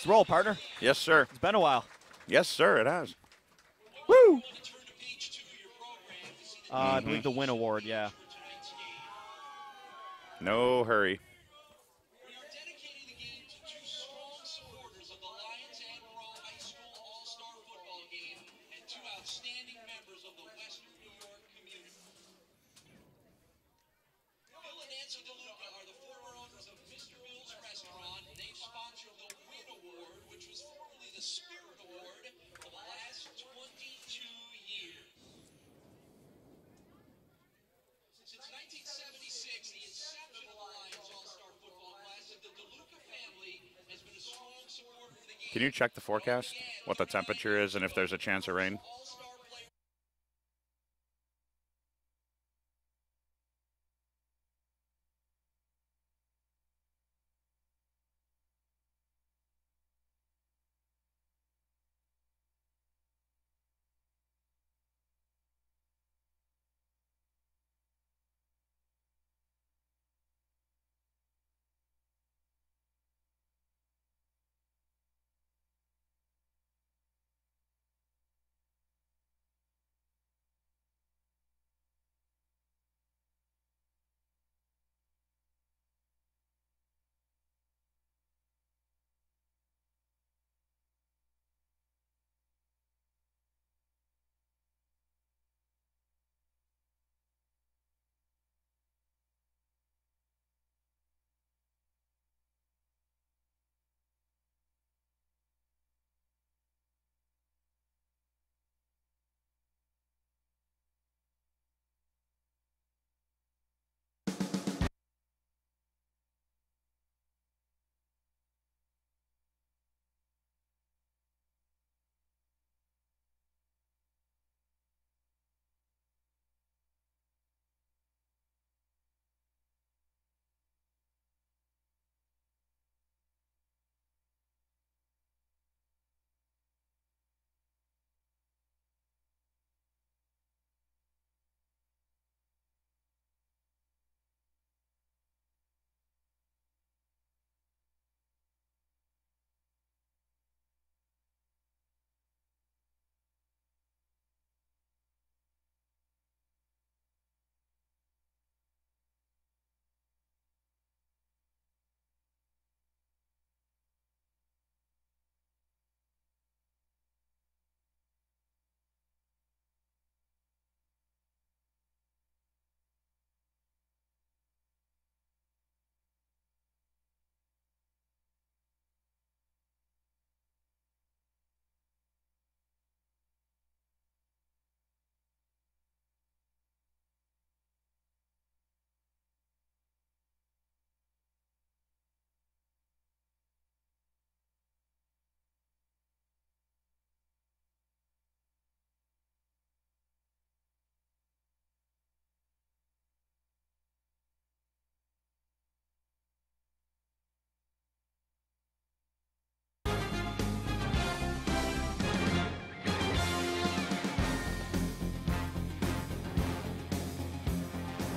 Let's roll, partner. Yes, sir. It's been a while. Yes, sir, it has. Woo! I believe the Win Award, yeah. No hurry. We are dedicating the game to two strong supporters of the Lions AdPro High School All-Star Football Game and two outstanding members of the Western New York community. Bill and Nancy DeLuca are the former owners of Mr. Bill's Restaurant. They've sponsored the Win Award, which was formerly the Spirit Award, for the last 22 years. Since 1976, the inception of the Lions All-Star Football Classic, the DeLuca family has been a strong supporter of the game. Can you check the forecast, what the temperature is, and if there's a chance of rain? All-Star player.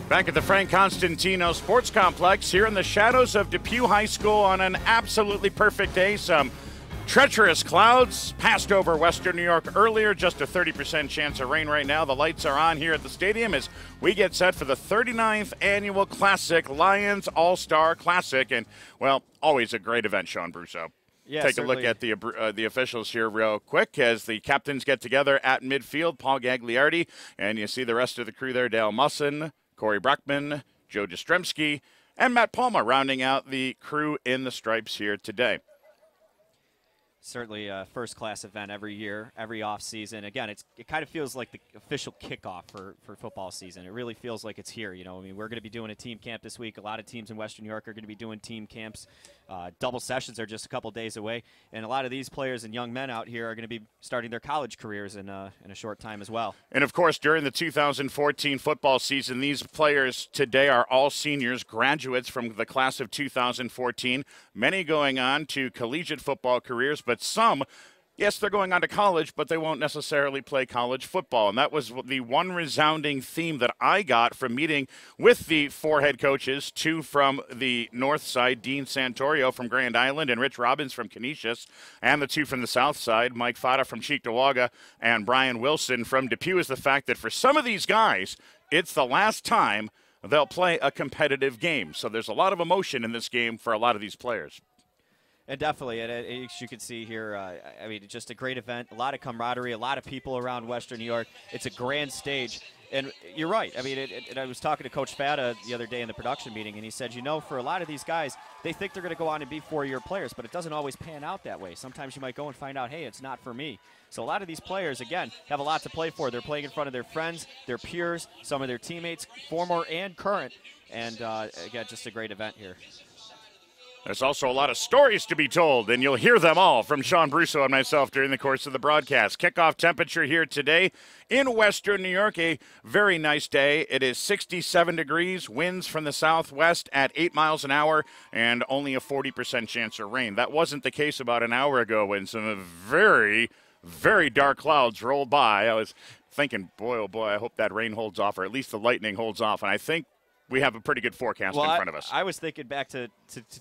Back at the Frank Constantino Sports Complex here in the shadows of Depew High School on an absolutely perfect day. Some treacherous clouds passed over western New York earlier, just a 30% chance of rain right now. The lights are on here at the stadium as we get set for the 39th annual Classic, Lions All-Star Classic. And, well, always a great event, Sean Brousseau. Yeah, Take certainly. a look at the officials here real quick as the captains get together at midfield. Paul Gagliardi, and you see the rest of the crew there, Dale Musson, Corey Brackman, Joe Jastrzemski, and Matt Palma rounding out the crew in the stripes here today. Certainly a first-class event every year, every off-season. Again, it kind of feels like the official kickoff for football season. It really feels like it's here. You know, I mean, we're going to be doing a team camp this week. A lot of teams in Western New York are going to be doing team camps. Double sessions are just a couple days away, and a lot of these players and young men out here are going to be starting their college careers in a short time as well. And, of course, during the 2014 football season, these players today are all seniors, graduates from the class of 2014, many going on to collegiate football careers, but some Yes, they're going on to college, but they won't necessarily play college football. And that was the one resounding theme that I got from meeting with the 4 head coaches, 2 from the north side, Dean Santorio from Grand Island and Rich Robbins from Canisius, and the 2 from the south side, Mike Fata from Cheektowaga and Brian Wilson from Depew, is the fact that for some of these guys, it's the last time they'll play a competitive game. So there's a lot of emotion in this game for a lot of these players. And definitely, and as you can see here, I mean, just a great event, a lot of camaraderie, a lot of people around Western New York. It's a grand stage. And you're right. I mean, and I was talking to Coach Fata the other day in the production meeting, and he said, for a lot of these guys, they think they're going to go on and be 4-year players, but it doesn't always pan out that way. Sometimes you might go and find out, hey, it's not for me. So a lot of these players, again, have a lot to play for. They're playing in front of their friends, their peers, some of their teammates, former and current. And, again, just a great event here. There's also a lot of stories to be told, and you'll hear them all from Sean Brusso and myself during the course of the broadcast. Kickoff temperature here today in Western New York, a very nice day. It is 67 degrees, winds from the southwest at 8 miles an hour, and only a 40% chance of rain. That wasn't the case about an hour ago when some very, very dark clouds rolled by. I was thinking, boy, oh boy, I hope that rain holds off, or at least the lightning holds off, and I think we have a pretty good forecast in front of us. I was thinking back to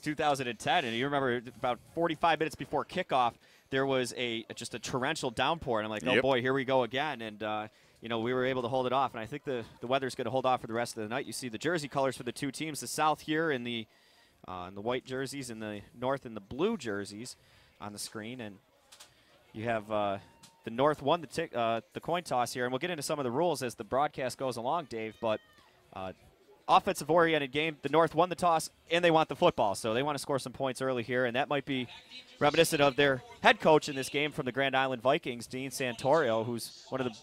2010, and you remember about 45 minutes before kickoff, there was just a torrential downpour, and I'm like, oh boy, here we go again. And we were able to hold it off, and I think the weather's going to hold off for the rest of the night. You see the jersey colors for the 2 teams: the South here in the white jerseys, and the North in the blue jerseys on the screen, and you have the North won the coin toss here, and we'll get into some of the rules as the broadcast goes along, Dave, but. Offensive-oriented game. The North won the toss, and they want the football, so they want to score some points early here, and that might be reminiscent of their head coach in this game from the Grand Island Vikings, Dean Santorio, who's one of the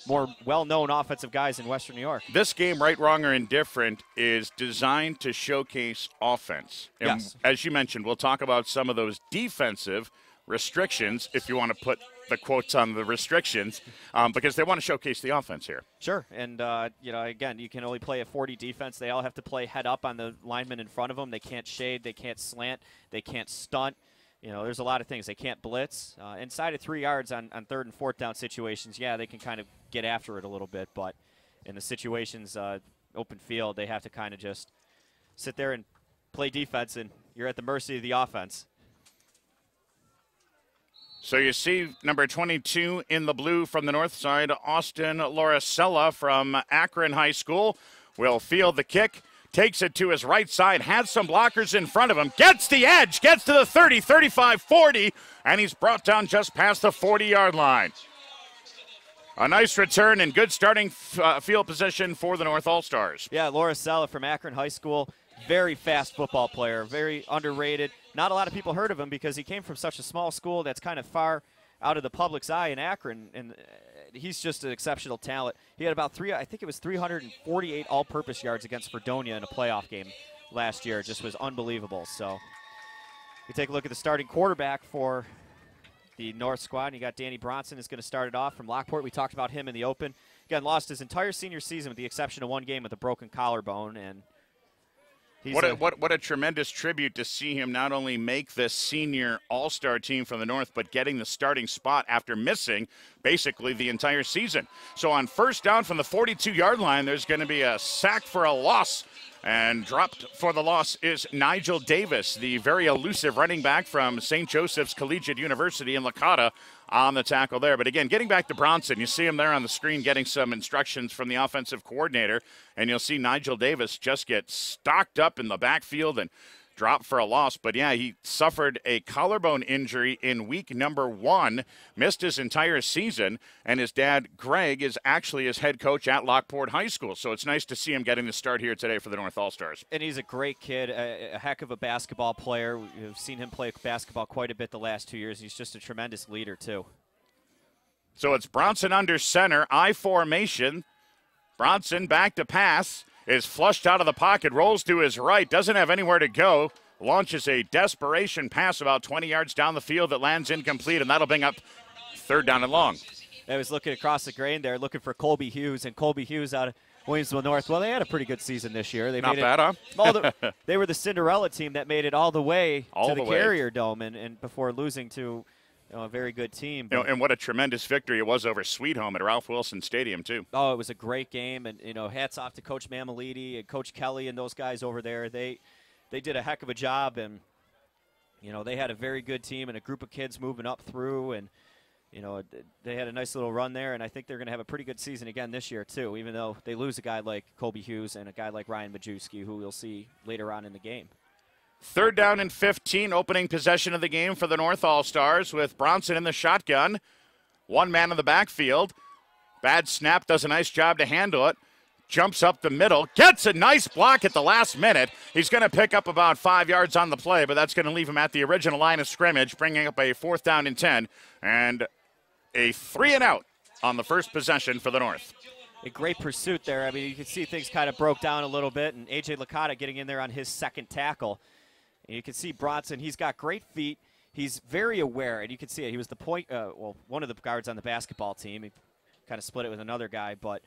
more well-known offensive guys in Western New York. This game, right, wrong, or indifferent, is designed to showcase offense. And yes. As you mentioned, we'll talk about some of those defensive restrictions, if you want to put the quotes on the restrictions, because they want to showcase the offense here. Sure, and again, you can only play a 40 defense. They all have to play head up on the linemen in front of them. They can't shade, they can't slant, they can't stunt. There's a lot of things. They can't blitz. Inside of 3 yards on 3rd and 4th down situations, yeah, they can kind of get after it a little bit, but in the situations, open field, they have to kind of just sit there and play defense, and you're at the mercy of the offense. So you see number 22 in the blue from the north side, Austin Lauricella from Akron High School, will field the kick, takes it to his right side, has some blockers in front of him, gets the edge, gets to the 30, 35, 40, and he's brought down just past the 40-yard line. A nice return and good starting field position for the North All-Stars. Yeah, Lauricella from Akron High School, very fast football player, very underrated. Not a lot of people heard of him because he came from such a small school that's kind of far out of the public's eye in Akron, and he's just an exceptional talent. He had about 348 all-purpose yards against Fredonia in a playoff game last year. It just was unbelievable. So we take a look at the starting quarterback for the North squad. And you got Danny Bronson is going to start it off from Lockport. We talked about him in the open. Again, lost his entire senior season with the exception of 1 game with a broken collarbone, and What a tremendous tribute to see him not only make this senior all-star team from the North, but getting the starting spot after missing basically the entire season. So on first down from the 42-yard line, there's going to be a sack for a loss. And dropped for the loss is Nigel Davis, the very elusive running back from St. Joseph's Collegiate University in Licata, on the tackle there. But again, getting back to Bronson, you see him there on the screen getting some instructions from the offensive coordinator, and you'll see Nigel Davis just get stocked up in the backfield and drop for a loss. But yeah, he suffered a collarbone injury in week number 1, missed his entire season, and his dad, Greg, is actually his head coach at Lockport High School. So it's nice to see him getting the start here today for the North All-Stars. And he's a great kid, a heck of a basketball player. We've seen him play basketball quite a bit the last 2 years. He's just a tremendous leader, too. So it's Bronson under center, I formation. Bronson back to pass. Is flushed out of the pocket, rolls to his right, doesn't have anywhere to go, launches a desperation pass about 20 yards down the field that lands incomplete, and that'll bring up 3rd down and long. I was looking across the grain there, looking for Colby Hughes, and Colby Hughes out of Williamsville North. Well, they had a pretty good season this year. They Not bad, huh? They were the Cinderella team that made it all the way to the Carrier Dome, and before losing to a very good team. And what a tremendous victory it was over Sweet Home at Ralph Wilson Stadium, too. Oh, it was a great game, and hats off to Coach Mamaliti and Coach Kelly and those guys over there. They did a heck of a job, and they had a very good team and a group of kids moving up through, and they had a nice little run there, and I think they're going to have a pretty good season again this year too, even though they lose a guy like Colby Hughes and a guy like Ryan Majewski, who we'll see later on in the game. 3rd down and 15, opening possession of the game for the North All-Stars with Bronson in the shotgun. One man in the backfield. Bad snap, does a nice job to handle it. Jumps up the middle, gets a nice block at the last minute. He's going to pick up about 5 yards on the play, but that's going to leave him at the original line of scrimmage, bringing up a 4th down and 10, and a 3-and-out on the first possession for the North. A great pursuit there. I mean, you can see things kind of broke down a little bit, and A.J. Licata getting in there on his second tackle. And you can see Bronson, he's got great feet. He's very aware, and you can see it. He was the one of the guards on the basketball team. He kind of split it with another guy, but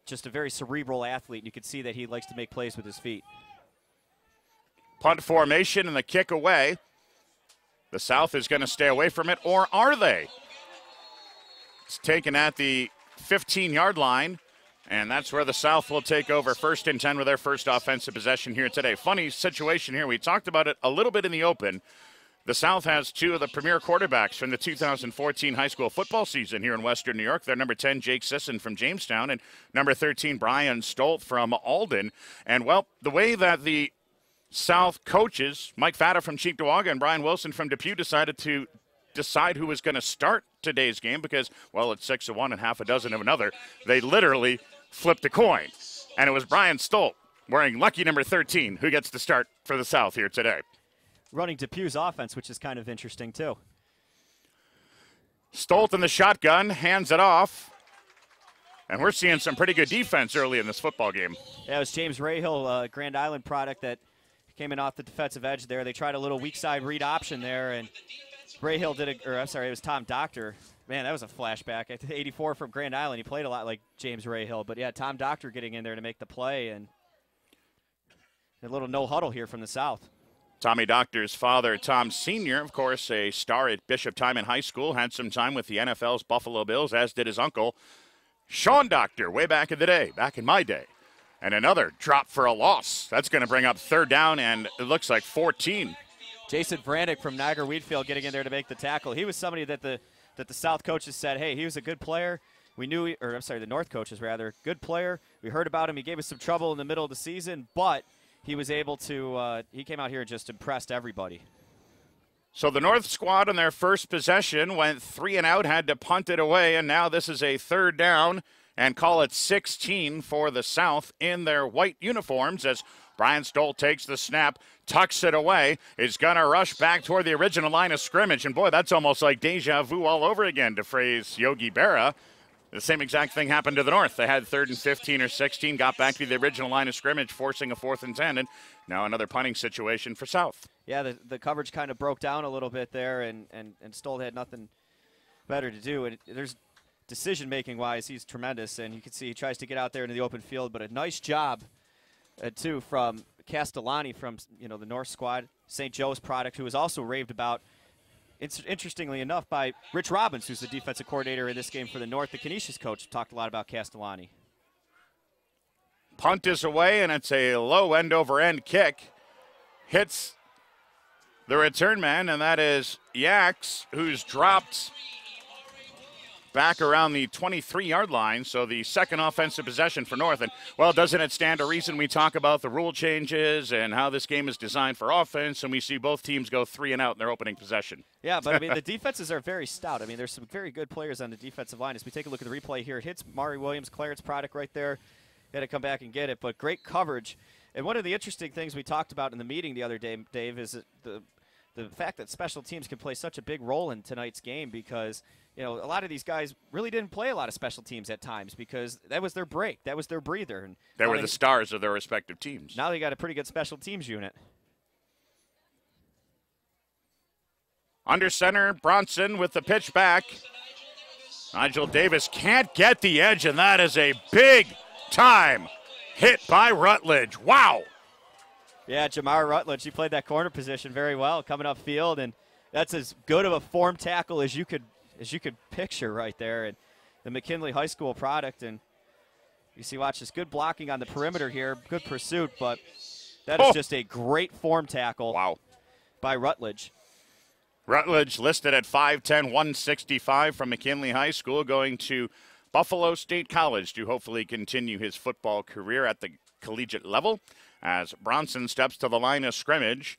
just a very cerebral athlete. And you can see that he likes to make plays with his feet. Punt formation and the kick away. The South is going to stay away from it, or are they? It's taken at the 15-yard line. And that's where the South will take over 1st and 10 with their first offensive possession here today. Funny situation here. We talked about it a little bit in the open. The South has 2 of the premier quarterbacks from the 2014 high school football season here in Western New York. They're number 10, Jake Sisson from Jamestown, and number 13, Brian Stolt from Alden. And, well, the way that the South coaches, Mike Fata from Cheektowaga and Brian Wilson from Depew, decided to decide who was going to start today's game because, well, it's 6 of one and half a dozen of another. They literally flipped a coin, and it was Brian Stolt, wearing lucky number 13, who gets to start for the South here today. Running Depew's offense, which is kind of interesting, too. Stolt in the shotgun, hands it off, and we're seeing some pretty good defense early in this football game. Yeah, it was James Rahill, Grand Island product that came in off the defensive edge there. They tried a little weak side read option there, and Rahill did it was Tom Doctor. Man, that was a flashback. 84 from Grand Island. He played a lot like James Rahill. But, yeah, Tom Doctor getting in there to make the play. And a little no-huddle here from the South. Tommy Doctor's father, Tom Sr., of course, a star at Bishop Timon High School, had some time with the NFL's Buffalo Bills, as did his uncle, Sean Doctor, way back in the day, back in my day. And another drop for a loss. That's going to bring up 3rd down, and it looks like 14. Jason Brannick from Niagara Wheatfield getting in there to make the tackle. He was somebody that the South coaches said, hey, he was a good player. The North coaches, rather, good player. We heard about him. He gave us some trouble in the middle of the season, but he was able to he came out here and just impressed everybody. So the North squad on their first possession went 3-and-out, had to punt it away, and now this is a 3rd down and call it 16 for the South in their white uniforms as Brian Stolt takes the snap, tucks it away, is going to rush back toward the original line of scrimmage. And, boy, that's almost like deja vu all over again, to phrase Yogi Berra. The same exact thing happened to the North. They had 3rd and 15 or 16, got back to the original line of scrimmage, forcing a 4th and 10, and now another punting situation for South. Yeah, the coverage kind of broke down a little bit there, and Stolt had nothing better to do. And there's decision-making-wise, he's tremendous, and you can see he tries to get out there into the open field, but a nice job too, from Castellani from the North squad, St. Joe's product, who was also raved about, interestingly enough, by Rich Robbins, who's the defensive coordinator in this game for the North. The Canisius coach talked a lot about Castellani. Punt is away, and it's a low end-over-end kick. Hits the return man, and that is Yax, who's dropped back around the 23-yard line, so the second offensive possession for North. And, well, doesn't it stand to reason we talk about the rule changes and how this game is designed for offense, and we see both teams go 3-and-out in their opening possession? Yeah, but, I mean, the defenses are very stout. I mean, there's some very good players on the defensive line. As we take a look at the replay here, it hits Mari Williams, Clarence product right there. Had to come back and get it, but great coverage. And one of the interesting things we talked about in the meeting the other day, Dave, is the fact that special teams can play such a big role in tonight's game because, a lot of these guys really didn't play a lot of special teams at times because that was their break. That was their breather. And they were the stars of their respective teams. Now they got a pretty good special teams unit. Under center, Bronson with the pitch back. Nigel Davis can't get the edge, and that is a big-time hit by Rutledge. Wow. Yeah, Jamar Rutledge, he played that corner position very well coming up field, and That's as good of a form tackle as you could picture right there. And the McKinley High School product. And you see, watch this, good blocking on the perimeter here, good pursuit, but that is just a great form tackle by Rutledge. Rutledge listed at 5'10", 165 from McKinley High School, going to Buffalo State College to hopefully continue his football career at the collegiate level. As Bronson steps to the line of scrimmage,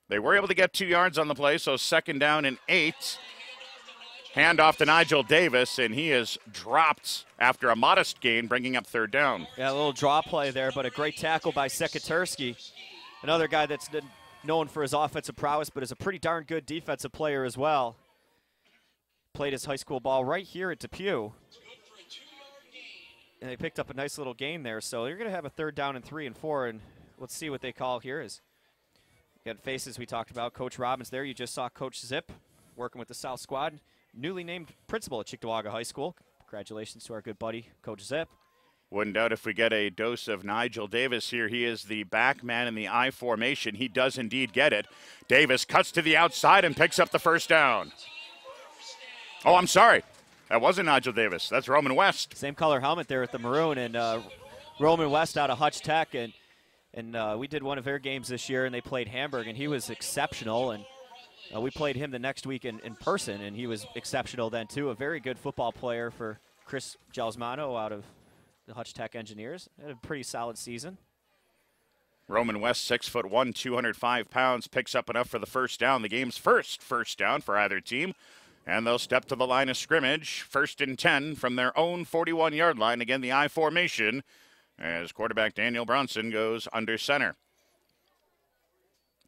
they were able to get 2 yards on the play, so 2nd down and 8. Hand off to Nigel Davis, and he is dropped after a modest gain, bringing up 3rd down. Yeah, a little draw play there, but a great tackle by Sekaterski. Another guy that's known for his offensive prowess, but is a pretty darn good defensive player as well. Played his high school ball right here at Depew. And they picked up a nice little gain there, so you're going to have a 3rd down and 3 and 4, and let's see what they call here. Is you got faces we talked about. Coach Robbins there. You just saw Coach Zip working with the South squad. Newly named principal at Cheektowaga High School. Congratulations to our good buddy, Coach Zip. Wouldn't doubt if we get a dose of Nigel Davis here. He is the back man in the I formation. He does indeed get it. Davis cuts to the outside and picks up the 1st down. Oh, I'm sorry. That wasn't Nigel Davis. That's Roman West. Same color helmet there at the maroon, and Roman West out of Hutch Tech, and we did one of their games this year, and they played Hamburg, and he was exceptional, and we played him the next week in person, and he was exceptional then too. A very good football player for Chris Gelsmano out of the Hutch Tech Engineers. Had a pretty solid season. Roman West, 6'1", 205 pounds, picks up enough for the 1st down. The game's first down for either team. And they'll step to the line of scrimmage, 1st and 10 from their own 41-yard line. Again, the I formation as quarterback Daniel Bronson goes under center.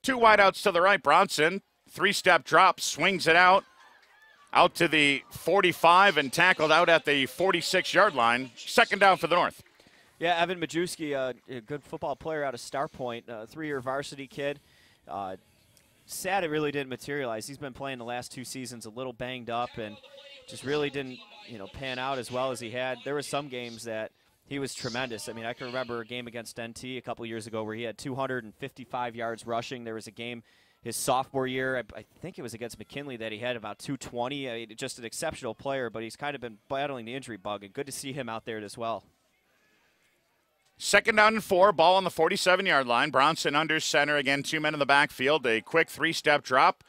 2 wideouts to the right. Bronson, 3-step drop, swings it out to the 45 and tackled out at the 46-yard line. 2nd down for the North. Yeah, Evan Majewski, a good football player out of Star Point, 3-year varsity kid. Sad it really didn't materialize. He's been playing the last 2 seasons a little banged up and just really didn't, pan out as well as he had. There were some games that he was tremendous. I mean, I can remember a game against NT a couple years ago where he had 255 yards rushing. There was a game his sophomore year, I think it was against McKinley, that he had about 220. I mean, just an exceptional player, but he's kind of been battling the injury bug, and good to see him out there as well. 2nd down and 4, ball on the 47-yard line. Bronson under center again, 2 men in the backfield. A quick 3-step drop.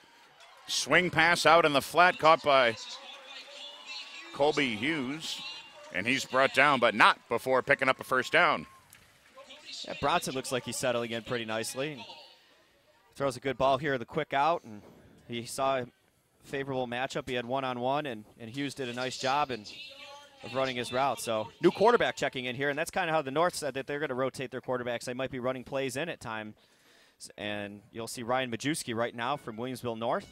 Swing pass out in the flat, caught by Colby Hughes. And he's brought down, but not before picking up a 1st down. Yeah, Bronson looks like he's settling in pretty nicely. Throws a good ball here, the quick out, and he saw a favorable matchup. He had one-on-one, and Hughes did a nice job of running his route. So new quarterback checking in here, and that's kind of how the North said that they're going to rotate their quarterbacks. They might be running plays in at times, and you'll see Ryan Majewski right now from Williamsville North.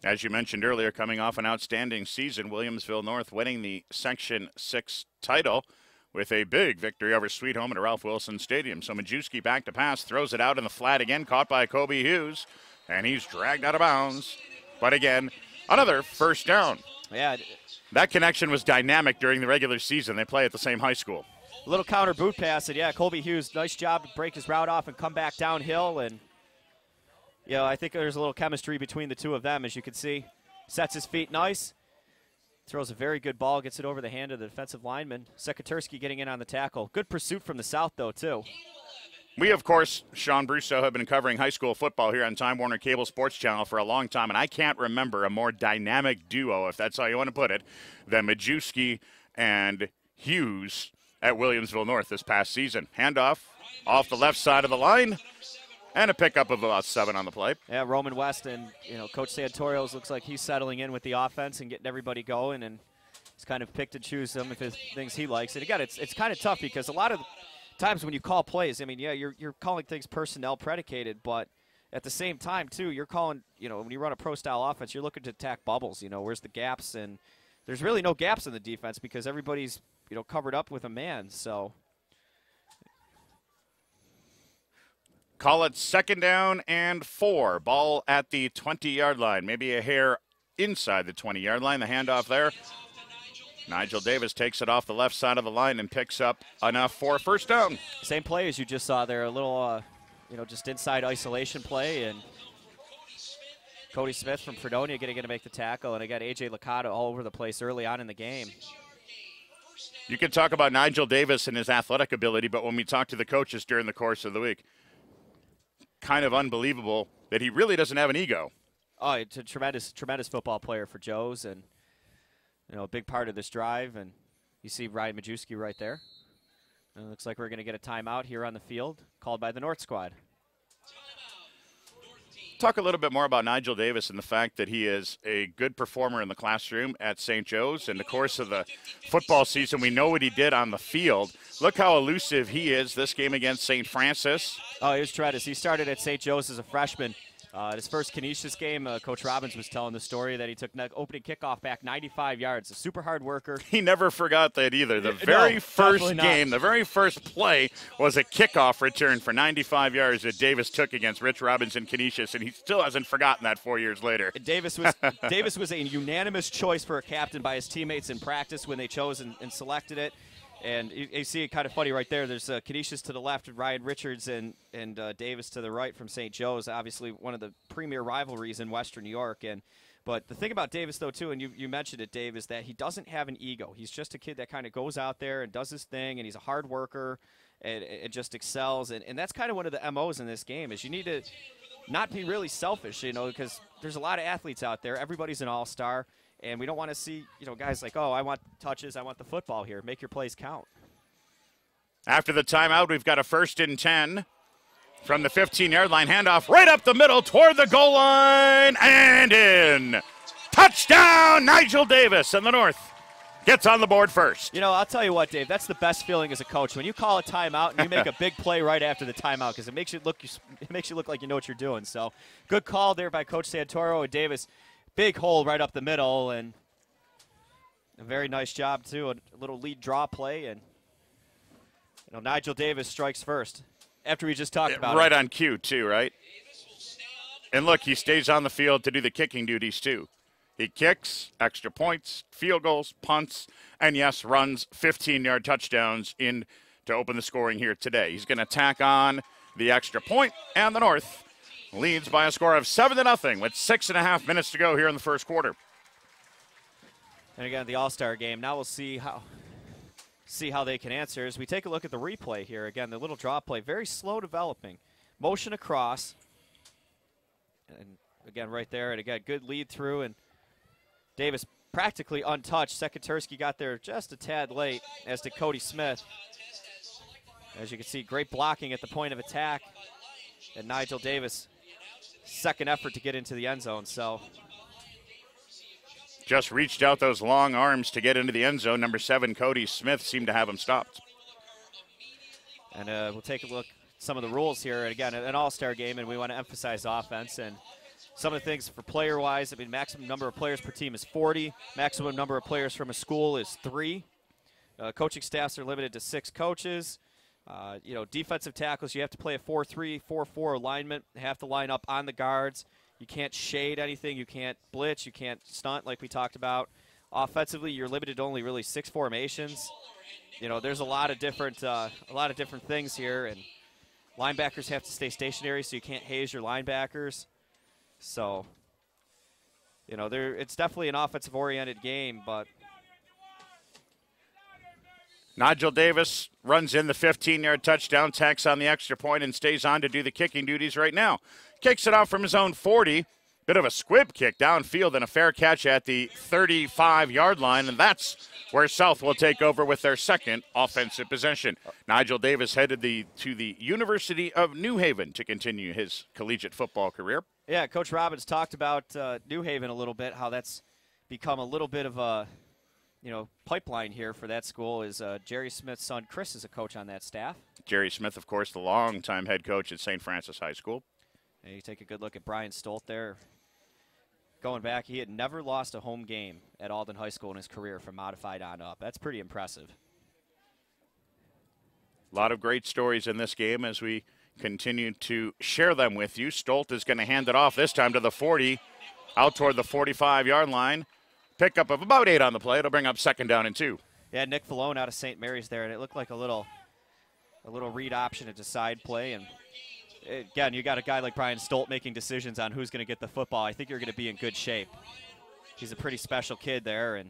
As you mentioned earlier, coming off an outstanding season, Williamsville North winning the Section 6 title with a big victory over Sweet Home at Ralph Wilson Stadium. So Majewski back to pass, throws it out in the flat again, caught by Kobe Hughes, and he's dragged out of bounds. But again, another 1st down. Yeah. That connection was dynamic during the regular season. They play at the same high school. A little counter boot pass, and yeah, Colby Hughes, nice job to break his route off and come back downhill. And, I think there's a little chemistry between the two of them, as you can see. Sets his feet nice. Throws a very good ball, gets it over the hand of the defensive lineman. Sekaterski getting in on the tackle. Good pursuit from the south, though, too. We, of course, Sean Brousseau, have been covering high school football here on Time Warner Cable Sports Channel for a long time, and I can't remember a more dynamic duo, if that's how you want to put it, than Majewski and Hughes at Williamsville North this past season. Handoff off the left side of the line, and a pickup of about 7 on the play. Yeah, Roman West and, Coach Santorios looks like he's settling in with the offense and getting everybody going, and he's kind of picked and choose some of his things he likes. And again, it's kind of tough because a lot of times when you call plays, I mean, yeah, you're calling things personnel predicated, but at the same time, too, you're calling, when you run a pro-style offense, you're looking to attack bubbles. Where's the gaps? And there's really no gaps in the defense because everybody's, covered up with a man, so. Call it 2nd down and 4. Ball at the 20-yard line. Maybe a hair inside the 20-yard line. The handoff there. Nigel Davis takes it off the left side of the line and picks up enough for a 1st down. Same play as you just saw there. A little, just inside isolation play. And Cody Smith from Fredonia going to make the tackle, and again, A.J. Licata all over the place early on in the game. You can talk about Nigel Davis and his athletic ability, but when we talk to the coaches during the course of the week, kind of unbelievable that he really doesn't have an ego. Oh, it's a tremendous football player for Joe's, and a big part of this drive. And you see Ryan Majewski right there. And it looks like we're going to get a timeout here on the field, called by the North squad. Talk a little bit more about Nigel Davis and the fact that he is a good performer in the classroom at St. Joe's. In the course of the football season, we know what he did on the field. Look how elusive he is this game against St. Francis. Oh, he was tremendous. He started at St. Joe's as a freshman. His first Canisius game, Coach Robbins was telling the story that he took opening kickoff back 95 yards. A super hard worker. He never forgot that either. The very first game, the very first play was a kickoff return for 95 yards that Davis took against Rich Robbins and Canisius, and he still hasn't forgotten that 4 years later. Davis was a unanimous choice for a captain by his teammates in practice when they chose and selected it. And you see it kind of funny right there. There's Canisius to the left, Ryan Richards, and Davis to the right from St. Joe's. Obviously, one of the premier rivalries in Western New York. But the thing about Davis, though, too, and you mentioned it, Dave, is that he doesn't have an ego. He's just a kid that kind of goes out there and does his thing, and he's a hard worker and just excels. And that's kind of one of the MOs in this game is you need to not be really selfish, because there's a lot of athletes out there. Everybody's an all-star. And we don't want to see, guys like, oh, I want touches, I want the football here. Make your plays count. After the timeout, we've got a 1st and 10 from the 15-yard line. Handoff right up the middle toward the goal line and in. Touchdown, Nigel Davis, and the North gets on the board first. I'll tell you what, Dave, that's the best feeling as a coach. When you call a timeout and you make a big play right after the timeout because it makes you look like you know what you're doing. So good call there by Coach Santoro and Davis. Big hole right up the middle, and a very nice job, too. A little lead draw play, and Nigel Davis strikes first after we just talked about right it. On cue, too, right? And look, he stays on the field to do the kicking duties, too. He kicks, extra points, field goals, punts, and, yes, runs 15-yard touchdowns in to open the scoring here today. He's going to tack on the extra point, and the North leads by a score of 7-0 with 6.5 minutes to go here in the first quarter. And again, the All-Star game. Now we'll see how they can answer. As we take a look at the replay here, again, the little draw play, very slow developing. Motion across. And again, right there, and again, good lead through, and Davis practically untouched. Sekuterski got there just a tad late, as did Cody Smith. As you can see, great blocking at the point of attack. And Nigel Davis, second effort to get into the end zone. So just reached out those long arms to get into the end zone. Number 7, Cody Smith, seemed to have him stopped. And we'll take a look at some of the rules here. And again, an all-star game, and we want to emphasize offense. And some of the things for player-wise, maximum number of players per team is 40. Maximum number of players from a school is 3. Coaching staffs are limited to 6 coaches. Defensive tackles, you have to play a 4-3, 4-4 alignment. You have to line up on the guards. You can't shade anything. You can't blitz. You can't stunt like we talked about. Offensively, you're limited to only really 6 formations. There's a lot of different things here, and linebackers have to stay stationary, so you can't haze your linebackers. So, it's definitely an offensive-oriented game, but Nigel Davis runs in the 15-yard touchdown, tacks on the extra point, and stays on to do the kicking duties right now. Kicks it off from his own 40. Bit of a squib kick downfield and a fair catch at the 35-yard line, and that's where South will take over with their second offensive possession. Nigel Davis headed to the University of New Haven to continue his collegiate football career. Yeah, Coach Robbins talked about New Haven a little bit, how that's become a little bit of a pipeline here for that school. Is Jerry Smith's son Chris is a coach on that staff. Jerry Smith, of course, the longtime head coach at St. Francis High School. And you take a good look at Brian Stolt there. Going back, he had never lost a home game at Alden High School in his career from modified on up. That's pretty impressive. A lot of great stories in this game as we continue to share them with you. Stolt is going to hand it off this time to the 40, out toward the 45-yard line. Pickup of about 8 on the play. It'll bring up 2nd down and 2. Yeah, Nick Falone out of St. Mary's there, and it looked like a little read option at the side play, and again, you got a guy like Brian Stolt making decisions on who's going to get the football. I think you're going to be in good shape. He's a pretty special kid there, and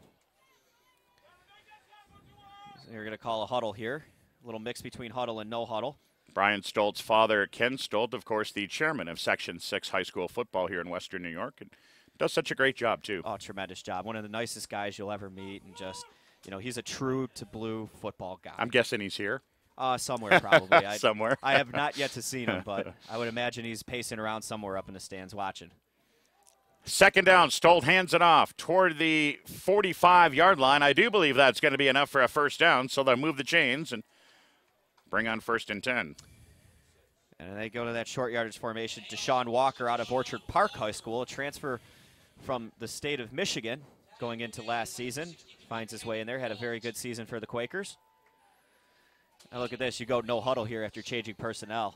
you're going to call a huddle here. A little mix between huddle and no huddle. Brian Stolt's father, Ken Stolt, of course, the chairman of Section 6 high school football here in Western New York, and does such a great job, too. Oh, tremendous job. One of the nicest guys you'll ever meet, and just, you know, he's a true to blue football guy. I'm guessing he's here. Somewhere, probably. Somewhere. I have not yet to see him, but I would imagine he's pacing around somewhere up in the stands watching. Second down, Stolt hands it off toward the 45-yard line. I do believe that's going to be enough for a first down, so they'll move the chains and bring on 1st and 10. And they go to that short yardage formation. Deshaun Walker out of Orchard Park High School, a transfer from the state of Michigan going into last season. Finds his way in there, had a very good season for the Quakers. Now look at this, you go no huddle here after changing personnel.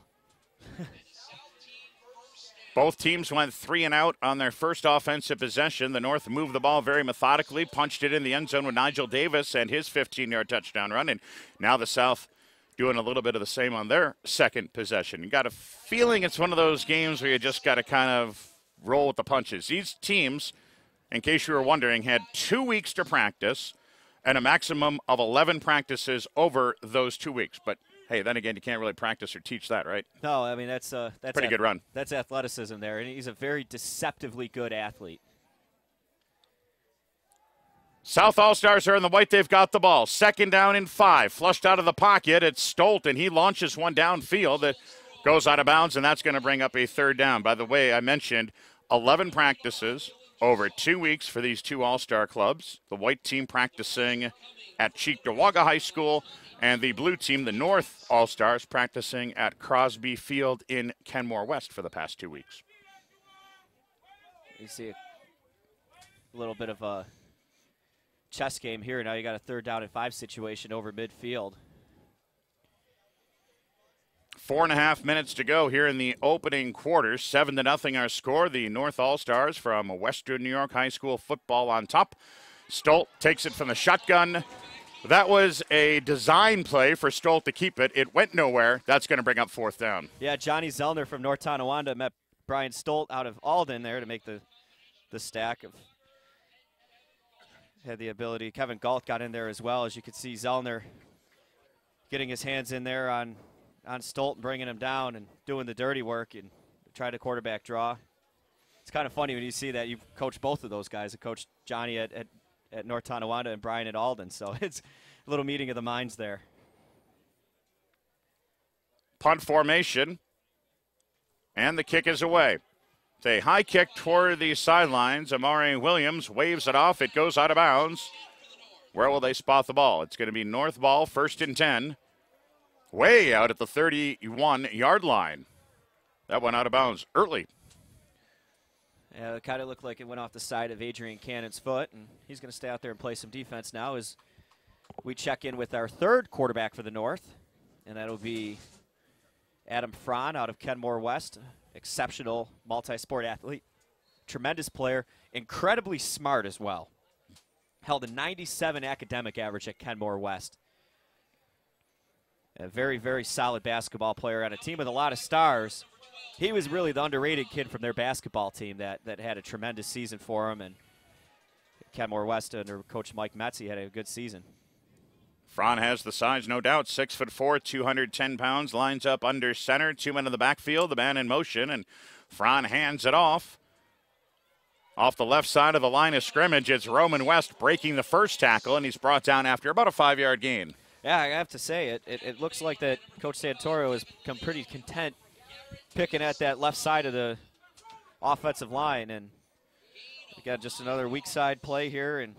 Both teams went 3 and out on their first offensive possession. The North moved the ball very methodically, punched it in the end zone with Nigel Davis and his 15-yard touchdown run. And now the South doing a little bit of the same on their second possession. You got a feeling it's one of those games where you just got to kind of roll with the punches. These teams, in case you were wondering, had 2 weeks to practice and a maximum of 11 practices over those 2 weeks. But hey, then again, you can't really practice or teach that, right? No, I mean, that's pretty good run. That's athleticism there, and he's a very deceptively good athlete. South All-Stars are in the white. They've got the ball. Second down and 5. Flushed out of the pocket. It's Stolt, and he launches one downfield that goes out of bounds, and that's going to bring up a third down. By the way, I mentioned 11 practices over 2 weeks for these two All-Star clubs. The white team practicing at Cheektowaga High School, and the blue team, the North All-Stars, practicing at Crosby Field in Kenmore West for the past 2 weeks. You see a little bit of a chess game here. Now you got a 3rd down and 5 situation over midfield. 4.5 minutes to go here in the opening quarter. 7-0 our score. The North All-Stars from Western New York High School football on top. Stolt takes it from the shotgun. That was a design play for Stolt to keep it. It went nowhere. That's going to bring up 4th down. Yeah, Johnny Zellner from North Tonawanda met Brian Stolt out of Alden there to make the stack. Had the ability. Kevin Galt got in there as well. As you could see, Zellner getting his hands in there on Stolt and bringing him down and doing the dirty work and try to quarterback draw. It's kind of funny when you see that. You've coached both of those guys. I coached Johnny at North Tonawanda and Brian at Alden. So it's a little meeting of the minds there. Punt formation. And the kick is away. It's a high kick toward the sidelines. Amari Williams waves it off. It goes out of bounds. Where will they spot the ball? It's going to be North ball, 1st and 10. Way out at the 31-yard line. That went out of bounds early. Yeah, it kind of looked like it went off the side of Adrian Cannon's foot, and he's going to stay out there and play some defense now as we check in with our 3rd quarterback for the North, and that'll be Adam Fron out of Kenmore West. Exceptional multi-sport athlete, tremendous player, incredibly smart as well. Held a 97 academic average at Kenmore West. A very, very solid basketball player on a team with a lot of stars. He was really the underrated kid from their basketball team that had a tremendous season for him. And Kenmore West under Coach Mike Metzi had a good season. Fron has the size, no doubt. 6'4", 210 pounds, lines up under center. 2 men in the backfield, the man in motion, and Fron hands it off. Off the left side of the line of scrimmage, it's Roman West breaking the first tackle, and he's brought down after about a 5-yard gain. Yeah, I have to say, it looks like that Coach Santoro has become pretty content picking at that left side of the offensive line, and we got just another weak side play here, and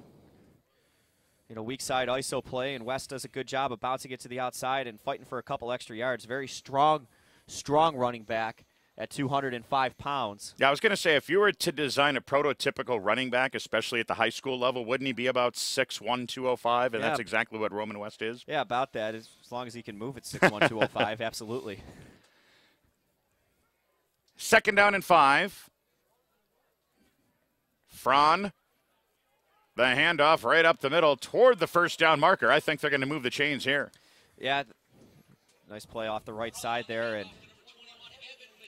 weak side ISO play, and West does a good job of bouncing it to the outside and fighting for a couple extra yards. Very strong running back at 205 pounds. Yeah, I was going to say, if you were to design a prototypical running back, especially at the high school level, wouldn't he be about 6'1", 205? And that's exactly what Roman West is? Yeah, about that, as long as he can move at 6'1", 205, absolutely. 2nd down and 5. Fron, the handoff right up the middle toward the 1st down marker. I think they're going to move the chains here. Yeah, nice play off the right side there, and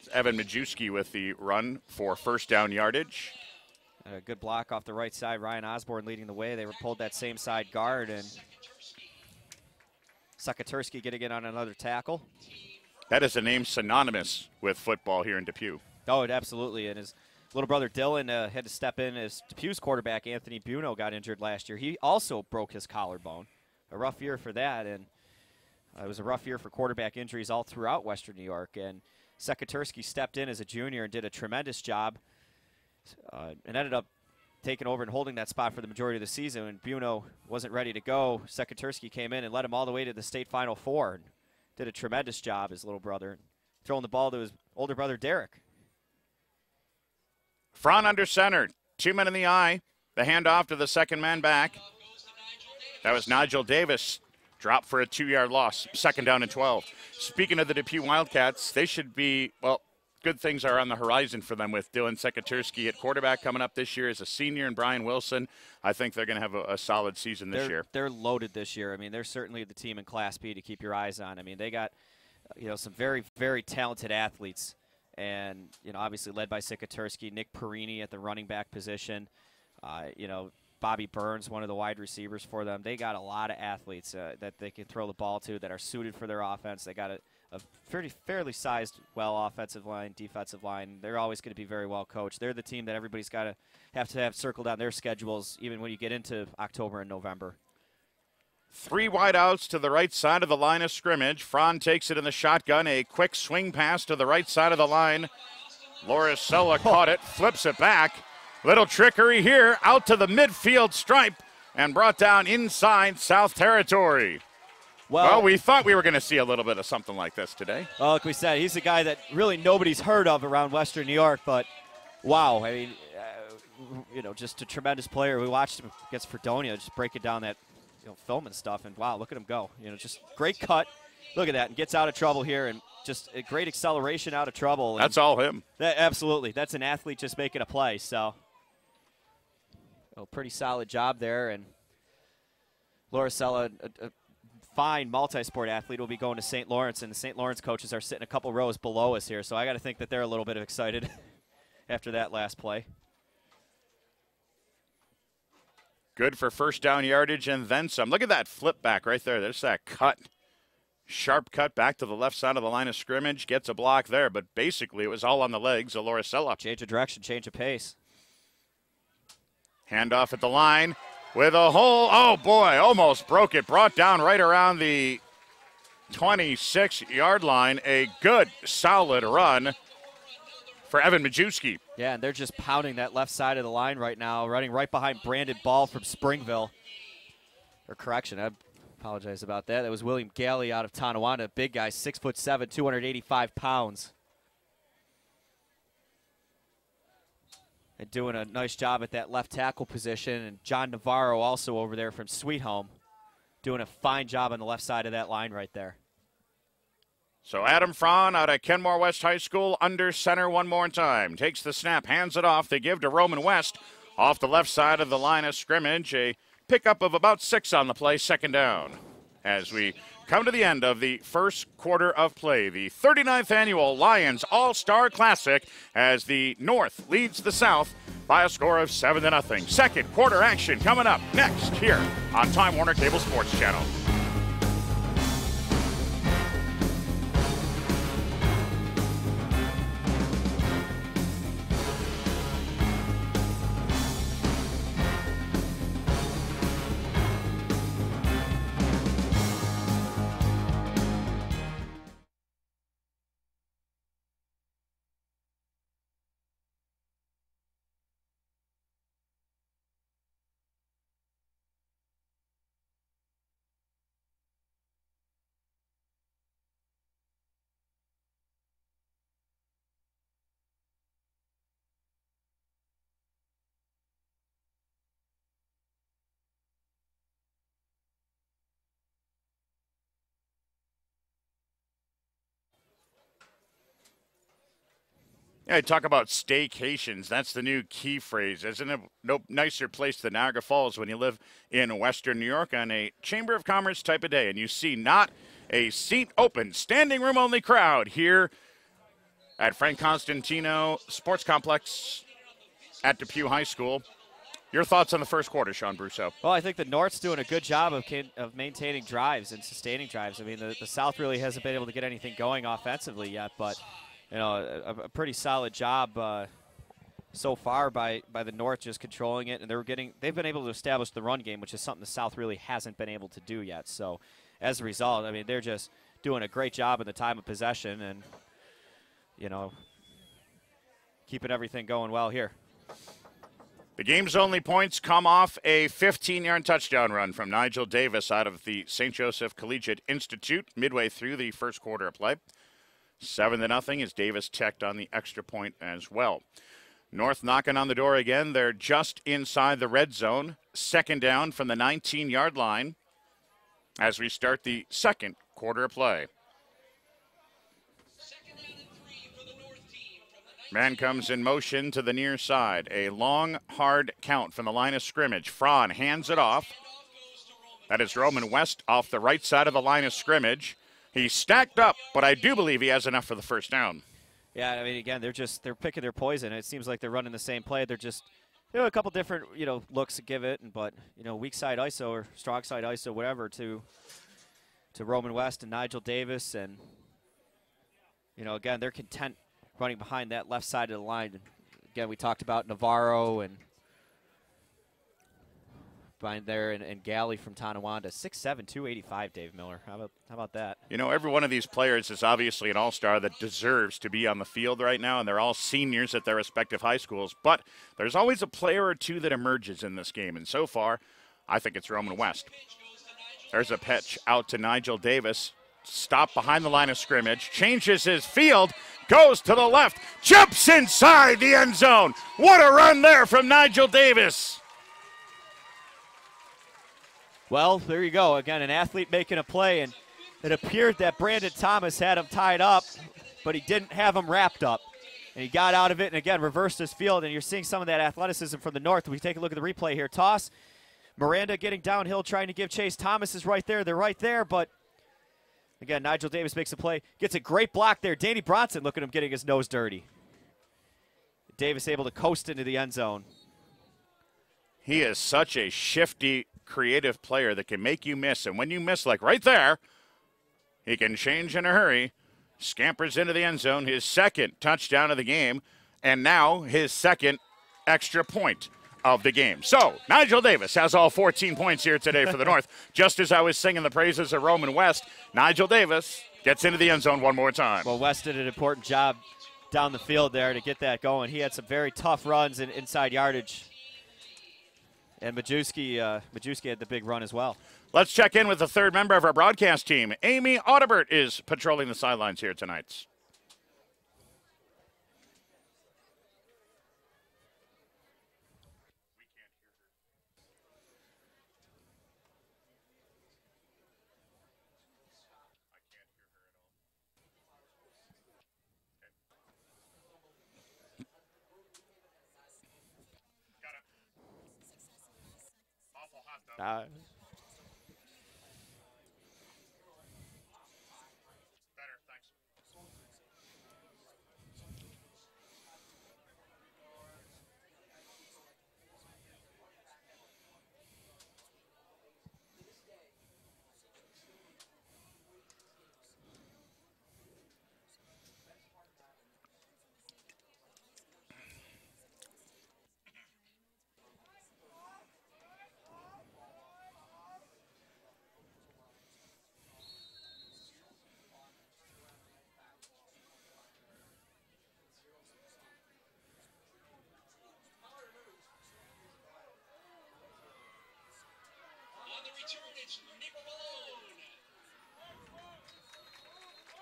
Evan Majewski with the run for first down yardage. A good block off the right side. Ryan Osborne leading the way. They were pulled that same side guard, and Sakaturski getting in on another tackle. That is a name synonymous with football here in Depew. Oh, it absolutely. And his little brother Dylan had to step in as Depew's quarterback, Anthony Buno, got injured last year. He also broke his collarbone. A rough year for that, and it was a rough year for quarterback injuries all throughout Western New York. And Sakaturski stepped in as a junior and did a tremendous job. And ended up taking over and holding that spot for the majority of the season. When Buno wasn't ready to go, Sakaturski came in and led him all the way to the state Final Four. And did a tremendous job, his little brother, throwing the ball to his older brother, Derek. Fron under center, 2 men in the eye. The handoff to the second man back. That was Nigel Davis. Dropped for a 2-yard loss, 2nd down and 12. Speaking of the Depew Wildcats, they should be, well, good things are on the horizon for them with Dylan Sakaturski at quarterback coming up this year as a senior, and Brian Wilson. I think they're going to have a solid season this year. They're loaded this year. I mean, they're certainly the team in Class B to keep your eyes on. I mean, they got, some very, very talented athletes, and, obviously led by Sakaturski, Nick Perini at the running back position, Bobby Burns, one of the wide receivers for them. They got a lot of athletes that they can throw the ball to that are suited for their offense. They got a fairly sized, offensive line, defensive line. They're always going to be very well coached. They're the team that everybody's got to have circled on their schedules, even when you get into October and November. 3 wideouts to the right side of the line of scrimmage. Fron takes it in the shotgun. A quick swing pass to the right side of the line. Lauricella caught it, flips it back. Little trickery here, out to the midfield stripe, and brought down inside South Territory. Well, we thought we were going to see a little bit of something like this today. Well, like we said, he's a guy that really nobody's heard of around Western New York, but wow, I mean, just a tremendous player. We watched him against Fredonia, just breaking down that film and stuff, and wow, look at him go. Just great cut. Look at that, and gets out of trouble here, and just a great acceleration out of trouble. That's all him. Absolutely. That's an athlete just making a play, so pretty solid job there. And Lauricella, a fine multi-sport athlete, will be going to St. Lawrence, and the St. Lawrence coaches are sitting a couple rows below us here, so I got to think that they're a little bit excited after that last play. Good for first down yardage and then some. Look at that flip back right there. There's that cut. Sharp cut back to the left side of the line of scrimmage. Gets a block there, but basically it was all on the legs of Lauricella. Change of direction, change of pace. Handoff at the line with a hole. Oh, boy, almost broke it. Brought down right around the 26-yard line. A good, solid run for Evan Majewski. Yeah, and they're just pounding that left side of the line right now, running right behind Brandon Ball from Springville. Or correction, I apologize about that. That was William Galley out of Tonawanda. Big guy, 6'7", 285 pounds. And doing a nice job at that left tackle position. And John Navarro also over there from Sweet Home, doing a fine job on the left side of that line right there. So Adam Fron out of Kenmore West High School, under center one more time. Takes the snap, hands it off. They give to Roman West off the left side of the line of scrimmage. A pickup of about 6 on the play, 2nd down. As we come to the end of the first quarter of play, the 39th annual Lions All-Star Classic, as the North leads the South by a score of 7-0. Second quarter action coming up next here on Time Warner Cable Sports Channel. Yeah, talk about staycations. That's the new key phrase. Isn't it no nicer place than Niagara Falls when you live in Western New York on a Chamber of Commerce type of day, and you see not a seat open, standing room only crowd here at Frank Constantino Sports Complex at Depew High School. Your thoughts on the first quarter, Sean Brousseau? Well, I think the North's doing a good job of maintaining drives and sustaining drives. I mean, the South really hasn't been able to get anything going offensively yet, but a pretty solid job so far by the North, just controlling it, and they've been able to establish the run game, which is something the South really hasn't been able to do yet. So, as a result, I mean, they're just doing a great job in the time of possession, and keeping everything going well here. The game's only points come off a 15-yard touchdown run from Nigel Davis out of the St. Joseph Collegiate Institute midway through the first quarter of play. 7-0 as Davis checked on the extra point as well. North knocking on the door again. They're just inside the red zone. Second down from the 19-yard line as we start the second quarter of play. Man comes in motion to the near side. A long, hard count from the line of scrimmage. Fraun hands it off. That is Roman West off the right side of the line of scrimmage. He's stacked up, but I do believe he has enough for the first down. Yeah, I mean, again, they're picking their poison. It seems like they're running the same play. They're just a couple different looks to give it, but weak side ISO or strong side ISO, whatever, to Roman West and Nigel Davis, and again, they're content running behind that left side of the line. Again, we talked about Navarro and behind there and Galley from Tonawanda. 6'7", 285, Dave Miller. How about that? Every one of these players is obviously an all-star that deserves to be on the field right now, and they're all seniors at their respective high schools. But there's always a player or two that emerges in this game, and so far, I think it's Roman West. There's a pitch out to Nigel Davis. Stop behind the line of scrimmage, changes his field, goes to the left, jumps inside the end zone. What a run there from Nigel Davis. Well, there you go. Again, an athlete making a play, and it appeared that Brandon Thomas had him tied up, but he didn't have him wrapped up. And he got out of it and, again, reversed his field, and you're seeing some of that athleticism from the North. We take a look at the replay here. Toss, Miranda getting downhill, trying to give chase. Thomas is right there. They're right there, but again, Nigel Davis makes a play, gets a great block there. Danny Bronson, look at him getting his nose dirty. Davis able to coast into the end zone. He is such a shifty, creative player that can make you miss. And when you miss, like right there, he can change in a hurry. Scampers into the end zone, his second touchdown of the game, and now his second extra point of the game. So, Nigel Davis has all 14 points here today for the North. Just as I was singing the praises of Roman West, Nigel Davis gets into the end zone one more time. Well, West did an important job down the field there to get that going. He had some very tough runs in inside yardage. And Majewski had the big run as well. Let's check in with the third member of our broadcast team. Amy Audibert is patrolling the sidelines here tonight. Better, thanks.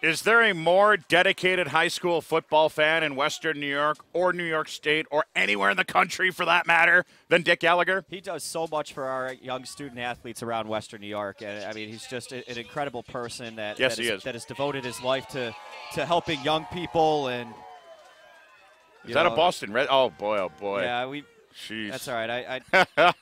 Is there a more dedicated high school football fan in Western New York or New York State or anywhere in the country for that matter than Dick Gallagher? He does so much for our young student athletes around Western New York. And I mean, he's just an incredible person that has devoted his life to helping young people. And is that a Boston Red? Oh boy! Yeah, Jeez. That's all right.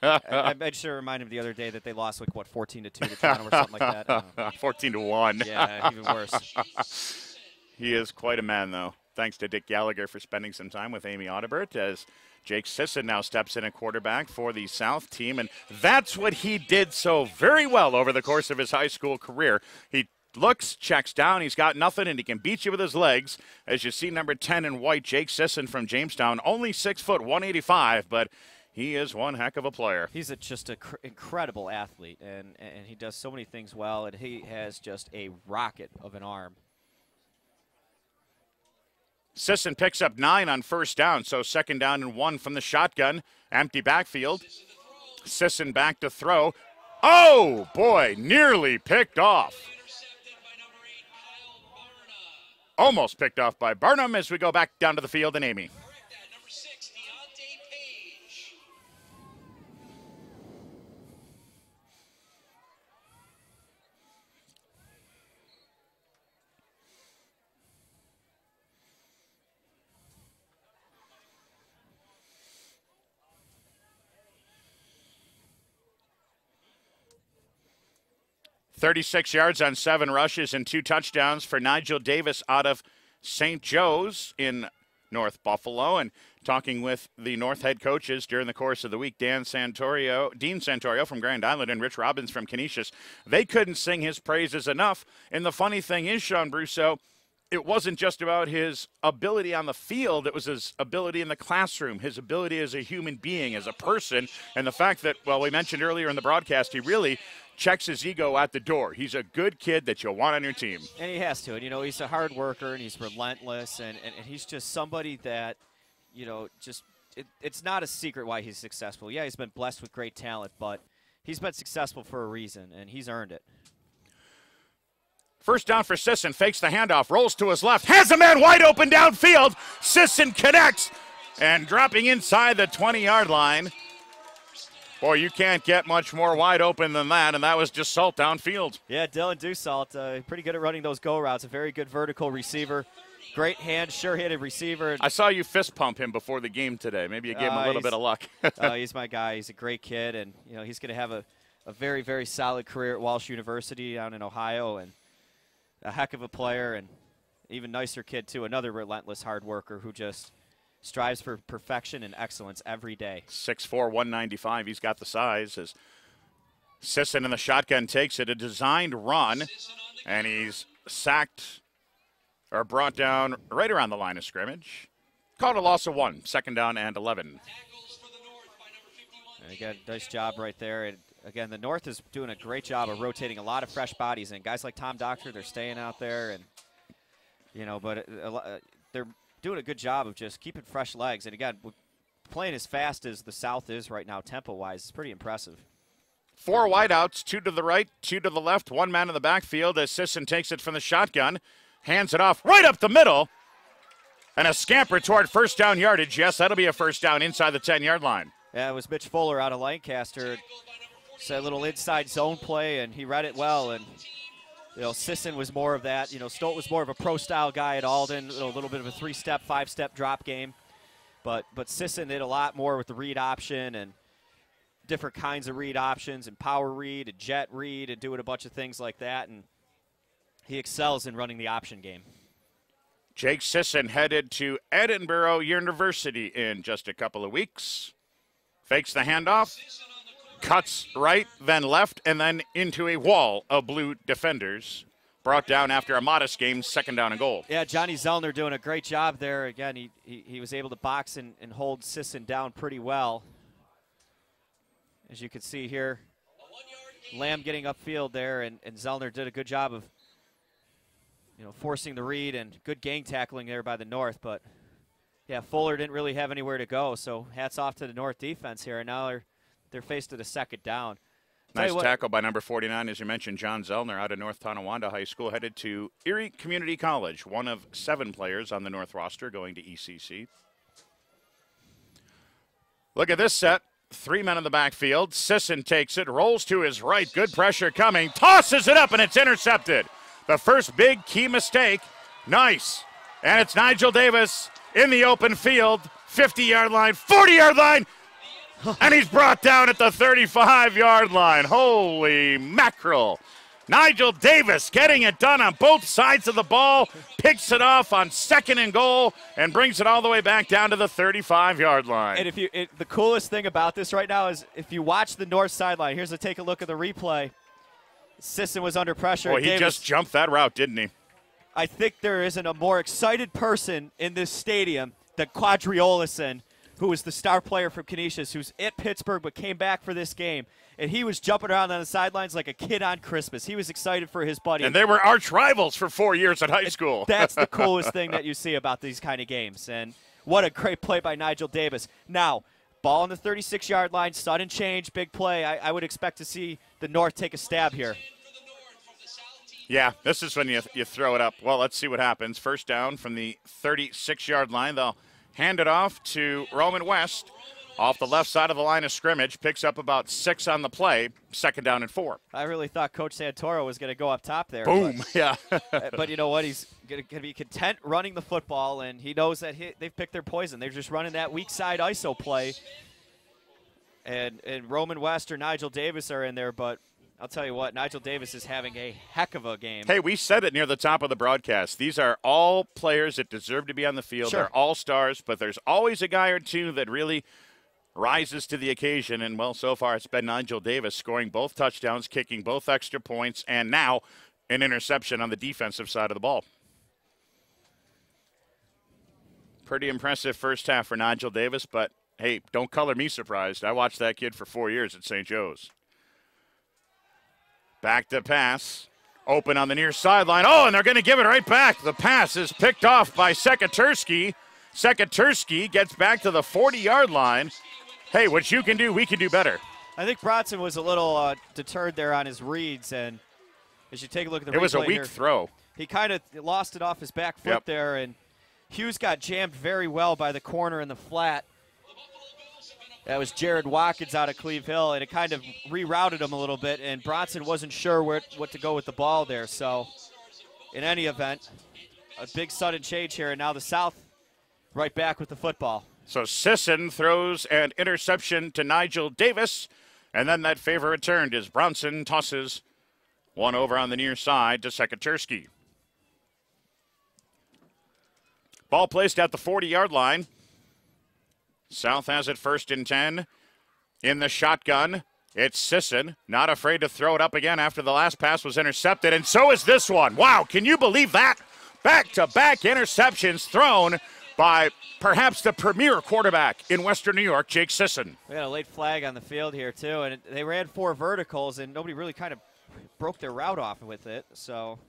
I made sure to remind him the other day that they lost 14-2 to Toronto or something like that. 14-1. Yeah, even worse. He is quite a man, though. thanks to Dick Gallagher for spending some time with Amy Audibert as Jake Sisson now steps in at quarterback for the South team. And that's what he did so very well over the course of his high school career. He looks, checks down, he's got nothing, and he can beat you with his legs. As you see, number 10 in white, Jake Sisson from Jamestown, only 6 foot, 185, but he is one heck of a player. He's just an incredible athlete, and he does so many things well, and he has just a rocket of an arm. Sisson picks up 9 on first down, so 2nd down and 1 from the shotgun. Empty backfield. Sisson back to throw. Oh, boy, nearly picked off. Almost picked off by Barnum as we go back down to the field and Amy. 36 yards on 7 rushes and 2 touchdowns for Nigel Davis out of St. Joe's in North Buffalo. And talking with the North head coaches during the course of the week, Dean Santorio from Grand Island and Rich Robbins from Canisius, they couldn't sing his praises enough. And the funny thing is, Sean Brousseau, it wasn't just about his ability on the field, it was his ability in the classroom, his ability as a human being, as a person, and the fact that, well, we mentioned earlier in the broadcast, he really checks his ego at the door. He's a good kid that you'll want on your team. And he has to. And, you know, he's a hard worker, and he's relentless, and he's just somebody that, you know, just it's not a secret why he's successful. Yeah, he's been blessed with great talent, but he's been successful for a reason, and he's earned it. First down for Sisson, fakes the handoff, rolls to his left, has a man wide open downfield. Sisson connects, and dropping inside the 20-yard line. Boy, you can't get much more wide open than that, and that was just Salt downfield. Yeah, Dylan Dussault, pretty good at running those go routes, a very good vertical receiver. Great hand, sure-handed receiver. I saw you fist pump him before the game today. Maybe you gave him a little bit of luck. He's my guy. He's a great kid, and, you know, he's going to have a very, very solid career at Walsh University down in Ohio, and a heck of a player, and even nicer kid, too. Another relentless hard worker who just strives for perfection and excellence every day. 6'4", 195. He's got the size. As Sisson in the shotgun takes it, a designed run, and he's sacked or brought down right around the line of scrimmage. Called a loss of 1, 2nd down and 11. And again, nice job right there. And again, the North is doing a great job of rotating a lot of fresh bodies in. Guys like Tom Doctor, they're staying out there, and, you know, but they're doing a good job of just keeping fresh legs. And again, playing as fast as the South is right now, tempo-wise, it's pretty impressive. 4 wideouts, 2 to the right, 2 to the left, 1 man in the backfield as Sisson takes it from the shotgun, hands it off right up the middle, and a scamper toward first down yardage. Yes, that'll be a first down inside the 10-yard line. Yeah, it was Mitch Fuller out of Lancaster. It's a little inside zone play, and he read it well. And, you know, Sisson was more of that. You know, Stolt was more of a pro-style guy at Alden, a little bit of a 3-step, 5-step drop game. But Sisson did a lot more with the read option and different kinds of read options and power read and jet read and doing a bunch of things like that. And he excels in running the option game. Jake Sisson headed to Edinburgh University in just a couple of weeks. Fakes the handoff, cuts right, then left, and then into a wall of blue defenders. Brought down after a modest game, 2nd down and goal. Yeah, Johnny Zellner doing a great job there. Again, he was able to box and hold Sisson down pretty well. As you can see here, Lamb getting upfield there, and Zellner did a good job of, you know, forcing the read, and good gang tackling there by the North. But, yeah, Fuller didn't really have anywhere to go, so hats off to the North defense here. And now they're faced with a 2nd down. Nice tackle by number 49, as you mentioned, John Zellner out of North Tonawanda High School, headed to Erie Community College, one of 7 players on the North roster going to ECC. Look at this set. 3 men in the backfield. Sisson takes it, rolls to his right. Good pressure coming. Tosses it up, and it's intercepted. The first big key mistake. Nice. And it's Nigel Davis in the open field. 50-yard line, 40-yard line. And he's brought down at the 35-yard line. Holy mackerel. Nigel Davis getting it done on both sides of the ball, picks it off on 2nd and goal, and brings it all the way back down to the 35-yard line. And the coolest thing about this right now is if you watch the north sideline, take a look at the replay. Sisson was under pressure. Well, he Davis, just jumped that route, didn't he? I think there isn't a more excited person in this stadium than Quadriolison, who was the star player from Canisius, who's at Pittsburgh but came back for this game. And he was jumping around on the sidelines like a kid on Christmas. He was excited for his buddy. And they were arch rivals for 4 years at high school. That's the coolest thing that you see about these kind of games. And what a great play by Nigel Davis. Now, ball on the 36-yard line, sudden change, big play. I would expect to see the North take a stab here. Yeah, this is when you throw it up. Well, let's see what happens. First down from the 36-yard line. They'll hand it off to Roman West. Off the left side of the line of scrimmage, picks up about 6 on the play, 2nd down and 4. I really thought Coach Santoro was going to go up top there. Boom, yeah. But you know what? He's going to be content running the football, and he knows that they've picked their poison. They're just running that weak side ISO play. And Roman West or Nigel Davis are in there, but I'll tell you what, Nigel Davis is having a heck of a game. Hey, we said it near the top of the broadcast. These are all players that deserve to be on the field. Sure. They're all stars, but there's always a guy or two that really rises to the occasion, and, well, so far it's been Nigel Davis scoring both touchdowns, kicking both extra points, and now an interception on the defensive side of the ball. Pretty impressive first half for Nigel Davis, but, hey, don't color me surprised. I watched that kid for 4 years at St. Joe's. Back to pass. Open on the near sideline. Oh, and they're going to give it right back. The pass is picked off by Sekaterski. Sekaterski gets back to the 40-yard line. Hey, what you can do, we can do better. I think Bronson was a little deterred there on his reads, and as you take a look at the replay, it was a weak here, throw. He kind of lost it off his back foot there, and Hughes got jammed very well by the corner in the flat. That was Jared Watkins out of Cleve Hill, and it kind of rerouted him a little bit, and Bronson wasn't sure what to go with the ball there. So, in any event, a big sudden change here, and now the South right back with the football. So Sisson throws an interception to Nigel Davis, and then that favor returned as Bronson tosses one over on the near side to Sekaterski. Ball placed at the 40-yard line. South has it 1st and 10 in the shotgun. It's Sisson, not afraid to throw it up again after the last pass was intercepted, and so is this one. Wow, can you believe that? Back-to-back interceptions thrown by perhaps the premier quarterback in Western New York, Jake Sisson. We had a late flag on the field here, too, and they ran 4 verticals, and nobody really kind of broke their route off with it. So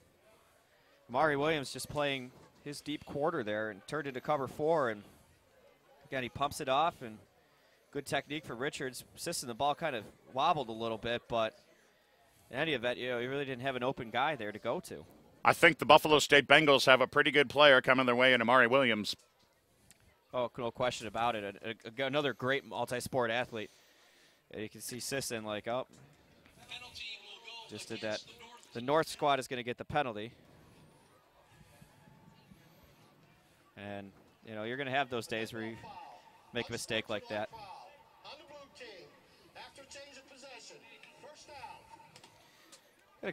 Amari Williams just playing his deep quarter there and turned into cover 4, and again, he pumps it off, and good technique for Richards. Sisson, the ball kind of wobbled a little bit, but in any event, he really didn't have an open guy there to go to. I think the Buffalo State Bengals have a pretty good player coming their way in Amari Williams. Oh, no question about it. Another great multi-sport athlete. You can see Sisson like, oh, just did that. The North squad is going to get the penalty. And, you're going to have those days where you make a mistake like that.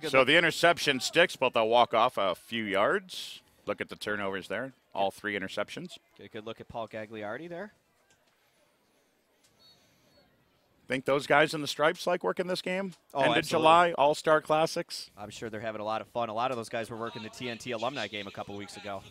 So the interception sticks, but they'll walk off a few yards. Look at the turnovers there. All 3 interceptions. Get a good look at Paul Gagliardi there. Think those guys in the stripes like working this game? Oh, End of absolutely. July, All-Star Classics. I'm sure they're having a lot of fun. A lot of those guys were working the TNT alumni game a couple weeks ago.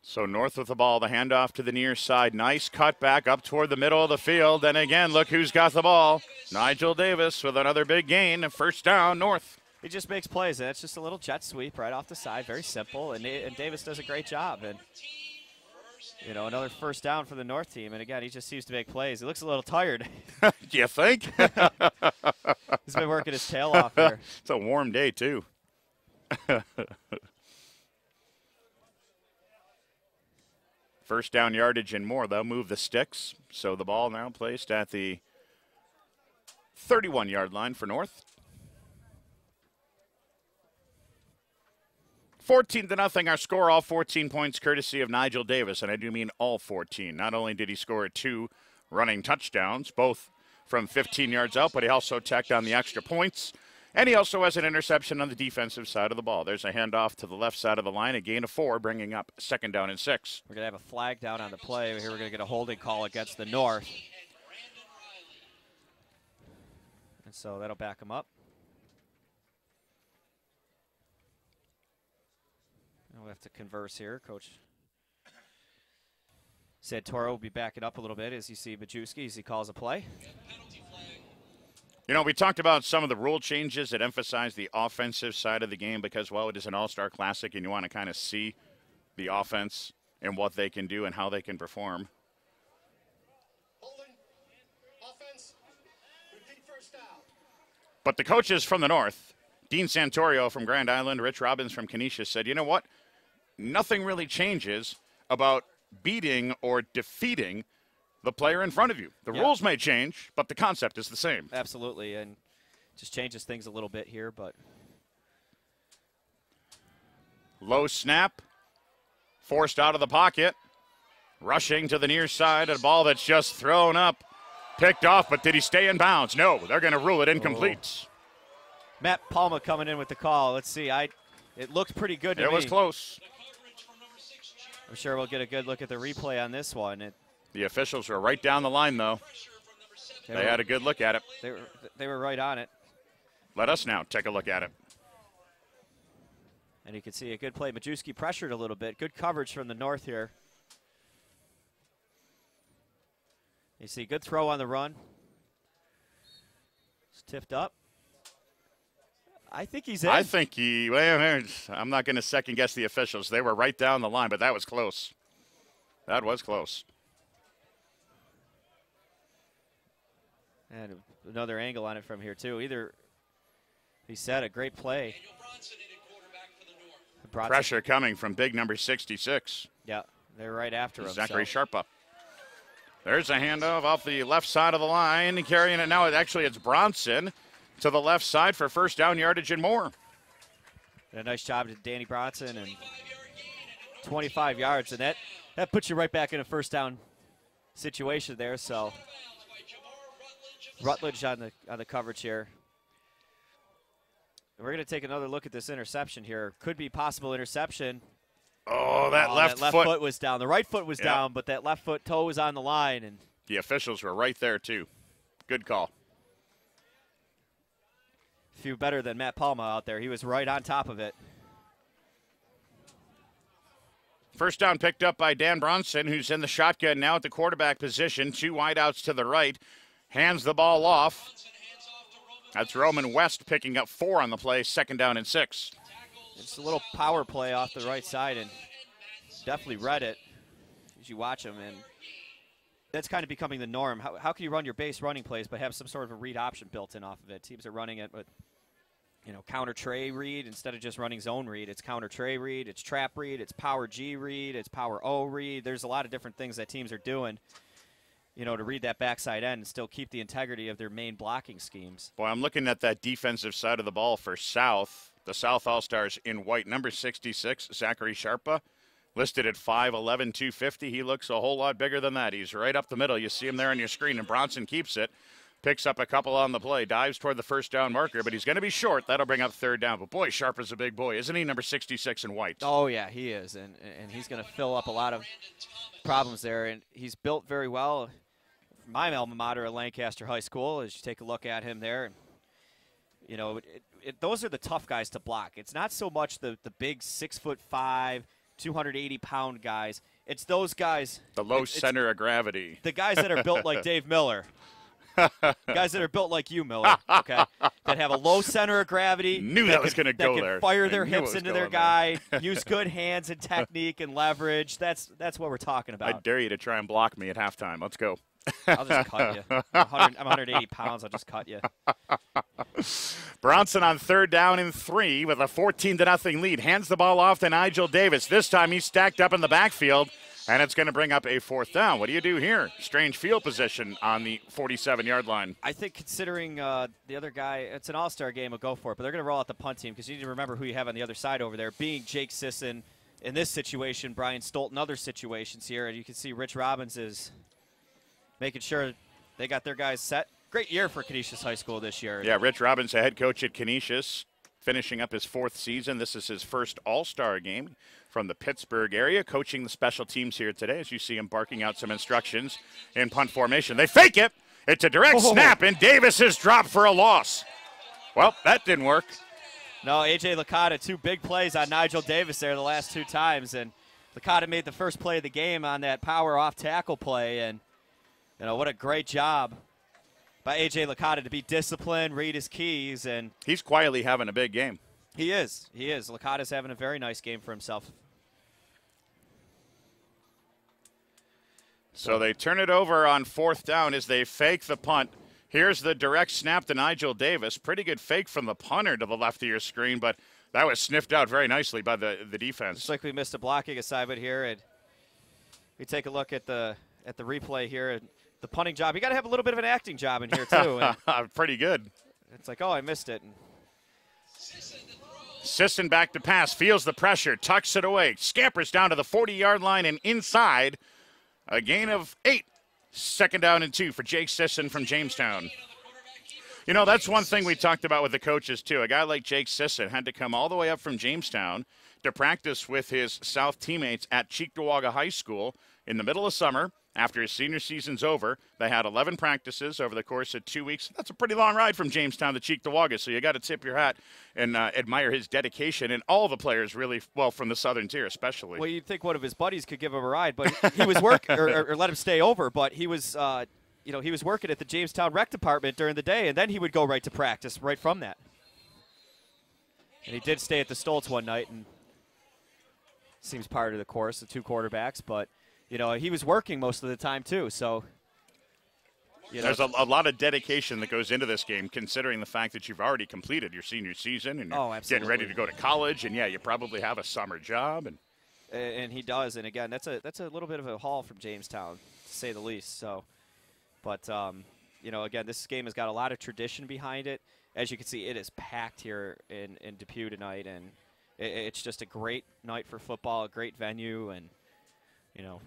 So North with the ball, the handoff to the near side. Nice cutback up toward the middle of the field. And again, look who's got the ball. Nigel Davis with another big gain. First down, North. He just makes plays. That's just a little jet sweep right off the side. Very simple. And Davis does a great job. And, another first down for the North team. And, again, he just seems to make plays. He looks a little tired. Do you think? He's been working his tail off here. It's a warm day, too. First down yardage and more. They'll move the sticks. So the ball now placed at the 31-yard line for North. 14-0 our score, all 14 points courtesy of Nigel Davis, and I do mean all 14. Not only did he score 2 running touchdowns, both from 15 yards out, but he also tacked on the extra points. And he also has an interception on the defensive side of the ball. There's a handoff to the left side of the line, a gain of 4, bringing up 2nd down and 6. We're going to have a flag down on the play. Here we're going to get a holding call against the North. And so that'll back him up. We'll have to converse here. Coach Santoro will be backing up a little bit as you see Majewski as he calls a play. You know, we talked about some of the rule changes that emphasize the offensive side of the game because, well, it is an all-star classic and you want to kind of see the offense and what they can do and how they can perform. Holding. Offense. Repeat first down. But the coaches from the North, Dean Santorio from Grand Island, Rich Robbins from Canisius, said, you know what? Nothing really changes about beating or defeating the player in front of you. The rules may change, but the concept is the same. Absolutely, and just changes things a little bit here, but. Low snap, forced out of the pocket, rushing to the near side, a ball that's just thrown up, picked off, but did he stay in bounds? No, they're going to rule it incomplete. Matt Palma coming in with the call. Let's see, it looked pretty good to me. It was close. I'm sure we'll get a good look at the replay on this one. The officials were right down the line, though. They had a good look at it. They were right on it. Let us now take a look at it. And you can see a good play. Majewski pressured a little bit. Good coverage from the North here. You see good throw on the run. It's tipped up. I think he's in. I think well, I'm not going to second guess the officials. They were right down the line, but that was close. That was close. And another angle on it from here, too. He said a great play. Bronson. Pressure coming from big number 66. Yeah, they're right after him. Zachary Sharpa. There's a handoff off the left side of the line. Carrying it now, actually it's Bronson to the left side for first down yardage and more. A nice job to Danny Bronson, and 25 yards, and that puts you right back in a first down situation there. So Rutledge on the coverage here. And we're going to take another look at this interception here. Could be possible interception. Oh, that left foot was down. The right foot was down, but that left foot toe was on the line, and the officials were right there too. Good call. Few better than Matt Palma out there. He was right on top of it. First down picked up by Dan Bronson, who's in the shotgun now at the quarterback position. 2 wideouts to the right. Hands the ball off. That's Roman West picking up 4 on the play. 2nd down and 6. It's a little power play off the right side, and definitely read it as you watch him. And that's kind of becoming the norm. How can you run your base running plays but have some sort of a read option built in off of it? Teams are running it with, counter tray read instead of just running zone read. It's counter tray read, it's trap read, it's power G read, it's power O read. There's a lot of different things that teams are doing, to read that backside end and still keep the integrity of their main blocking schemes. Boy, I'm looking at that defensive side of the ball for South. The South All-Stars in white. Number 66, Zachary Sharpa, listed at 5'11", 250. He looks a whole lot bigger than that. He's right up the middle. You see him there on your screen, and Bronson keeps it. Picks up a couple on the play, dives toward the first down marker, but he's going to be short. That'll bring up 3rd down. But, boy, Sharpa's a big boy, isn't he? Number 66 in white. Oh, yeah, he is, and he's going to fill up a lot of problems there. And he's built very well. My alma mater at Lancaster High School, as you take a look at him there, those are the tough guys to block. It's not so much the big 6'5", 280-pound guys. It's those guys. The low center of gravity. The guys that are built like Dave Miller. Guys that are built like you, Miller, okay, that have a low center of gravity. Knew that was going to go there. That can fire their hips into their guy, use good hands and technique and leverage. That's what we're talking about. I dare you to try and block me at halftime. Let's go. I'll just cut you. I'm 180 pounds. I'll just cut you. Bronson on 3rd down and 3 with a 14-0 lead. Hands the ball off to Nigel Davis. This time he's stacked up in the backfield, and it's going to bring up a 4th down. What do you do here? Strange field position on the 47-yard line. I think considering the other guy, it's an all-star game, we'll go for it, but they're going to roll out the punt team because you need to remember who you have on the other side over there, being Jake Sisson in this situation, Brian Stolt in other situations here, and you can see Rich Robbins is making sure they got their guys set. great year for Canisius High School this year. Yeah, Rich Robbins, the head coach at Canisius, finishing up his 4th season. This is his first All-Star game from the Pittsburgh area, coaching the special teams here today as you see him barking out some instructions in punt formation. They fake it. It's a direct snap, and Davis is dropped for a loss. Well, that didn't work. No, A.J. Licata, 2 big plays on Nigel Davis there the last 2 times, and Licata made the first play of the game on that power off tackle play, and what a great job by A.J. Licata to be disciplined, read his keys, and he's quietly having a big game. He is. Licata's having a very nice game for himself. So they turn it over on 4th down as they fake the punt. Here's the direct snap to Nigel Davis. Pretty good fake from the punter to the left of your screen, but that was sniffed out very nicely by the defense. Looks like we missed a blocking assignment here, and we take a look at the replay here. And the punting job, you got to have a little bit of an acting job in here too. Pretty good. It's like, oh, I missed it. Sisson back to pass, feels the pressure, tucks it away, scampers down to the 40-yard line and inside. A gain of 8. 2nd down and 2 for Jake Sisson from Jamestown. That's one thing we talked about with the coaches, too. A guy like Jake Sisson had to come all the way up from Jamestown to practice with his South teammates at Cheektowaga High School in the middle of summer. After his senior season's over, they had 11 practices over the course of 2 weeks. That's a pretty long ride from Jamestown to Cheektowaga, so you got to tip your hat and admire his dedication, and all the players really, well, from the Southern Tier especially. Well, you'd think one of his buddies could give him a ride, but he was working or let him stay over, but he was he was working at the Jamestown Rec Department during the day, and then he would go right to practice right from that. And he did stay at the Stoltz one night, and seems part of the course, the 2 quarterbacks, but he was working most of the time too, so. There's a lot of dedication that goes into this game, considering the fact that you've already completed your senior season and you're getting ready to go to college, and you probably have a summer job. And he does, and again, that's a little bit of a haul from Jamestown, to say the least. So, but again, this game has got a lot of tradition behind it. As you can see, it is packed here in Depew tonight, and it's just a great night for football, a great venue, and.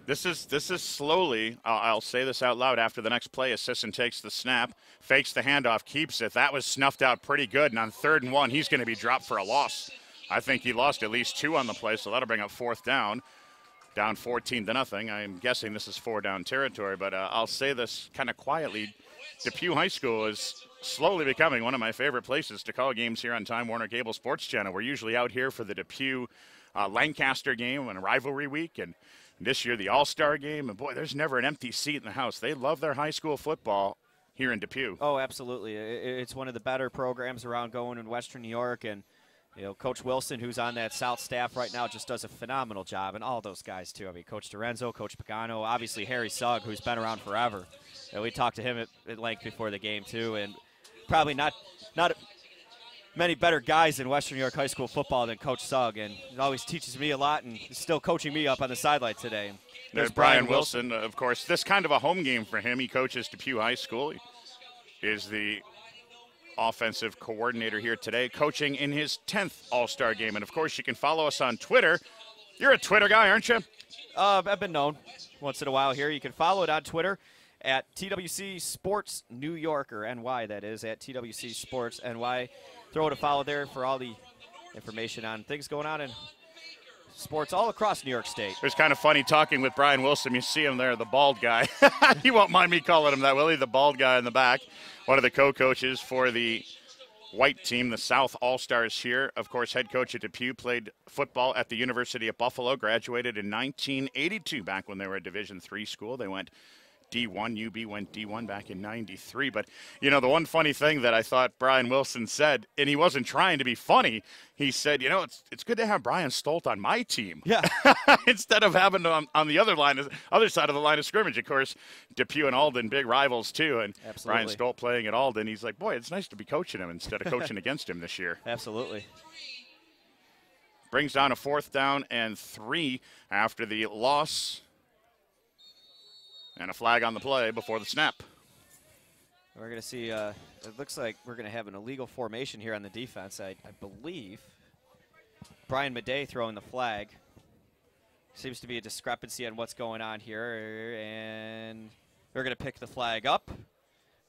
This is slowly, I'll say this out loud after the next play, as Sisson takes the snap, fakes the handoff, keeps it. That was snuffed out pretty good, and on 3rd and 1, he's going to be dropped for a loss. I think he lost at least 2 on the play, so that'll bring up 4th down. Down 14-0. I'm guessing this is 4-down territory, but I'll say this kind of quietly. Depew High School is slowly becoming one of my favorite places to call games here on Time Warner Cable Sports Channel. We're usually out here for the Depew Lancaster game and rivalry week, and this year the All-Star game, and boy, there's never an empty seat in the house. They love their high school football here in Depew. Oh, absolutely. It's one of the better programs around going in Western New York, and Coach Wilson, who's on that South staff right now, just does a phenomenal job, and all those guys too. I mean, Coach Dorenzo, Coach Pagano, obviously Harry Sugg, who's been around forever. We talked to him at length before the game too, and probably not many better guys in Western New York high school football than Coach Sugg, and it always teaches me a lot, and he's still coaching me up on the sideline today. There's Brian Wilson, of course. This kind of a home game for him. He coaches Depew High School. He is the offensive coordinator here today, coaching in his 10th All-Star game. And, of course, you can follow us on Twitter. You're a Twitter guy, aren't you? I've been known once in a while here. You can follow it on Twitter at TWC Sports New York, or NY, that is, at TWC Sports NY. Throw it a follow there for all the information on things going on in sports all across New York State. It was kind of funny talking with Brian Wilson. You see him there, the bald guy. He won't mind me calling him that, will he? The bald guy in the back. One of the co-coaches for the white team, the South All-Stars here. Of course, head coach at Depew, played football at the University of Buffalo, graduated in 1982, back when they were a Division III school. They went D1. UB went D1 back in 93. But, the one funny thing that I thought Brian Wilson said, and he wasn't trying to be funny, he said, it's good to have Brian Stolt on my team. Yeah. Instead of having him on the other side of the line of scrimmage. Of course, Depew and Alden, big rivals too. And absolutely. Brian Stolt playing at Alden, he's like, boy, it's nice to be coaching him instead of coaching against him this year. Absolutely. Brings down a 4th down and 3 after the loss. And a flag on the play before the snap. We're going to see, it looks like we're going to have an illegal formation here on the defense. I believe Brian Madej throwing the flag. Seems to be a discrepancy on what's going on here. And we're going to pick the flag up.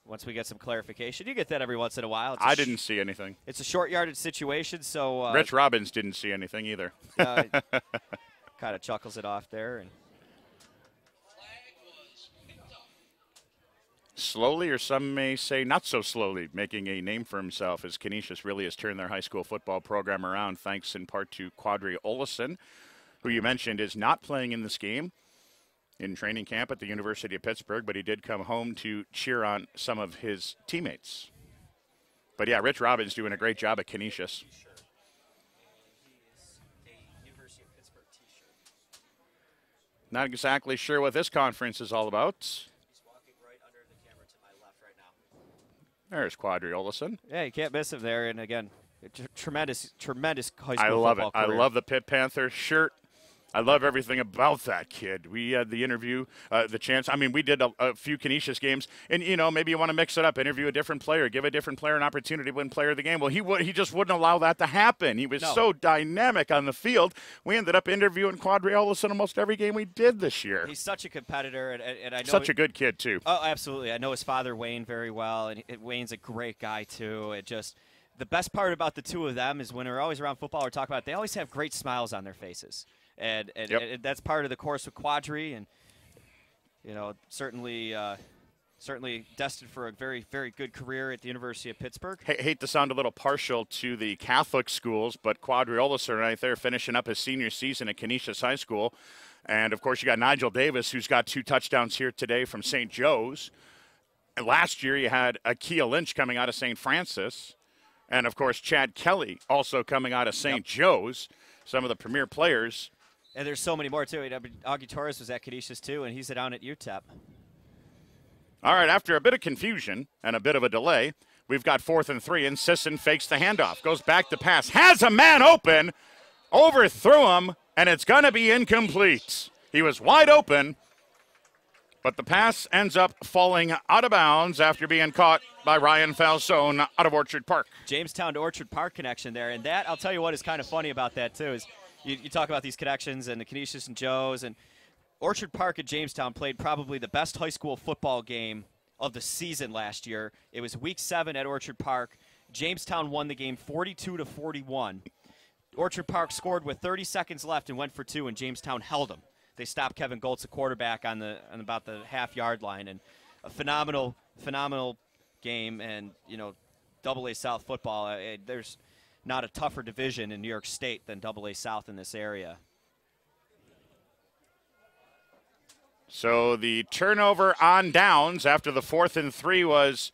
once we get some clarification. You get that every once in a while. I didn't see anything. It's a short yardage situation, so Rich Robbins didn't see anything either. kind of chuckles it off there. And slowly, or some may say not so slowly, making a name for himself as Canisius really has turned their high school football program around, thanks in part to Quadri Olison, who you mentioned is not playing in this game in training camp at the University of Pittsburgh, but he did come home to cheer on some of his teammates. But yeah, Rich Robbins doing a great job at Canisius. Not exactly sure what this conference is all about. he's walking right under the camera to my left right now. There's Quadri Olison. Yeah, you can't miss him there. And again, tremendous high school I love it. football career. I love the Pitt Panther shirt. I love everything about that kid. We had the interview, the chance. I mean, we did a few Canisius games, and maybe you want to mix it up, interview a different player, give a different player an opportunity to win Player of the Game. Well, he just wouldn't allow that to happen. He was so dynamic on the field. We ended up interviewing Quadri Olison almost every game we did this year. He's such a competitor, and I know such a good kid too. Oh, absolutely. I know his father Wayne very well, and Wayne's a great guy too. It just the best part about the two of them is when we're always around football or talk about it, they always have great smiles on their faces. And that's part of the course with Quadri, and certainly destined for a very, very good career at the University of Pittsburgh. Hate to sound a little partial to the Catholic schools, but Quadri Olison right there finishing up his senior season at Canisius High School. And, of course, you got Nigel Davis, who's got 2 touchdowns here today from St. Joe's. And last year you had Akia Lynch coming out of St. Francis. And, of course, Chad Kelly also coming out of St. Joe's, some of the premier players. And there's so many more, too. Augie Torres was at Canisius, too, and he's down at UTEP. All right, after a bit of confusion and a bit of a delay, we've got 4th and 3, and Sisson fakes the handoff, goes back to pass, has a man open, overthrew him, and it's going to be incomplete. He was wide open, but the pass ends up falling out of bounds after being caught by Ryan Falzone out of Orchard Park. Jamestown to Orchard Park connection there, and that, I'll tell you what is kind of funny about that, too, is you talk about these connections and the Canisius and Joe's, and Orchard Park at Jamestown played probably the best high school football game of the season last year. It was Week 7 at Orchard Park. Jamestown won the game 42-41. Orchard Park scored with 30 seconds left and went for 2, and Jamestown held them. They stopped Kevin Goltz, a quarterback, on about the half-yard line, and a phenomenal game. And AA South football. There's not a tougher division in New York State than AA South in this area. So the turnover on downs after the 4th and 3 was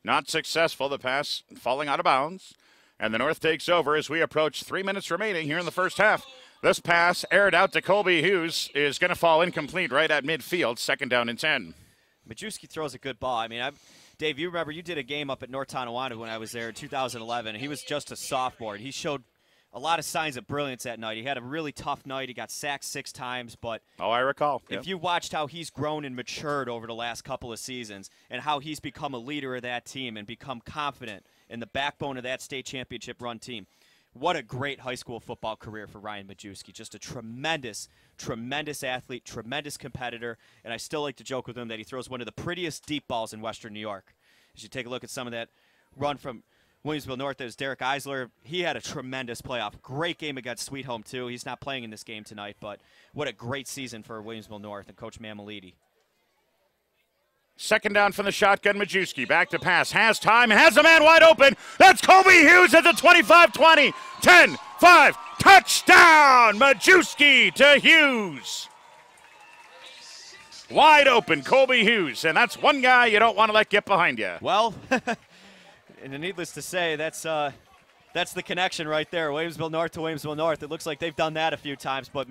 not successful. The pass falling out of bounds. And the North takes over as we approach 3 minutes remaining here in the first half. This pass aired out to Colby Hughes is going to fall incomplete right at midfield. 2nd down and 10. Majewski throws a good ball. I mean, Dave, you remember you did a game up at North Tonawanda when I was there in 2011. He was just a sophomore. He showed a lot of signs of brilliance that night. He had a really tough night. He got sacked 6 times. But I recall. If you watched how he's grown and matured over the last couple of seasons and how he's become a leader of that team and become confident in the backbone of that state championship run team, what a great high school football career for Ryan Majewski. Just a tremendous, tremendous athlete, tremendous competitor. And I still like to joke with him that he throws one of the prettiest deep balls in Western New York. As you take a look at some of that run from Williamsville North, there's Derek Eisler. He had a tremendous playoff. Great game against Sweet Home, too. He's not playing in this game tonight, but what a great season for Williamsville North and Coach Mammoliti. 2nd down from the shotgun. Majewski back to pass. Has time and has a man wide open. That's Colby Hughes at the 25-20. 10-5. Touchdown! Majewski to Hughes. Wide open, Colby Hughes. And that's one guy you don't want to let get behind you. Well, and needless to say, that's the connection right there. Williamsville North to Williamsville North. It looks like they've done that a few times, but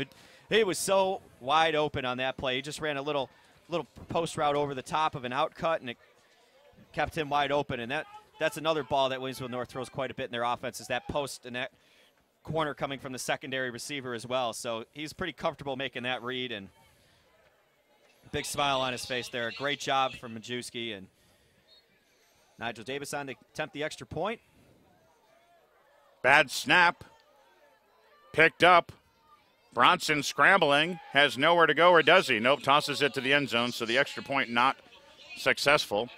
he was so wide open on that play. He just ran a little post route over the top of an out cut, and it kept him wide open. And that's another ball that Williamsville North throws quite a bit in their offense, is that post and that corner coming from the secondary receiver as well. So he's pretty comfortable making that read, and big smile on his face there. Great job from Majewski, and Nigel Davis on to attempt the extra point. Bad snap. Picked up. Bronson scrambling. Has nowhere to go, or does he? Nope, tosses it to the end zone, so the extra point not successful.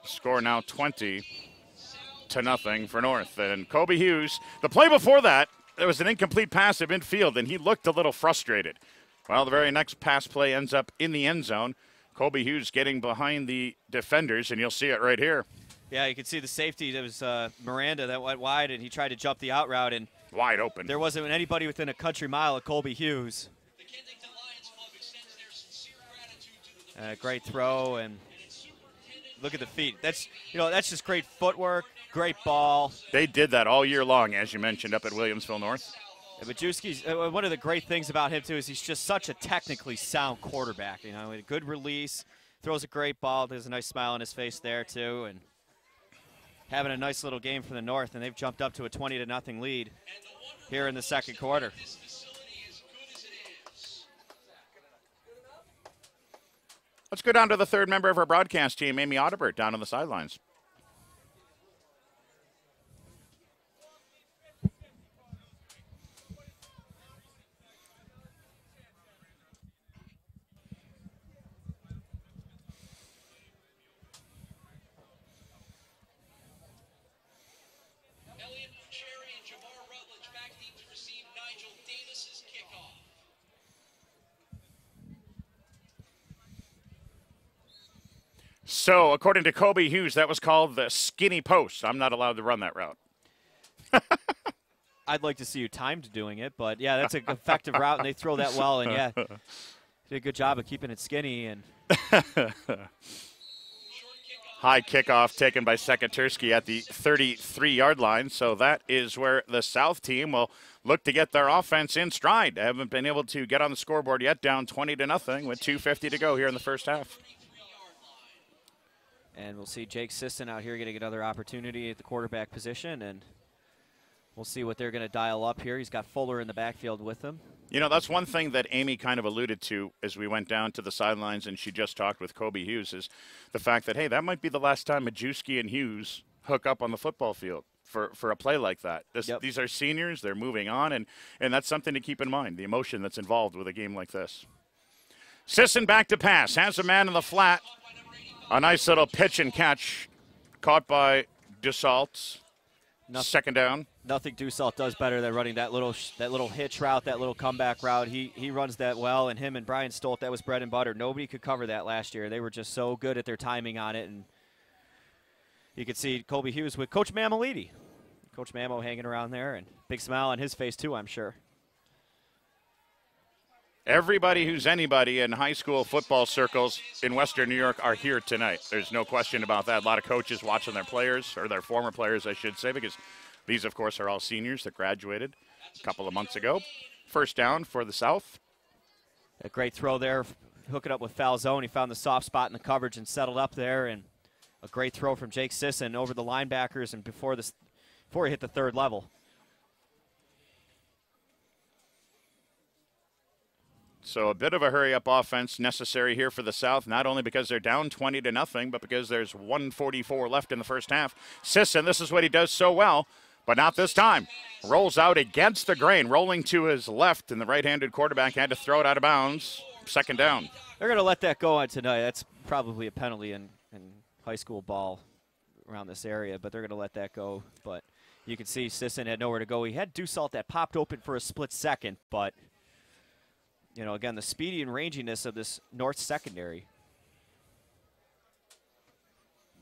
Score now 20-0 for North. And Kobe Hughes, the play before that, there was an incomplete pass at midfield, and he looked a little frustrated. Well, the very next pass play ends up in the end zone. Kobe Hughes getting behind the defenders, and you'll see it right here. Yeah, you can see the safety. There was Miranda that went wide, and he tried to jump the out route, and wide open. There wasn't anybody within a country mile of Kobe Hughes. The Kensington Lions Club extends their sincere gratitude to the Great throw, and look at the feet. That's just great footwork, great ball. They did that all year long, as you mentioned, up at Williamsville North. Yeah, Majewski's one of the great things about him too is he's just such a technically sound quarterback. You know, a good release, throws a great ball. There's a nice smile on his face there too, and having a nice little game for the North. And they've jumped up to a 20-0 lead here in the second quarter. this facility is good as it is. Let's go down to the third member of our broadcast team, Amy Audibert, down on the sidelines. Elliot Cherry and Jamar Rutledge back deep to receive Nigel Davis's kickoff. So, according to Kobe Hughes, that was called the skinny post. I'm not allowed to run that route. I'd like to see you timed doing it, but yeah, that's an effective route, and they throw that well, and yeah, did a good job of keeping it skinny. And high kickoff taken by Sekatursky at the 33-yard line. So that is where the South team will look to get their offense in stride. They haven't been able to get on the scoreboard yet, down 20-0 with 2:50 to go here in the first half. And we'll see Jake Sisson out here getting another opportunity at the quarterback position, and we'll see what they're going to dial up here. He's got Fuller in the backfield with him. You know, that's one thing that Amy kind of alluded to as we went down to the sidelines and she just talked with Kobe Hughes is the fact that, hey, that might be the last time Majewski and Hughes hook up on the football field for a play like that. These are seniors. They're moving on, and that's something to keep in mind, the emotion that's involved with a game like this. Sisson back to pass. Has a man in the flat. A nice little pitch and catch caught by Dussault. Second down. Nothing Dussault does better than running that little hitch route, that little comeback route. He runs that well, and him and Brian Stolt, that was bread and butter. Nobody could cover that last year. They were just so good at their timing on it, and you could see Kobe Hughes with Coach Mammoliti. Coach Mammo hanging around there, and big smile on his face too, I'm sure. Everybody who's anybody in high school football circles in Western New York are here tonight. There's no question about that. A lot of coaches watching their players, or their former players, I should say, because these, of course, are all seniors that graduated a couple of months ago. First down for the South. A great throw there, hook it up with Falzone. He found the soft spot in the coverage and settled up there, and a great throw from Jake Sisson over the linebackers and before he hit the third level. So a bit of a hurry-up offense necessary here for the South, not only because they're down 20-0, but because there's 1:44 left in the first half. Sisson, this is what he does so well, but not this time. Rolls out against the grain, rolling to his left, and the right-handed quarterback had to throw it out of bounds. Second down. They're going to let that go on tonight. That's probably a penalty in high school ball around this area, but they're going to let that go. But you can see Sisson had nowhere to go. He had Dussault that popped open for a split second, but you know, again, the speedy and ranginess of this North secondary.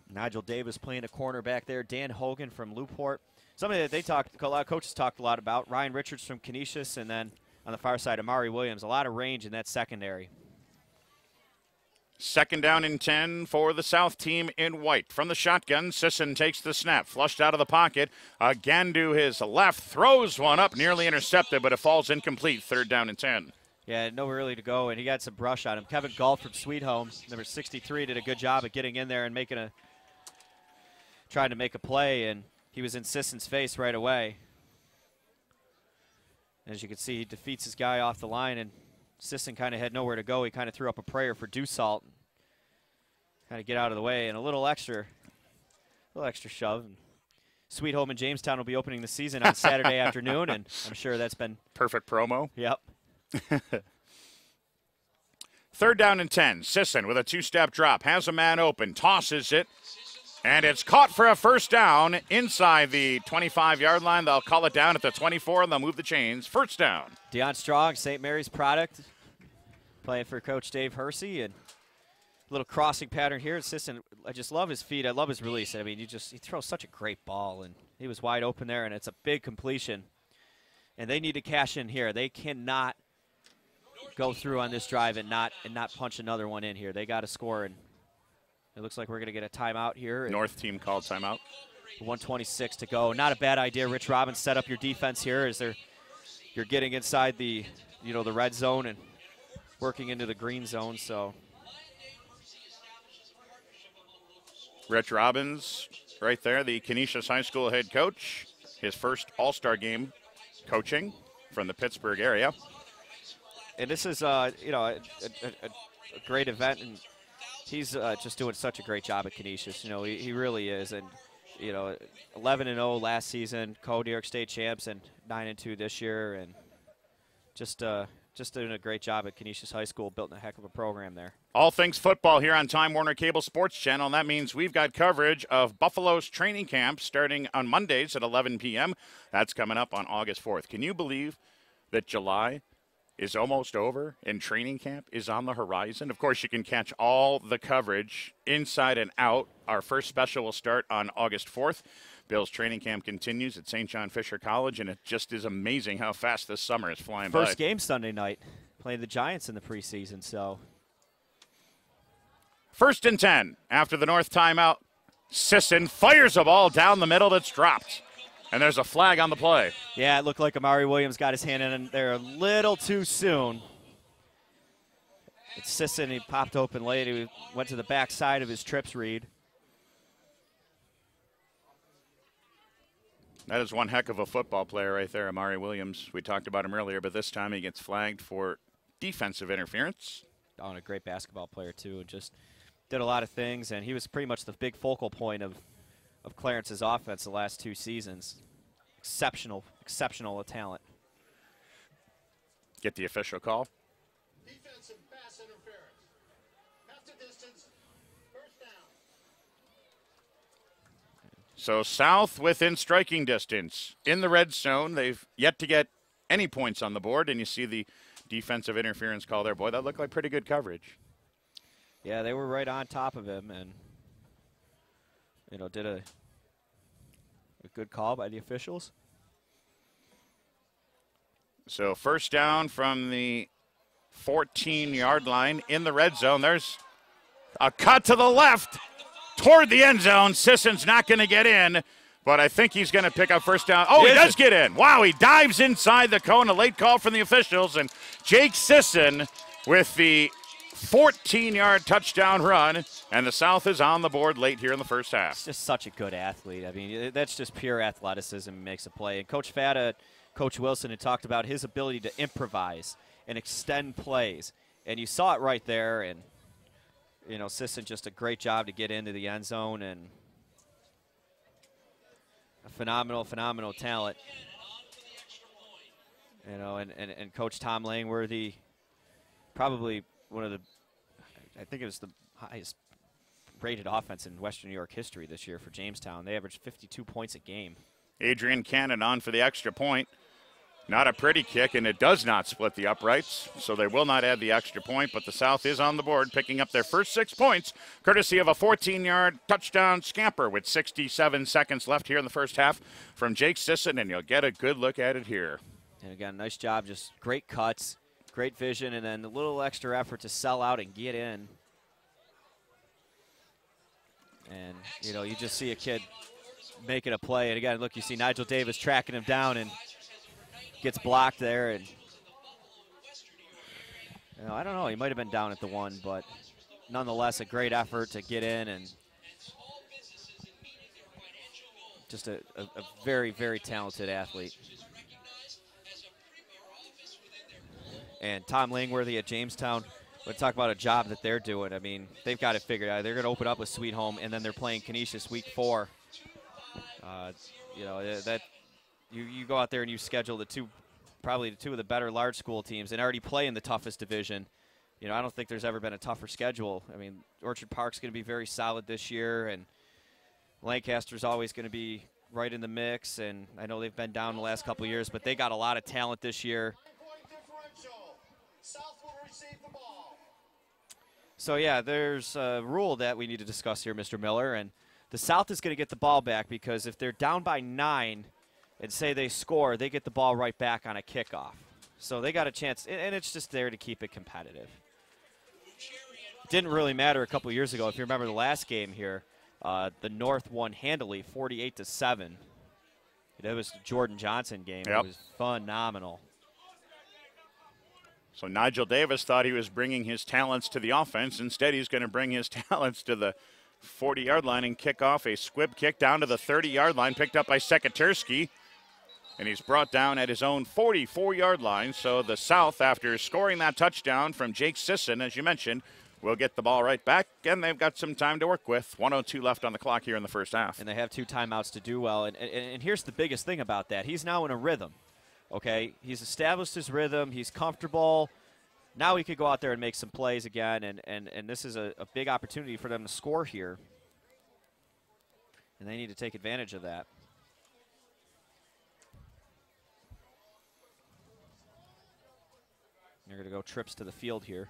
Nigel Davis playing a cornerback there. Dan Hogan from Newport. Something that a lot of coaches talked a lot about. Ryan Richards from Canisius, and then on the far side, Amari Williams. A lot of range in that secondary. Second down and 10 for the South team in white. From the shotgun, Sisson takes the snap, flushed out of the pocket. Again to his left, throws one up, nearly intercepted, but it falls incomplete. Third down and 10. Yeah, nowhere really to go, and he got some brush on him. Kevin Galt from Sweet Home, number 63, did a good job of getting in there and trying to make a play, and he was in Sisson's face right away. As you can see, he defeats his guy off the line, and Sisson kind of had nowhere to go. He kind of threw up a prayer for Dussault, kind of get out of the way, and a little extra shove. And Sweet Home in Jamestown will be opening the season on Saturday afternoon, and I'm sure that's been perfect promo. Yep. Third down and 10. Sisson with a two-step drop. Has a man open. Tosses it And it's caught for a first down inside the 25-yard line. They'll call it down at the 24, and they'll move the chains. First down. Deion Strong, St. Mary's product, playing for Coach Dave Hersey. And a little crossing pattern here. Assistant, I just love his feet. I love his release. I mean, he throws such a great ball, and he was wide open there, and it's a big completion. And they need to cash in here. They cannot go through on this drive and not punch another one in here. They got to score, and it looks like we're going to get a timeout here. North team called timeout. 1:26 to go. Not a bad idea. Rich Robbins set up your defense here as you're getting inside the the red zone and working into the green zone. So Rich Robbins right there, the Canisius High School head coach. His first All-Star game coaching from the Pittsburgh area. And this is a great event, and he's just doing such a great job at Canisius. He really is. And 11-0 last season, co-New York State champs, and 9-2 this year, and just doing a great job at Canisius High School, building a heck of a program there. All things football here on Time Warner Cable Sports Channel, and that means we've got coverage of Buffalo's training camp starting on Mondays at 11 p.m. That's coming up on August 4th. Can you believe that July is almost over and training camp is on the horizon? Of course, you can catch all the coverage inside and out. Our first special will start on August 4th. Bill's training camp continues at St. John Fisher College, and it just is amazing how fast this summer is flying by. First game Sunday night, playing the Giants in the preseason. So, first and 10 after the North timeout. Sisson fires a ball down the middle that's dropped. And there's a flag on the play. Yeah, it looked like Amari Williams got his hand in there a little too soon. It's Sisson. He popped open late. He went to the back side of his trips read. That is one heck of a football player right there, Amari Williams. We talked about him earlier, but this time he gets flagged for defensive interference. Oh, and a great basketball player, too. Just did a lot of things, and he was pretty much the big focal point of Clarence's offense the last two seasons. Exceptional talent. Get the official call. Defensive pass interference. Half the distance. First down. So South within striking distance. In the red zone, they've yet to get any points on the board, and you see the defensive interference call there. Boy, that looked like pretty good coverage. Yeah, they were right on top of him, and did a good call by the officials. So first down from the 14-yard line in the red zone. There's a cut to the left toward the end zone. Sisson's not going to get in, but I think he's going to pick up first down. Oh, he does get in. Wow, he dives inside the cone. A late call from the officials, and Jake Sisson with the 14-yard touchdown run, and the South is on the board late here in the first half. He's just such a good athlete. I mean, that's just pure athleticism makes a play. And Coach Fata, Coach Wilson had talked about his ability to improvise and extend plays. And you saw it right there, and, Sisson just a great job to get into the end zone, and a phenomenal talent. And Coach Tom Langworthy, probably one of the, I think it was the highest rated offense in Western New York history this year for Jamestown. They averaged 52 points a game. Adrian Cannon on for the extra point. Not a pretty kick, and it does not split the uprights, so they will not add the extra point, but the South is on the board, picking up their first 6 points, courtesy of a 14-yard touchdown scamper with 67 seconds left here in the first half from Jake Sisson, and you'll get a good look at it here. And again, nice job, just great cuts, great vision, and then a little extra effort to sell out and get in. And, you just see a kid making a play. And, again, look, you see Nigel Davis tracking him down and gets blocked there. And, I don't know. He might have been down at the 1, but nonetheless a great effort to get in, and just a very, very talented athlete. And Tom Langworthy at Jamestown, we'll talk about a job that they're doing. I mean, they've got it figured out. They're going to open up with Sweet Home, and then they're playing Canisius week 4. That you go out there and you schedule probably the two of the better large school teams, and already play in the toughest division. I don't think there's ever been a tougher schedule. I mean, Orchard Park's going to be very solid this year, and Lancaster's always going to be right in the mix, and I know they've been down the last couple of years, but they got a lot of talent this year. 9-point differential. South will receive the ball. So, yeah, there's a rule that we need to discuss here, Mr. Miller, and the South is going to get the ball back because if they're down by 9 and say they score, they get the ball right back on a kickoff. So they got a chance, and it's just there to keep it competitive. It didn't really matter a couple years ago. If you remember the last game here, the North won handily 48-7. That was the Jordan Johnson game. Yep. It was phenomenal. So Nigel Davis thought he was bringing his talents to the offense. Instead, he's going to bring his talents to the 40-yard line and kick off a squib kick down to the 30-yard line, picked up by Sekaterski. And he's brought down at his own 44-yard line. So the South, after scoring that touchdown from Jake Sisson, as you mentioned, will get the ball right back, and they've got some time to work with. 1:02 left on the clock here in the first half. And they have 2 timeouts to do well. And here's the biggest thing about that. He's now in a rhythm, okay? He's established his rhythm. He's comfortable. Now he could go out there and make some plays again, and this is a big opportunity for them to score here. And they need to take advantage of that. They're going to go trips to the field here.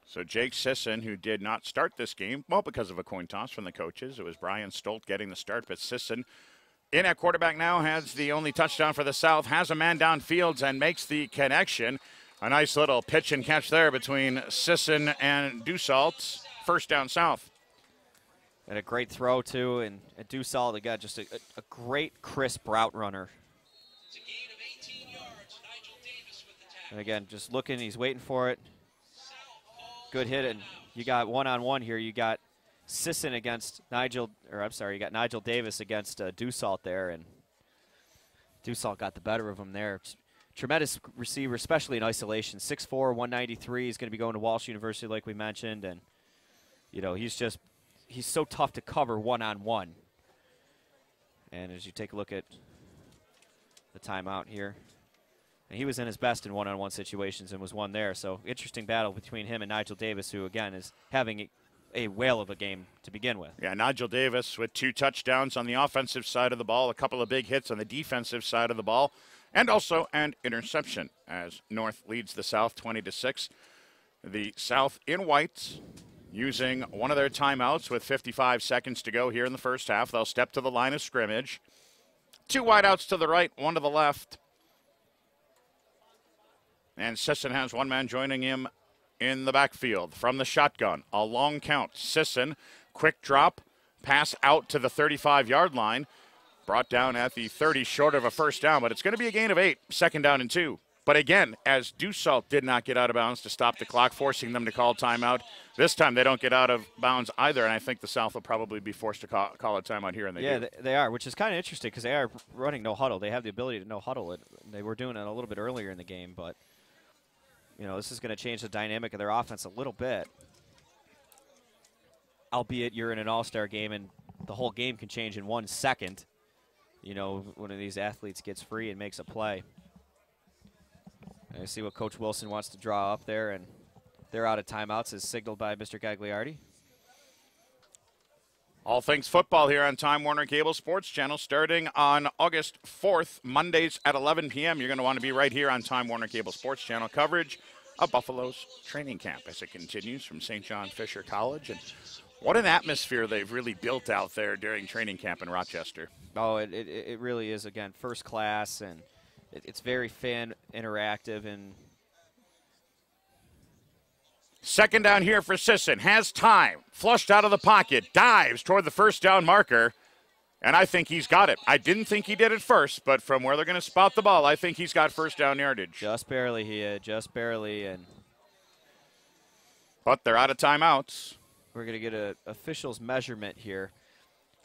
So Jake Sisson, who did not start this game, well, because of a coin toss from the coaches. It was Brian Stolt getting the start, but Sisson in at quarterback now, has the only touchdown for the South, has a man downfield and makes the connection. A nice little pitch and catch there between Sisson and Dussault. First down South. And a great throw, too, and Dussault, they got just a great, crisp route runner. It's a gain of 18 yards. Nigel Davis with the tackle. And again, just looking, he's waiting for it. South calls Good hit, and you got one-on-one here. You got Sisson against Nigel, or I'm sorry, you got Nigel Davis against Dussault there, and Dussault got the better of him there. Tremendous receiver, especially in isolation. 6'4", 193. He's going to be going to Walsh University, like we mentioned, and you know he's so tough to cover one-on-one. And as you take a look at the timeout here, and he was in his best in one-on-one situations and was one there. So interesting battle between him and Nigel Davis, who again is having a whale of a game to begin with. Yeah, Nigel Davis with 2 touchdowns on the offensive side of the ball, a couple of big hits on the defensive side of the ball, and also an interception as North leads the South 20-6. The South in white using one of their timeouts with 55 seconds to go here in the first half. They'll step to the line of scrimmage. 2 wideouts to the right, 1 to the left. And Sisson has one man joining him in the backfield from the shotgun. A long count. Sisson, quick drop, pass out to the 35-yard line. Brought down at the 30, short of a first down, but it's going to be a gain of 8, second down and 2. But again, as Dussault did not get out of bounds to stop the clock, forcing them to call timeout, this time they don't get out of bounds either, and I think the South will probably be forced to call a timeout here. And they are, which is kind of interesting because they are running no huddle. They have the ability to no huddle it. They were doing it a little bit earlier in the game, but you know this is going to change the dynamic of their offense a little bit. Albeit you're in an all-star game and the whole game can change in 1 second. You know, one of these athletes gets free and makes a play. I see what Coach Wilson wants to draw up there, and they're out of timeouts as signaled by Mr. Gagliardi. All things football here on Time Warner Cable Sports Channel starting on August 4th, Mondays at 11 p.m. You're going to want to be right here on Time Warner Cable Sports Channel. Coverage of Buffalo's training camp as it continues from St. John Fisher College. And what an atmosphere they've really built out there during training camp in Rochester. Oh, it really is, again, first class, and it's very fan interactive. And second down here for Sisson. Has time. Flushed out of the pocket. Dives toward the first down marker. And I think he's got it. I didn't think he did at first, but from where they're going to spot the ball, I think he's got first down yardage. Just barely, he had. Just barely. But they're out of timeouts. We're going to get an official's measurement here.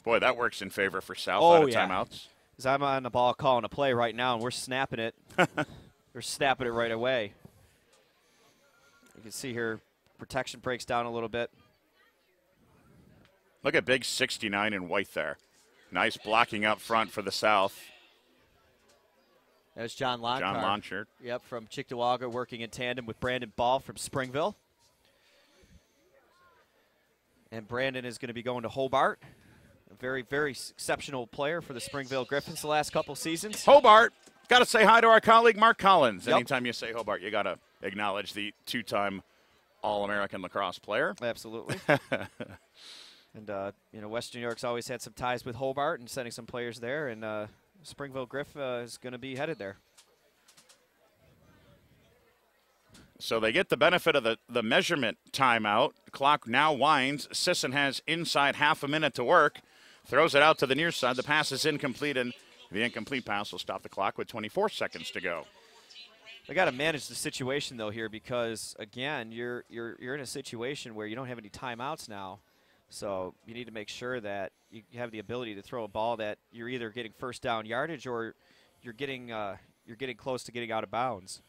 Boy, that works in favor for South out of timeouts. Because I'm on the ball calling a play right now, and we're snapping it. We're snapping it right away. You can see here, protection breaks down a little bit. Look at big 69 in white there. Nice blocking up front for the South. There's John Lonchart. John Lonchart. Yep, from Cheektowaga, working in tandem with Brandon Ball from Springville. And Brandon is going to be going to Hobart. very, very exceptional player for the Springville Griffins the last couple seasons. Hobart. Got to say hi to our colleague Mark Collins. Yep. Anytime you say Hobart, you got to acknowledge the two-time All-American lacrosse player. Absolutely. And, Western New York's always had some ties with Hobart and sending some players there, and Springville Griff is going to be headed there. So they get the benefit of the measurement timeout. The clock now winds. Sisson has inside half a minute to work. Throws it out to the near side. The pass is incomplete, and the incomplete pass will stop the clock with 24 seconds to go. They got to manage the situation though here because again, you're in a situation where you don't have any timeouts now, so you need to make sure that you have the ability to throw a ball that you're either getting first down yardage or you're getting close to getting out of bounds.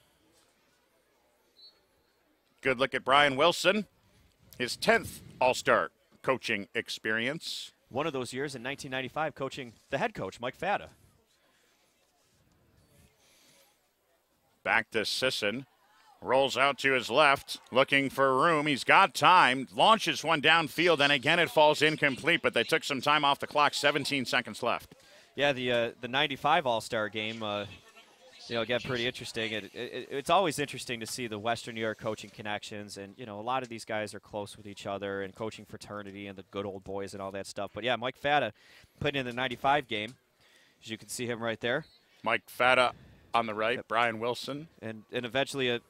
Good look at Brian Wilson, his 10th All-Star coaching experience. One of those years in 1995, coaching the head coach Mike Fata. Back to Sisson. Rolls out to his left, looking for room. He's got time. Launches one downfield, and again it falls incomplete, but they took some time off the clock. 17 seconds left. Yeah, the 95 All-Star game, again, pretty interesting. It's always interesting to see the Western New York coaching connections, and, a lot of these guys are close with each other and coaching fraternity and the good old boys and all that stuff. But, yeah, Mike Fata put in the 95 game, as you can see him right there. Mike Fata on the right, yep. Brian Wilson. And eventually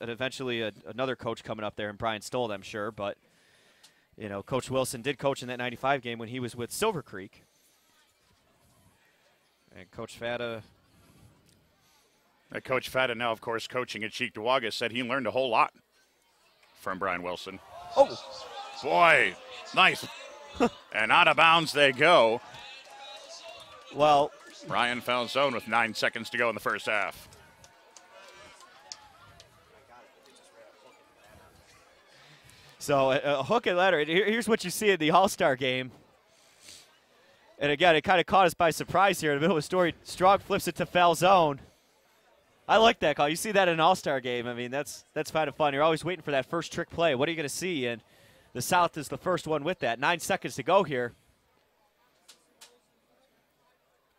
another coach coming up there, and Brian Stoll, I'm sure. But, Coach Wilson did coach in that 95 game when he was with Silver Creek. And Coach Fata... Coach Fata now, of course, coaching at Cheektowaga, said he learned a whole lot from Brian Wilson. Oh! Boy, nice. And out of bounds they go. Well... Brian foul zone with 9 seconds to go in the first half. So a hook and ladder. Here's what you see in the All-Star game. And again, it kind of caught us by surprise here in the middle of the story. Strong flips it to foul zone. I like that call. You see that in an All-Star game. I mean, that's kind of fun. You're always waiting for that first trick play. What are you going to see? And the South is the first one with that. 9 seconds to go here.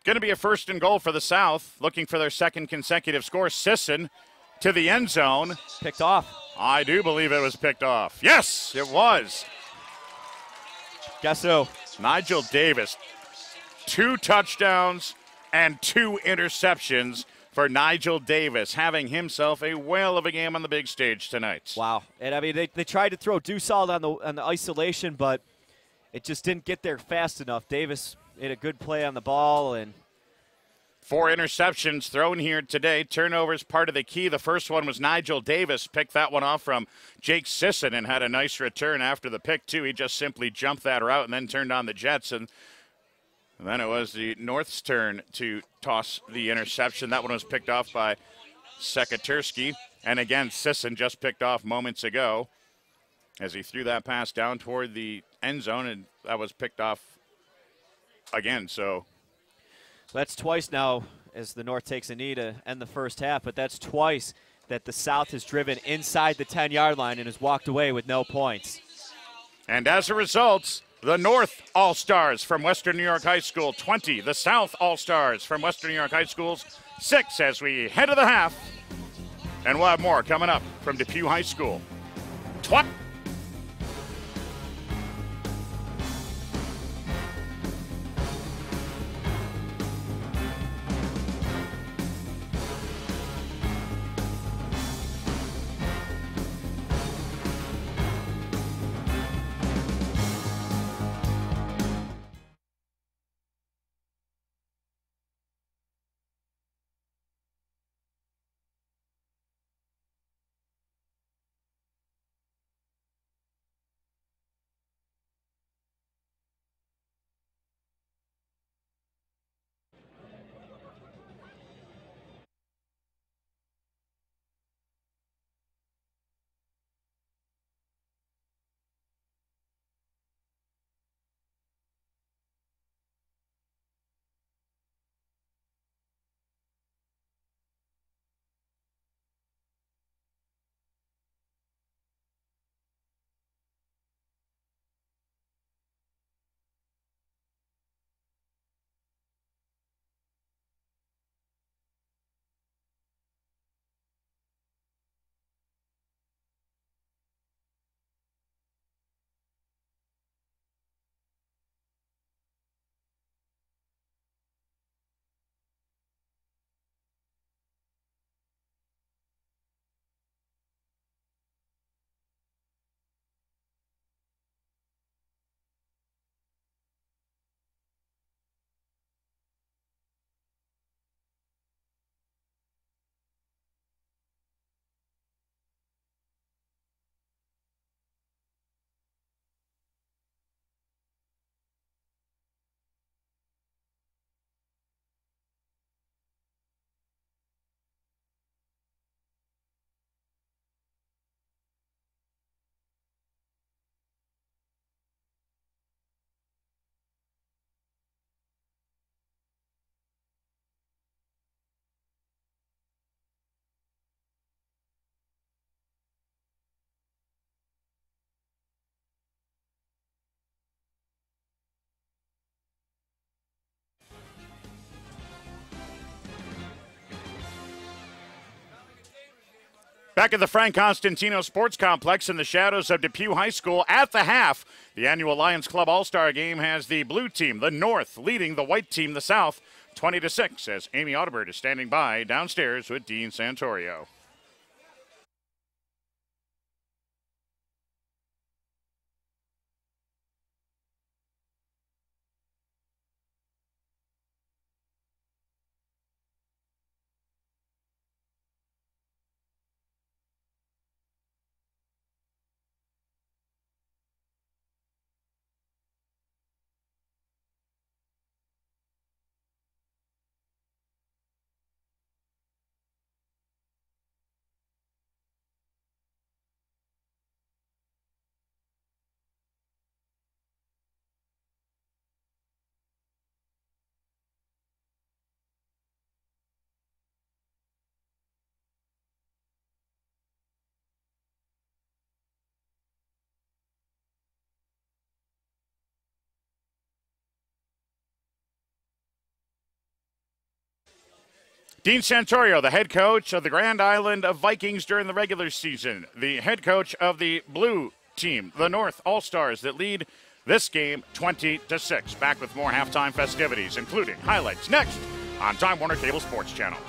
Going to be a first and goal for the South, looking for their second consecutive score. Sisson to the end zone. Picked off. I do believe it was picked off. Yes, it was. Guess who? Nigel Davis. 2 touchdowns and 2 interceptions for Nigel Davis, having himself a whale of a game on the big stage tonight. Wow. And, I mean, they tried to throw Dussault on the isolation, but it just didn't get there fast enough. Davis made a good play on the ball. And 4 interceptions thrown here today. Turnovers part of the key. The first one was Nigel Davis. Picked that one off from Jake Sisson and had a nice return after the pick, too. He just simply jumped that route and then turned on the Jets. And then it was the North's turn to toss the interception. That one was picked off by Sekaterski. And again, Sisson just picked off moments ago as he threw that pass down toward the end zone, and that was picked off again. So that's twice now as the North takes a knee to end the first half, but that's twice that the South has driven inside the 10-yard line and has walked away with no points. And as a result, the North All-Stars from Western New York High School 20, the South All-Stars from Western New York High Schools 6 as we head to the half. And we'll have more coming up from Depew High School. Back at the Frank Constantino Sports Complex in the shadows of Depew High School at the half, the annual Lions Club All-Star Game has the blue team, the North, leading the white team, the South, 20-6, as Amy Audibert is standing by downstairs with Dean Santorio. Dean Santorio, the head coach of the Grand Island of Vikings during the regular season, the head coach of the blue team, the North All-Stars, that lead this game 20-6. Back with more halftime festivities, including highlights next on Time Warner Cable Sports Channel.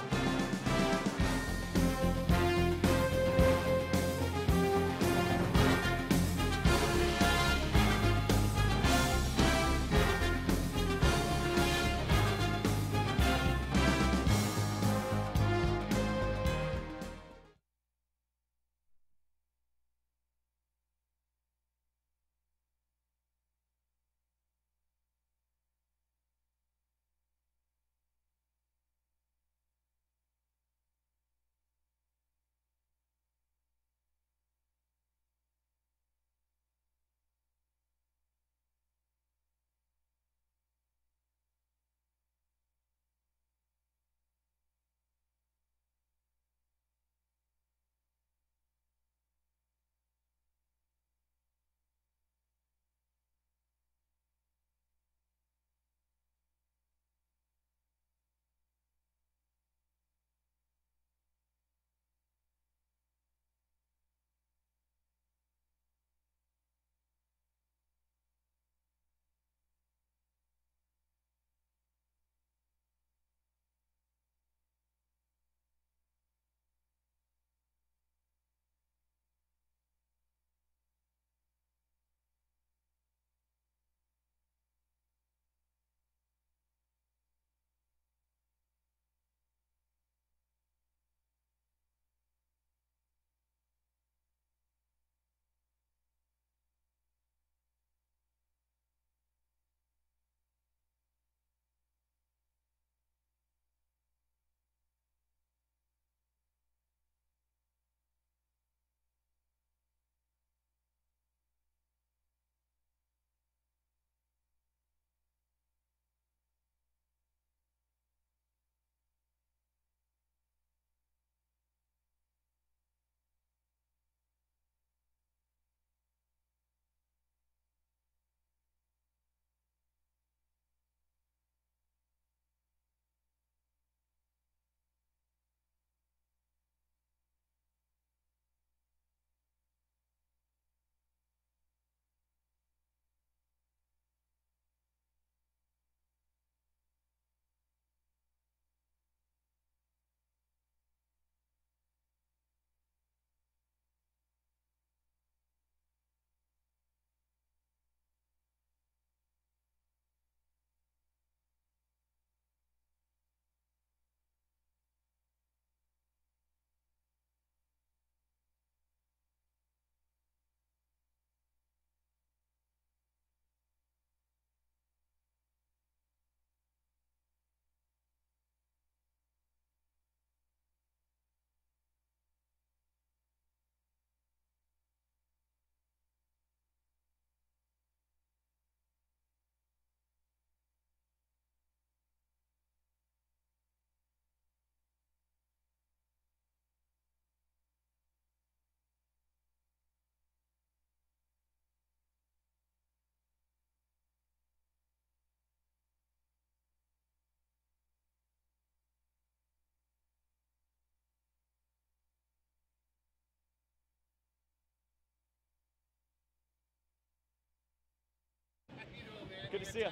Good to see you.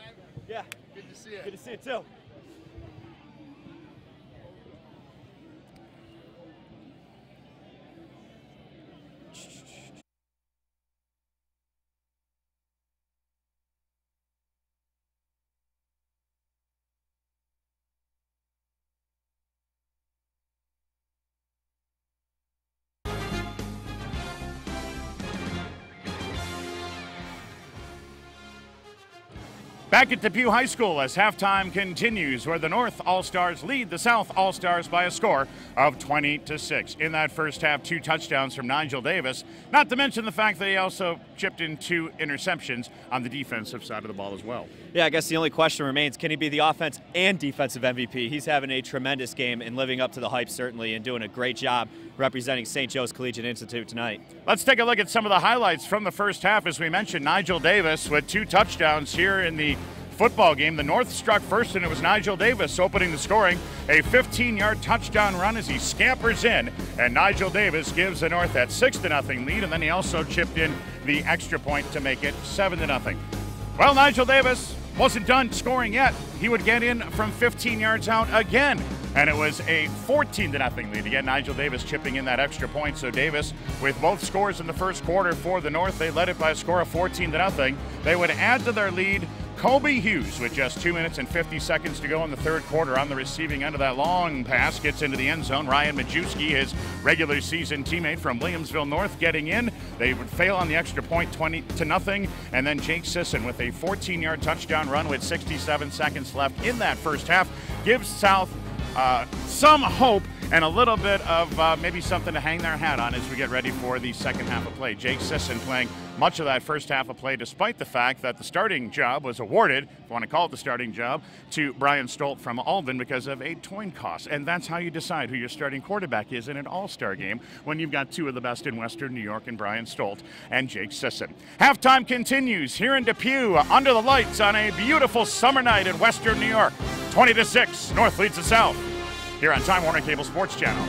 Yeah. Good to see you. Good to see you too. Back at Depew High School as halftime continues, where the North All-Stars lead the South All-Stars by a score of 20-6. In that first half, 2 touchdowns from Nigel Davis, not to mention the fact that he also chipped in 2 interceptions on the defensive side of the ball as well. Yeah, I guess the only question remains, can he be the offense and defensive MVP? He's having a tremendous game and living up to the hype, certainly, and doing a great job representing St. Joe's Collegiate Institute tonight. Let's take a look at some of the highlights from the first half. As we mentioned, Nigel Davis with 2 touchdowns here in the football game. The North struck first, and it was Nigel Davis opening the scoring. A 15-yard touchdown run as he scampers in, and Nigel Davis gives the North that 6-0 lead, and then he also chipped in the extra point to make it 7-0. Well, Nigel Davis wasn't done scoring yet. He would get in from 15 yards out again, and it was a 14-0 lead. Again, Nigel Davis chipping in that extra point. So Davis, with both scores in the first quarter for the North, they led it by a score of 14-0. They would add to their lead. Colby Hughes, with just 2 minutes and 50 seconds to go in the third quarter, on the receiving end of that long pass, gets into the end zone. Ryan Majewski, his regular season teammate from Williamsville North, getting in. They would fail on the extra point, 20-0, and then Jake Sisson with a 14-yard touchdown run with 67 seconds left in that first half gives South some hope and a little bit of maybe something to hang their hat on as we get ready for the second half of play. Jake Sisson playing much of that first half of play, despite the fact that the starting job was awarded, if you want to call it the starting job, to Brian Stolt from Alden because of a coin toss. And that's how you decide who your starting quarterback is in an all-star game, when you've got 2 of the best in Western New York, and Brian Stolt and Jake Sisson. Halftime continues here in Depew under the lights on a beautiful summer night in Western New York. 20-6, North leads the South here on Time Warner Cable Sports Channel.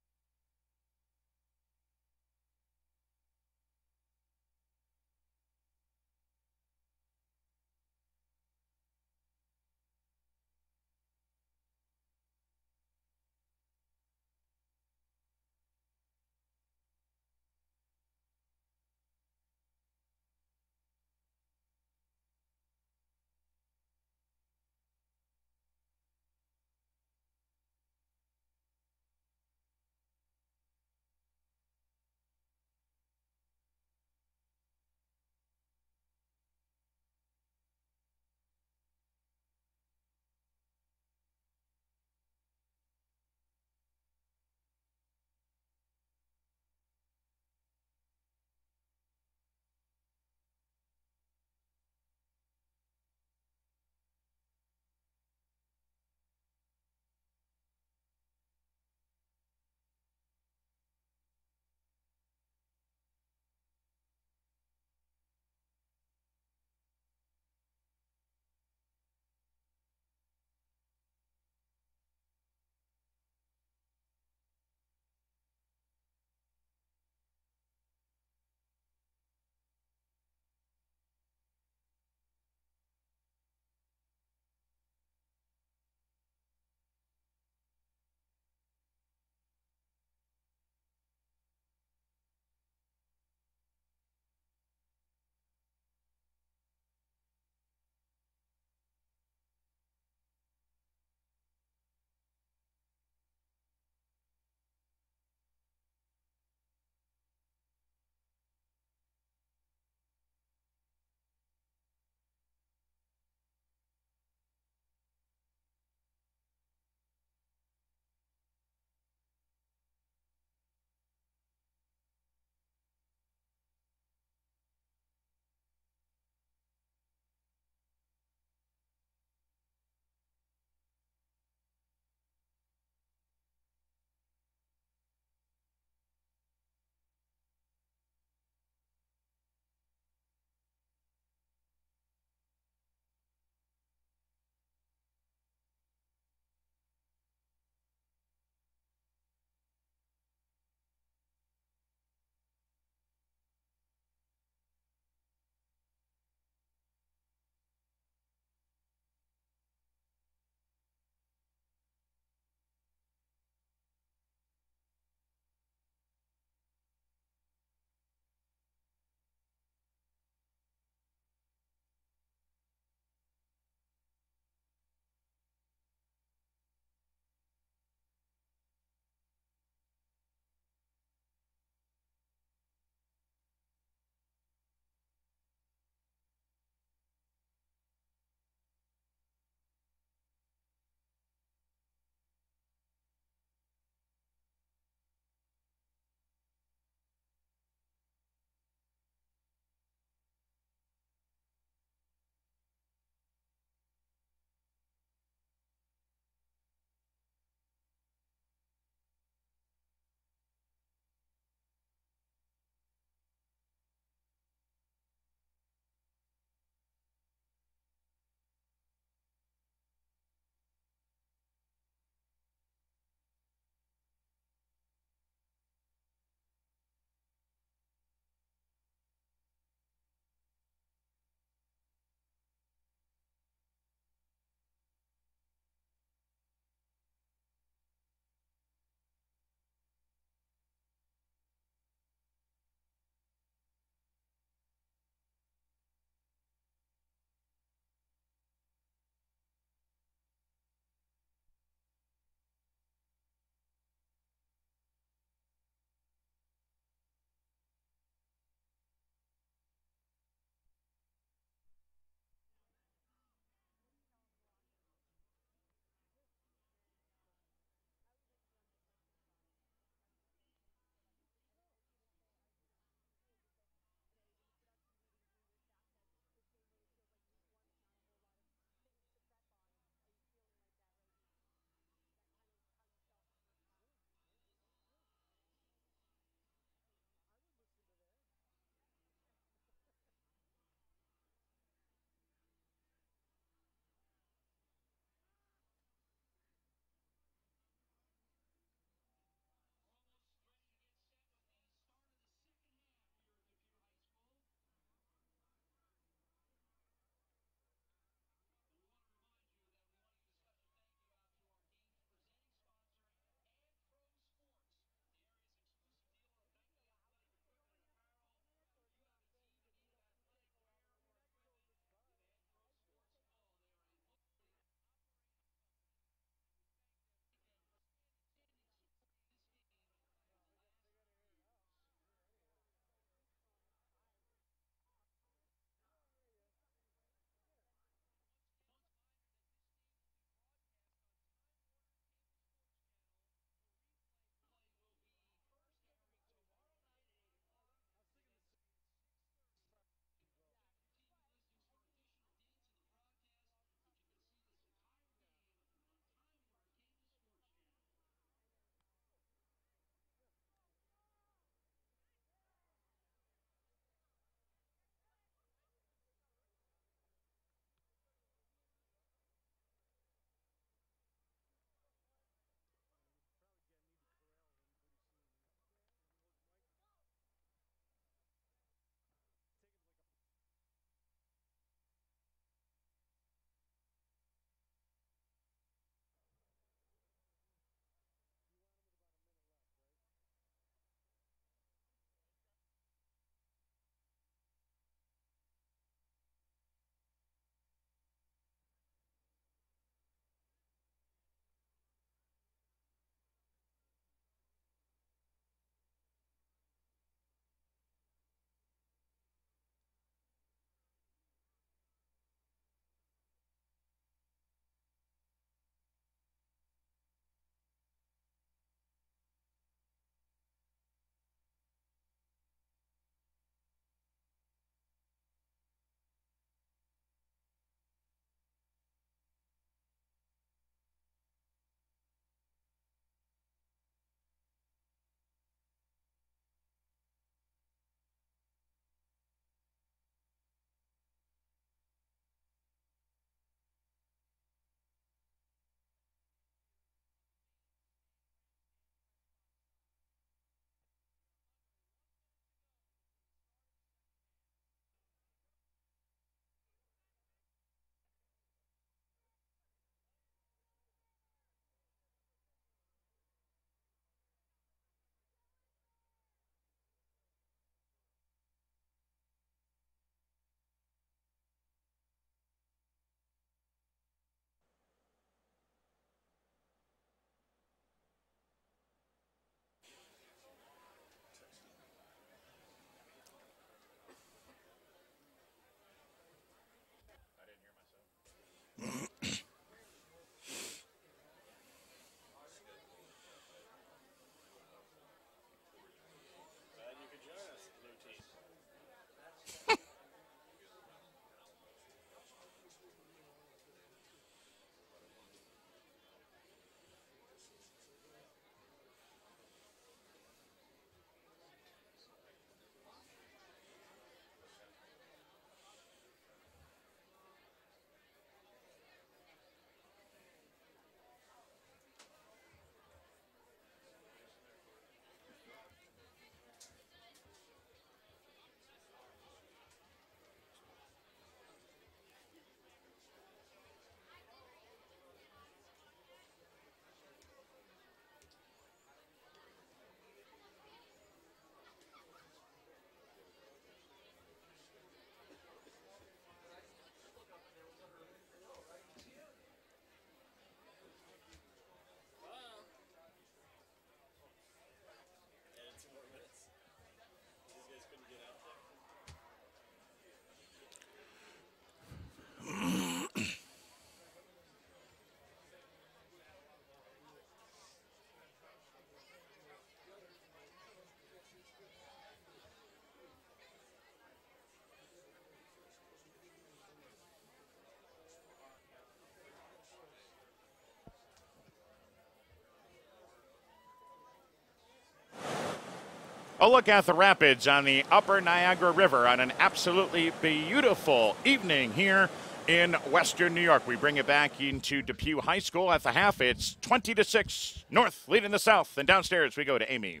A look at the rapids on the upper Niagara River on an absolutely beautiful evening here in Western New York. We bring it back into Depew High School at the half. It's 20-6, North leading the South. And downstairs we go to Amy.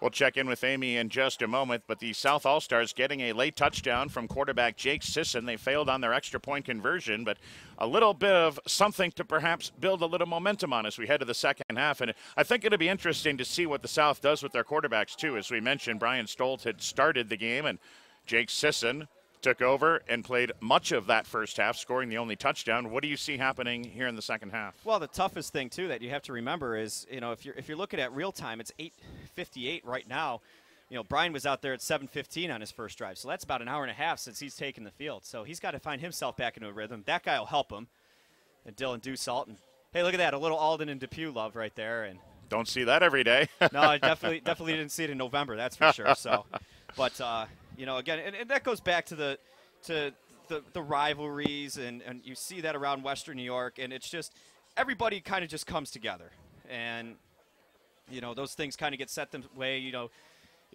We'll check in with Amy in just a moment, but the South All-Stars getting a late touchdown from quarterback Jake Sisson. They failed on their extra point conversion, but a little bit of something to perhaps build a little momentum on as we head to the second half. And I think it'll be interesting to see what the South does with their quarterbacks, too. As we mentioned, Brian Stolt had started the game, and Jake Sisson took over and played much of that first half, scoring the only touchdown. What do you see happening here in the second half? Well, the toughest thing, too, that you have to remember is, if you're looking at real time, it's 8:58 right now. Brian was out there at 7:15 on his first drive, so that's about an hour and a half since he's taken the field. So he's got to find himself back into a rhythm. That guy will help him, and Dylan Dussault. And hey, look at that, a little Alden and Depew love right there. And don't see that every day. No, I definitely didn't see it in November. That's for sure. So, but again, and that goes back to the rivalries, and you see that around Western New York, and it's just everybody kind of just comes together, and those things kind of get set them way.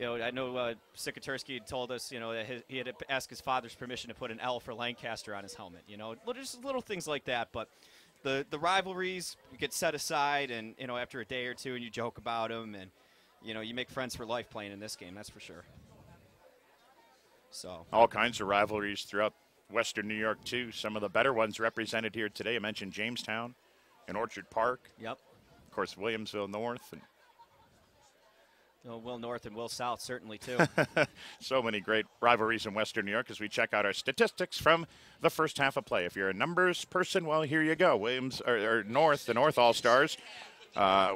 I know Sikaturski told us that he had to ask his father's permission to put an L for Lancaster on his helmet. Just little things like that, but the rivalries get set aside, and after a day or two, and you joke about them, and you make friends for life playing in this game. That's for sure. So all kinds of rivalries throughout Western New York, too. Some of the better ones represented here today. I mentioned Jamestown and Orchard Park. Yep. Of course, Williamsville North. And Will North and Will South, certainly, too. So many great rivalries in Western New York as we check out our statistics from the first half of play. If you're a numbers person, well, here you go. The North All-Stars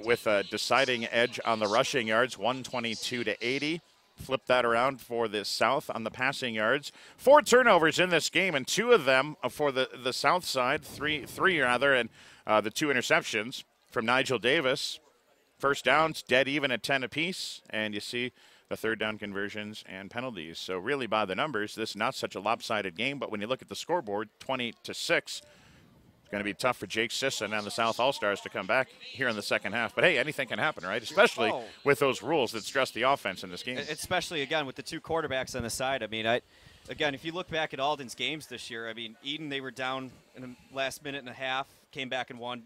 with a deciding edge on the rushing yards, 122-80. Flip that around for the South on the passing yards. 4 turnovers in this game, and 2 of them for the South side, three rather, and the 2 interceptions from Nigel Davis. First downs, dead even at 10 apiece, and you see the third down conversions and penalties. So really by the numbers, this is not such a lopsided game, but when you look at the scoreboard, 20-6, going to be tough for Jake Sisson and the South All-Stars to come back here in the second half. But, hey, anything can happen, right? Especially with those rules that stress the offense in this game. Especially, again, with the 2 quarterbacks on the side. I mean, again, if you look back at Alden's games this year, I mean, Eden, they were down in the last minute and a half, came back and won.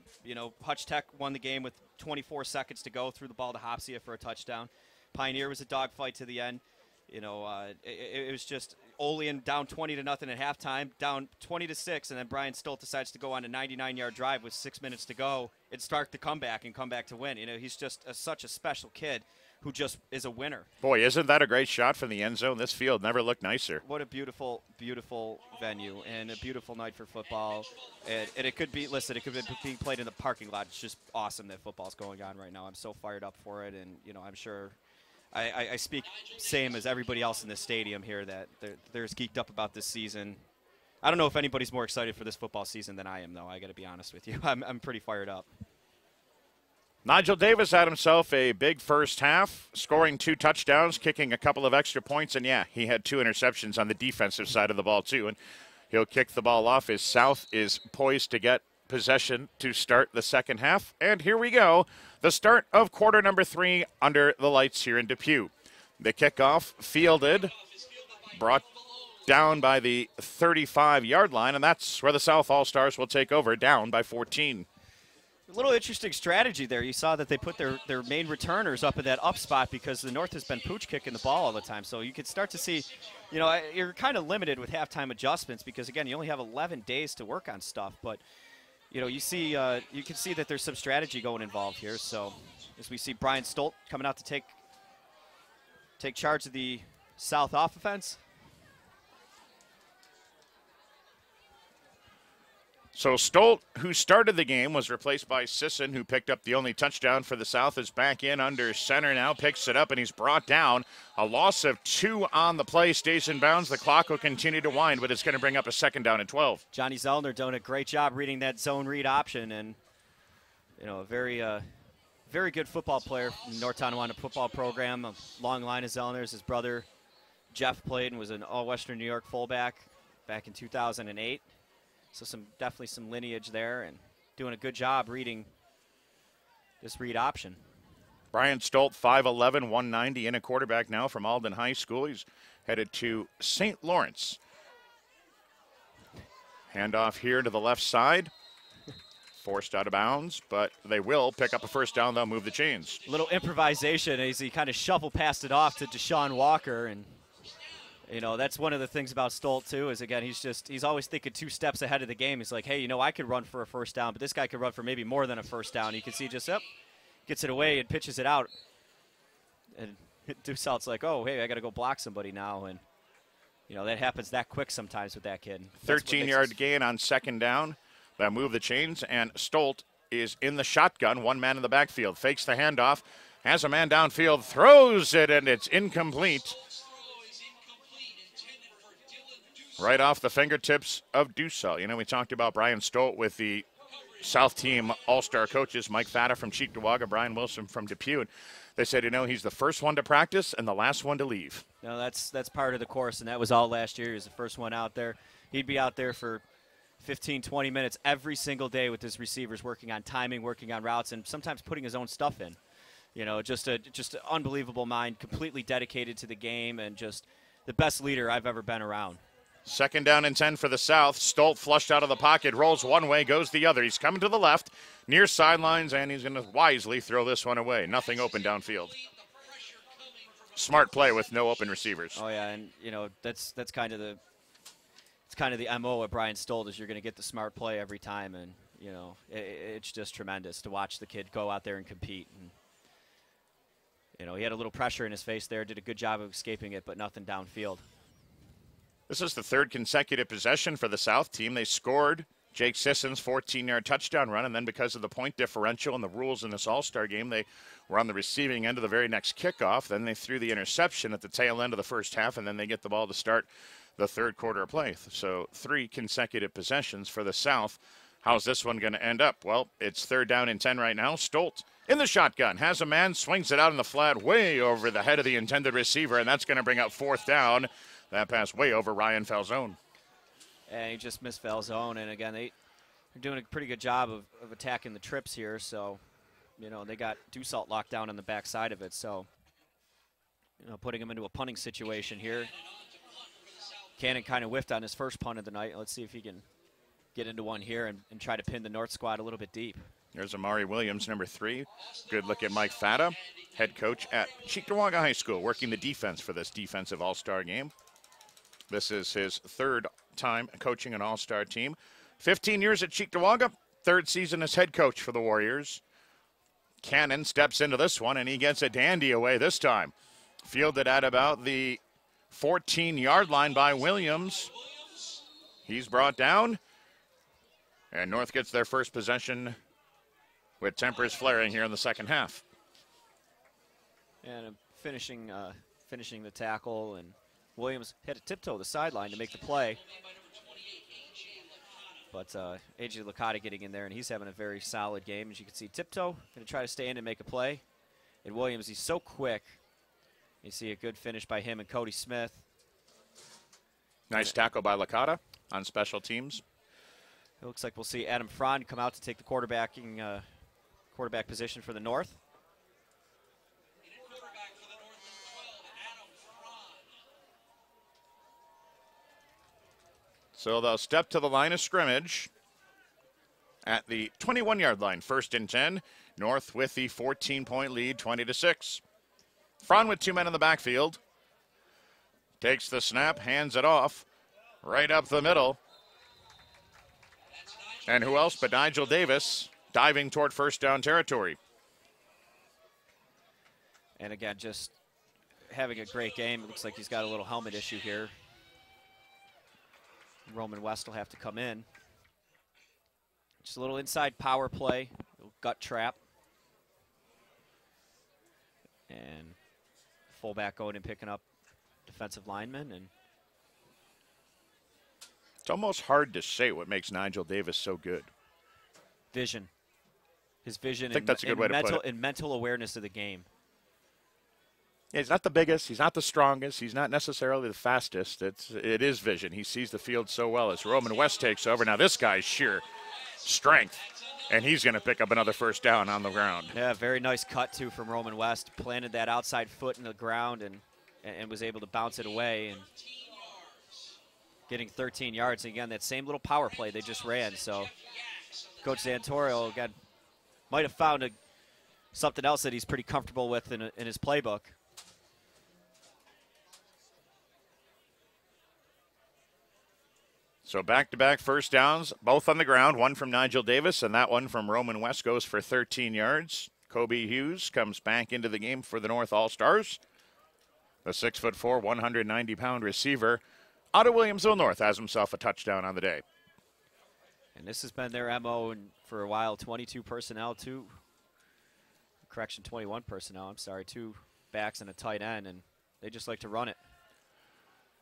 Hutch Tech won the game with 24 seconds to go, threw the ball to Hopsia for a touchdown. Pioneer was a dogfight to the end. It was just Olean down 20-0 at halftime, down 20-6, and then Brian Stolt decides to go on a 99-yard drive with 6 minutes to go and start the comeback and come back to win. He's just such a special kid who just is a winner. Boy, isn't that a great shot from the end zone? This field never looked nicer. What a beautiful, beautiful venue and a beautiful night for football. And it could be, listen, it could be being played in the parking lot. It's just awesome that football's going on right now. I'm so fired up for it, and, I'm sure I speak same as everybody else in this stadium here that they're as geeked up about this season. I don't know if anybody's more excited for this football season than I am, though. I got to be honest with you. I'm pretty fired up. Nigel Davis had himself a big first half, scoring 2 touchdowns, kicking a couple of extra points, and, yeah, he had 2 interceptions on the defensive side of the ball, too. And he'll kick the ball off as South is poised to get possession to start the second half. And here we go, the start of quarter number 3 under the lights here in Depew. The kickoff fielded, brought down by the 35-yard line, and that's where the South All-Stars will take over, down by 14. A little interesting strategy there. You saw that they put their main returners up in that up spot because the North has been pooch kicking the ball all the time. So you could start to see, you're kind of limited with halftime adjustments because, again, you only have 11 days to work on stuff. But, you can see that there's some strategy going involved here. So as we see Brian Stolt coming out to take charge of the South offense. So Stolt, who started the game, was replaced by Sisson, who picked up the only touchdown for the South, is back in under center now, picks it up, and he's brought down. A loss of 2 on the play, stays in bounds. The clock will continue to wind, but it's going to bring up a second down and 12. Johnny Zellner doing a great job reading that zone read option, and, a very good football player from the North Tonawanda football program. A long line of Zellners. His brother, Jeff, played and was an all-Western New York fullback back in 2008. So definitely some lineage there, and doing a good job reading this read option. Brian Stolt, 5'11", 190, in a quarterback now from Alden High School. He's headed to St. Lawrence. Handoff here to the left side. Forced out of bounds, but they will pick up a first down. They'll move the chains. A little improvisation as he kind of shuffle passed it off to Deshaun Walker, and you know, that's one of the things about Stolt too, is again, he's always thinking 2 steps ahead of the game. He's like, hey, you know, I could run for a first down, but this guy could run for maybe more than a first down. You can see just gets it away and pitches it out, and Deucealt's like, oh, hey, I got to go block somebody now, and you know, that happens that quick sometimes with that kid. 13-yard gain on second down. They'll move the chains, and Stolt is in the shotgun. 1 man in the backfield. Fakes the handoff. Has a man downfield. Throws it, and it's incomplete. Right off the fingertips of Deucealt. You know, we talked about Brian Stolt with the South Team All-Star coaches, Mike Fata from Cheektowaga, Brian Wilson from Depew. And they said, you know, he's the first one to practice and the last one to leave. No, that's part of the course, and that was all last year. He was the first one out there. He'd be out there for 15, 20 minutes every single day with his receivers, working on timing, working on routes, and sometimes putting his own stuff in. You know, just an unbelievable mind, completely dedicated to the game, and just the best leader I've ever been around. Second down and 10 for the South. Stolt flushed out of the pocket, rolls one way, goes the other. He's coming to the left, near sidelines, and he's going to wisely throw this one away. Nothing open downfield. Smart play with no open receivers. Oh yeah, and you know, that's kind of the MO at Brian Stolt, is you're going to get the smart play every time, and you know, it's just tremendous to watch the kid go out there and compete. And you know, he had a little pressure in his face there, did a good job of escaping it, but nothing downfield. This is the 3rd consecutive possession for the South team. They scored Jake Sisson's 14-yard touchdown run, and then because of the point differential and the rules in this All-Star game, they were on the receiving end of the very next kickoff. Then they threw the interception at the tail end of the first half, and then they get the ball to start the third quarter play. So 3 consecutive possessions for the South. How's this one going to end up? Well, it's 3rd down and 10 right now. Stolt in the shotgun, has a man, swings it out in the flat way over the head of the intended receiver, and that's going to bring up 4th down. That pass way over Ryan Falzone. And he just missed Falzone, and again, they're doing a pretty good job of attacking the trips here, so, you know, they got Deucealt locked down on the backside of it, so, you know, putting him into a punting situation here. Cannon kind of whiffed on his first punt of the night. Let's see if he can get into one here and try to pin the North squad a little bit deep. There's Amari Williams, number 3. Good look at Mike Fata, head coach at Cheektowaga High School, working the defense for this defensive all-star game. This is his 3rd time coaching an all-star team. 15 years at Cheektowaga, 3rd season as head coach for the Warriors. Cannon steps into this one, and he gets a dandy away this time. Fielded at about the 14-yard line by Williams. He's brought down, and North gets their first possession with tempers flaring here in the second half. And finishing the tackle, and Williams had to tiptoe the sideline to make the play. But A.J. Licata getting in there, and he's having a very solid game. As you can see, tiptoe, going to try to stay in and make a play. And Williams, he's so quick. You see a good finish by him and Cody Smith. Nice tackle by Licata on special teams. It looks like we'll see Adam Frond come out to take the quarterback position for the North. So they'll step to the line of scrimmage at the 21-yard line. 1st and 10. North with the 14-point lead, 20-6. Frond with 2 men in the backfield. Takes the snap, hands it off, right up the middle. And who else but Nigel Davis diving toward first down territory. And again, just having a great game. It looks like he's got a little helmet issue here. Roman West will have to come in. Just a little inside power play, a little gut trap. And fullback going and picking up defensive lineman. And it's almost hard to say what makes Nigel Davis so good. Vision. His vision I think that's a good way to put it. And mental awareness of the game. Yeah, he's not the biggest. He's not the strongest. He's not necessarily the fastest. It is vision. He sees the field so well as Roman West takes over. Now this guy's sheer strength, and he's going to pick up another first down on the ground. Yeah, very nice cut, too, from Roman West. Planted that outside foot in the ground and was able to bounce it away and getting 13 yards. Again, that same little power play they just ran. So Coach Zantorio, again, might have found something else that he's pretty comfortable with in his playbook. So back-to-back first downs, both on the ground, one from Nigel Davis, and that one from Roman West goes for 13 yards. Kobe Hughes comes back into the game for the North All-Stars. The 6'4", 190-pound receiver out of Williamsville North has himself a touchdown on the day. And this has been their MO for a while, 22 personnel, 21 personnel, I'm sorry, 2 backs and a tight end, and they just like to run it.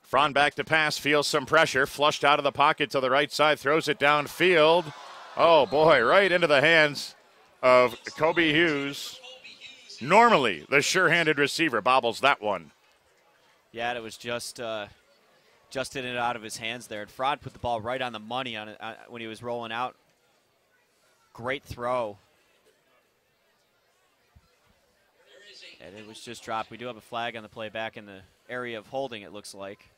Fron back to pass, feels some pressure, flushed out of the pocket to the right side, throws it downfield. Oh, boy, right into the hands of Kobe Hughes. Normally, the sure-handed receiver bobbles that one. Yeah, and it was just in and out of his hands there. And Fron put the ball right on the money when he was rolling out. Great throw. And it was just dropped. We do have a flag on the play back in the area of holding, it looks like.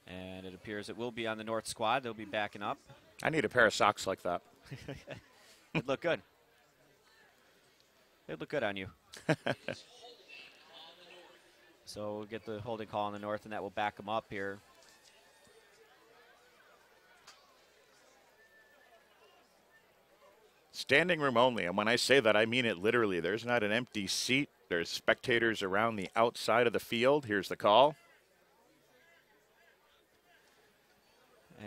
And it appears it will be on the North squad. They'll be backing up. I need a pair of socks like that. It'd look good. It'd look good on you. So we'll get the holding call on the North, and that will back them up here. Standing room only, and when I say that, I mean it literally. There's not an empty seat. There's spectators around the outside of the field. Here's the call.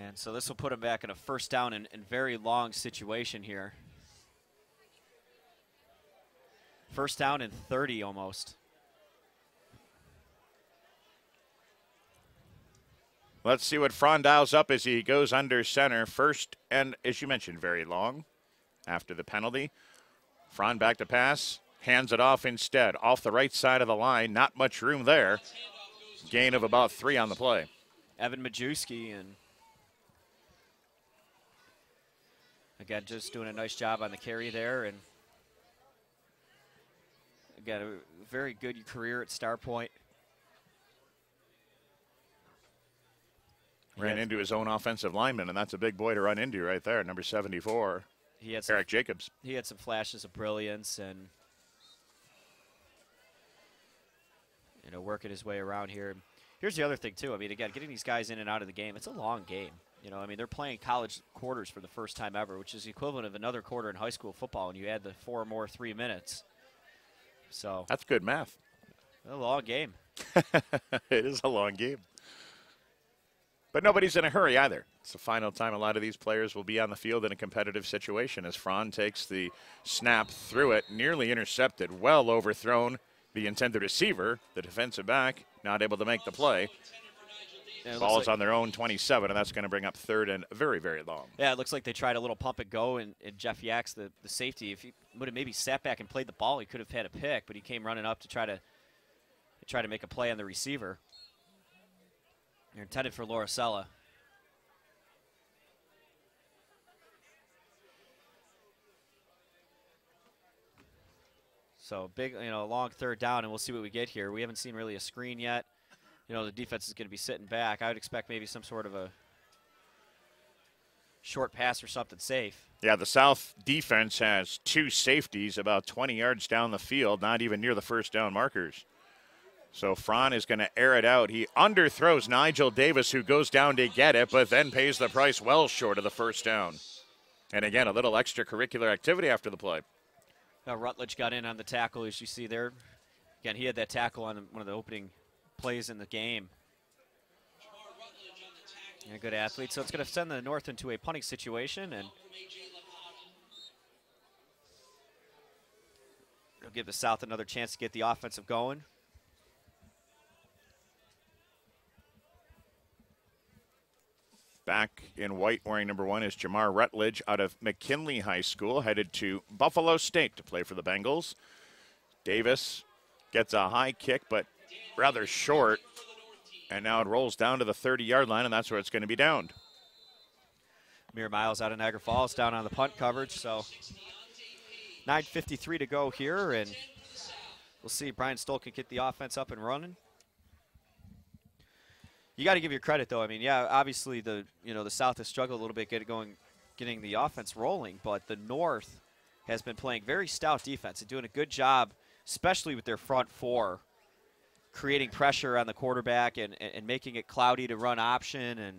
And so this will put him back in a first down and very long situation here. First down and 30 almost. Let's see what Fron dials up as he goes under center. First, and as you mentioned, very long after the penalty. Fron back to pass, hands it off instead. Off the right side of the line, not much room there. Gain of about 3 on the play. Evan Majewski, and again, just doing a nice job on the carry there. And again, a very good career at Star Point. Ran into his own offensive lineman, and that's a big boy to run into right there, number 74, He had Eric Jacobs. He had some flashes of brilliance and, working his way around here. Here's the other thing, too. I mean, again, getting these guys in and out of the game, it's a long game. I mean, they're playing college quarters for the first time ever, which is the equivalent of another quarter in high school football, and you add the 4 more 3 minutes. So that's good math. A long game. It is a long game. But nobody's in a hurry either. It's the final time a lot of these players will be on the field in a competitive situation as Fron takes the snap through it, nearly intercepted, well overthrown. The intended receiver, the defensive back, not able to make the play. Ball's on their own 27, and that's going to bring up 3rd and very, very long. Yeah, it looks like they tried a little pump and go, and Jeff Yaks, the safety, if he would have maybe sat back and played the ball, he could have had a pick, but he came running up to try to make a play on the receiver. You're intended for Lauricella. So big, long 3rd down, and we'll see what we get here. We haven't seen really a screen yet. The defense is going to be sitting back. I would expect maybe some sort of a short pass or something safe. Yeah, the South defense has 2 safeties about 20 yards down the field, not even near the first down markers. So Fron is going to air it out. He underthrows Nigel Davis, who goes down to get it, but then pays the price well short of the first down. And again, a little extracurricular activity after the play. Rutledge got in on the tackle, as you see there. Again, he had that tackle on one of the opening plays in the game. Yeah, good athlete. So it's going to send the North into a punting situation, and it'll give the South another chance to get the offensive going. Back in white, wearing number 1, is Jamar Rutledge out of McKinley High School, headed to Buffalo State to play for the Bengals. Davis Gets a high kick, but rather short. And now it rolls down to the 30-yard line, and that's where it's going to be downed. Mere Miles out of Niagara Falls down on the punt coverage. So 9:53 to go here, and we'll see if Brian Stoll can get the offense up and running. You got to give your credit, though. I mean, yeah, obviously the South has struggled a little bit getting the offense rolling, but the North has been playing very stout defense and doing a good job, especially with their front four, creating pressure on the quarterback and making it cloudy to run option, and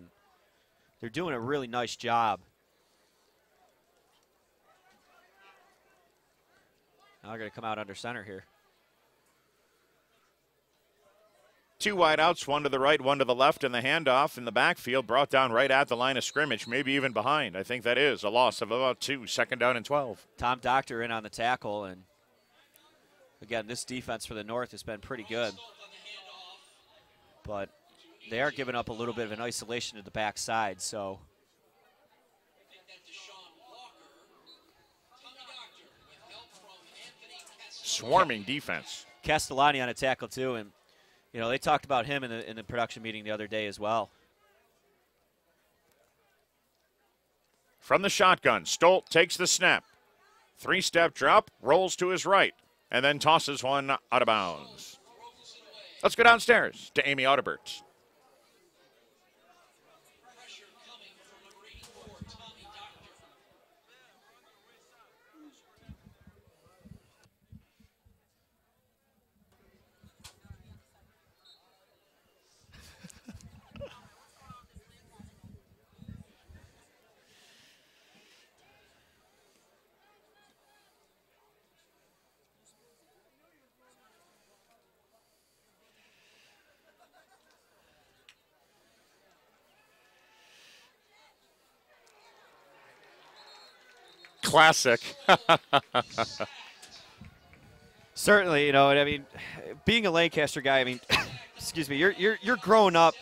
they're doing a really nice job. Now they're going to come out under center here. 2 wideouts, one to the right, one to the left, and the handoff in the backfield brought down right at the line of scrimmage, maybe even behind. I think that is a loss of about 2, 2nd down and 12. Tom Doctor in on the tackle, and again, this defense for the North has been pretty good. But they are giving up a little bit of an isolation to the backside, so. Swarming defense. Castellani on a tackle, too, and they talked about him in the production meeting the other day as well. From the shotgun, Stolt takes the snap. 3-step drop, rolls to his right, and then tosses one out of bounds. Let's go downstairs to Amy Audibert. Classic. Certainly, I mean, being a Lancaster guy, I mean, excuse me, you're growing up,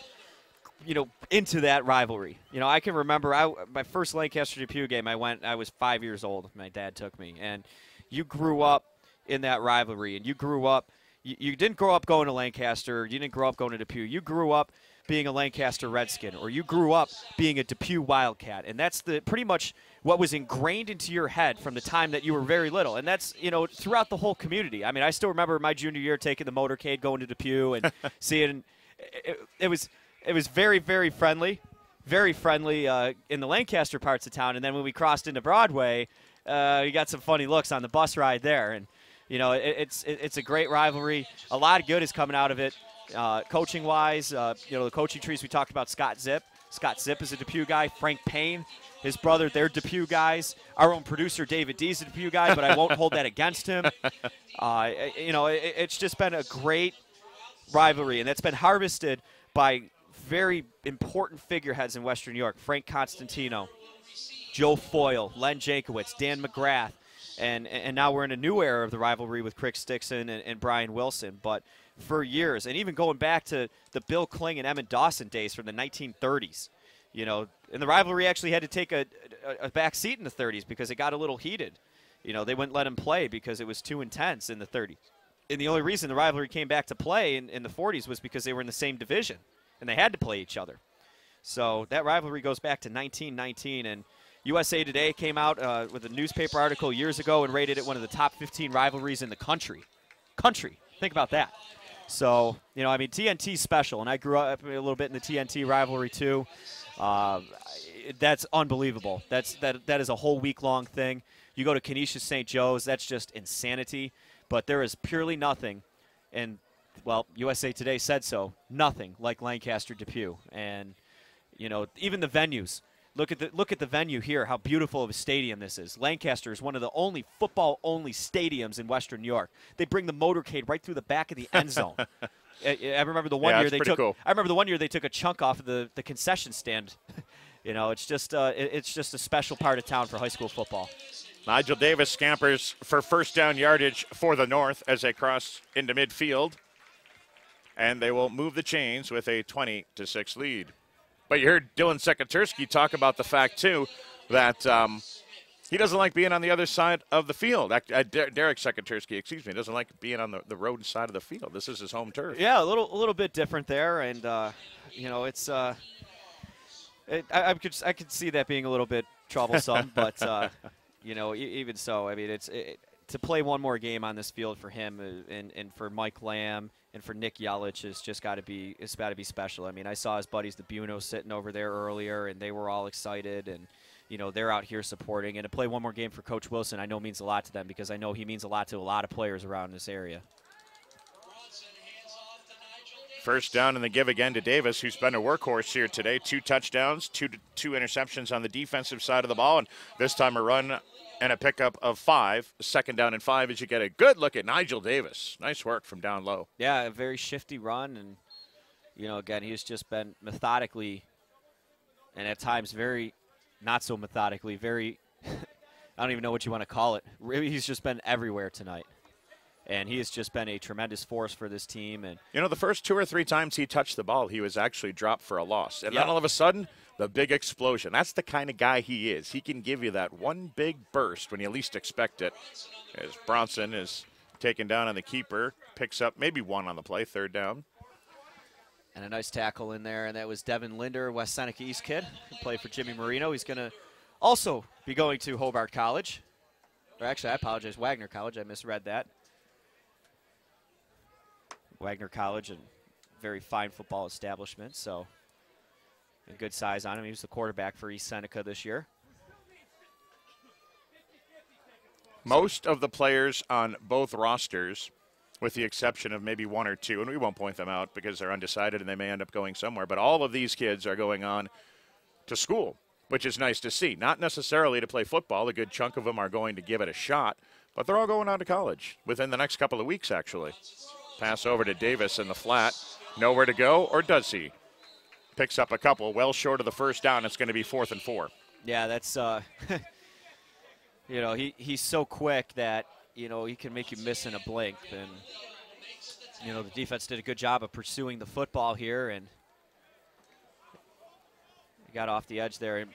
into that rivalry. I can remember my first Lancaster Depew game. I was 5 years old. My dad took me, and you grew up in that rivalry, and you grew up. You didn't grow up going to Lancaster. You didn't grow up going to Depew. You grew up being a Lancaster Redskin, or you grew up being a Depew Wildcat, and that's pretty much what was ingrained into your head from the time that you were very little, and that's throughout the whole community. I mean, I still remember my junior year taking the motorcade, going to Depew, and seeing it was very, very friendly in the Lancaster parts of town, and then when we crossed into Broadway, you got some funny looks on the bus ride there, and it's a great rivalry. A lot of good is coming out of it. Coaching-wise, the coaching trees we talked about. Scott Zipp. Scott Zipp is a Depew guy. Frank Payne, his brother, they're Depew guys. Our own producer, David D, is a Depew guy, but I won't hold that against him. It's just been a great rivalry, and that's been harvested by very important figureheads in Western New York. Frank Constantino, Joe Foyle, Len Jankowitz, Dan McGrath, and now we're in a new era of the rivalry with Crick Stixon and Brian Wilson. But for years, and even going back to the Bill Kling and Emmett Dawson days from the 1930s, and the rivalry actually had to take a back seat in the 30s because it got a little heated. They wouldn't let him play because it was too intense in the 30s. And the only reason the rivalry came back to play in the 40s was because they were in the same division, and they had to play each other. So that rivalry goes back to 1919, and USA Today came out with a newspaper article years ago and rated it one of the top 15 rivalries in the country. Think about that. So, I mean, TNT's special, and I grew up a little bit in the TNT rivalry too. That's unbelievable. That is a whole week-long thing. You go to Canisius St. Joe's, that's just insanity. But there is purely nothing, and, well, USA Today said so, nothing like Lancaster Depew. And, even the venues. Look at the venue here, how beautiful of a stadium this is. Lancaster is one of the only football-only stadiums in Western New York. They bring the motorcade right through the back of the end zone. I remember the one year they took. Cool. I remember the one year they took a chunk off of the concession stand. It's just a special part of town for high school football. Nigel Davis scampers for first down yardage for the North as they cross into midfield, and they will move the chains with a 20-6 lead. But you heard Dylan Sekatursky talk about the fact, too, that He doesn't like being on the other side of the field. Derek Sekatursky, doesn't like being on the road side of the field. This is his home turf. Yeah, a little bit different there, and it's I could see that being a little bit troublesome, but even so, I mean, to play one more game on this field for him and for Mike Lamb and for Nick Yelich is just got to be special. I mean, I saw his buddies the Buno sitting over there earlier, and they were all excited, and they're out here supporting. And to play one more game for Coach Wilson, I know means a lot to them because I know he means a lot to a lot of players around this area. First down and the give again to Davis, who's been a workhorse here today. 2 touchdowns, two interceptions on the defensive side of the ball, and this time a run and a pickup of 5. Second down and 5 as you get a good look at Nigel Davis. Nice work from down low. Yeah, a very shifty run, and again, he's just been methodically and at times very not so methodically, very I don't even know what you want to call it. Really, he's just been everywhere tonight. And he has just been a tremendous force for this team. And the first 2 or 3 times he touched the ball, he was actually dropped for a loss. And then all of a sudden, the big explosion. That's the kind of guy he is. He can give you that one big burst when you least expect it. As Bronson is taken down on the keeper, picks up maybe 1 on the play, 3rd down. And a nice tackle in there, and that was Devin Linder, West Seneca East kid, who played for Jimmy Marino. He's going to also be going to Hobart College. Or actually, I apologize, Wagner College. I misread that. Wagner College, a very fine football establishment, so a good size on him. He was the quarterback for East Seneca this year. Most of the players on both rosters, with the exception of maybe 1 or 2, and we won't point them out because they're undecided and they may end up going somewhere, but all of these kids are going on to school, which is nice to see. Not necessarily to play football. A good chunk of them are going to give it a shot, but they're all going on to college within the next couple of weeks, actually. Pass over to Davis in the flat. Nowhere to go, or does he? Picks up a couple, well short of the first down. It's going to be 4th and 4. Yeah, that's, he's so quick that, he can make you miss in a blink. And, the defense did a good job of pursuing the football here, and he got off the edge there. And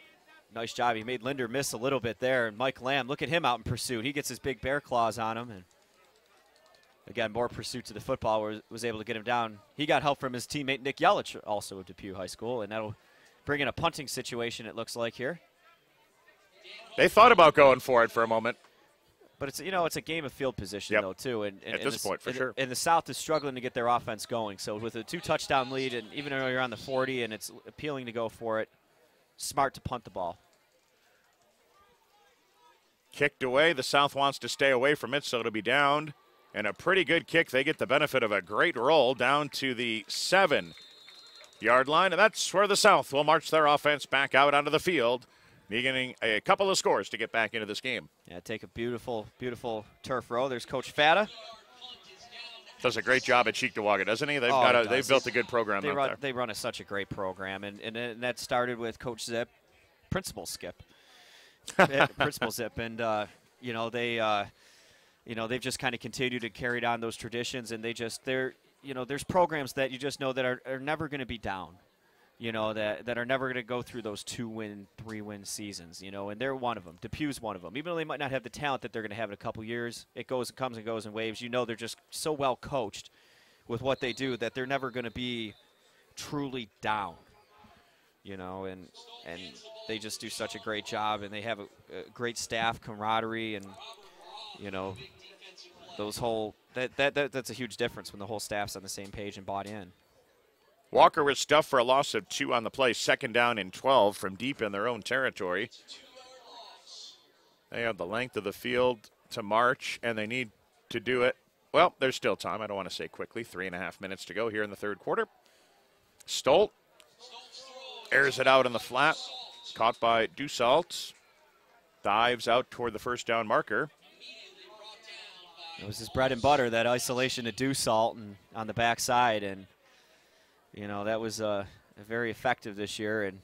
nice job. He made Linder miss a little bit there. And Mike Lamb, look at him out in pursuit. He gets his big bear claws on him. And again, more pursuit to the football, was able to get him down. He got help from his teammate Nick Yelich, also of Depew High School, and that'll bring in a punting situation, it looks like here. They thought about going for it for a moment. But it's a game of field position, though, too. And at this point, for sure. And the South is struggling to get their offense going. So with a 2-touchdown lead, and even though you're on the 40 and it's appealing to go for it, smart to punt the ball. Kicked away. The South wants to stay away from it, so it'll be downed. And a pretty good kick. They get the benefit of a great roll down to the 7-yard line. And that's where the South will march their offense back out onto the field, needing a couple of scores to get back into this game. Yeah, take a beautiful, beautiful turf row. There's Coach Fata. Does a great job at Cheektowaga, doesn't he? They've built a good program out there. They run such a great program. And that started with Coach Zip, Principal Skip. Principal Zip. And, they've just kind of continued to carry on those traditions, and there's programs that you just know that are never going to be down, that are never going to go through those 2-win, 3-win seasons, and they're one of them. Depew's one of them. Even though they might not have the talent that they're going to have in a couple years, it comes and goes in waves. They're just so well coached with what they do that they're never going to be truly down, and they just do such a great job, and they have a great staff camaraderie, and those that's a huge difference when the whole staff's on the same page and bought in. Walker was stuffed for a loss of 2 on the play. 2nd down and 12 from deep in their own territory. They have the length of the field to march, and they need to do it. Well, there's still time. I don't want to say quickly. 3.5 minutes to go here in the 3rd quarter. Stolt airs it out in the flat. Caught by Dussault. Dives out toward the first down marker. It was his bread and butter, that isolation to Dussault and on the backside, and that was very effective this year. And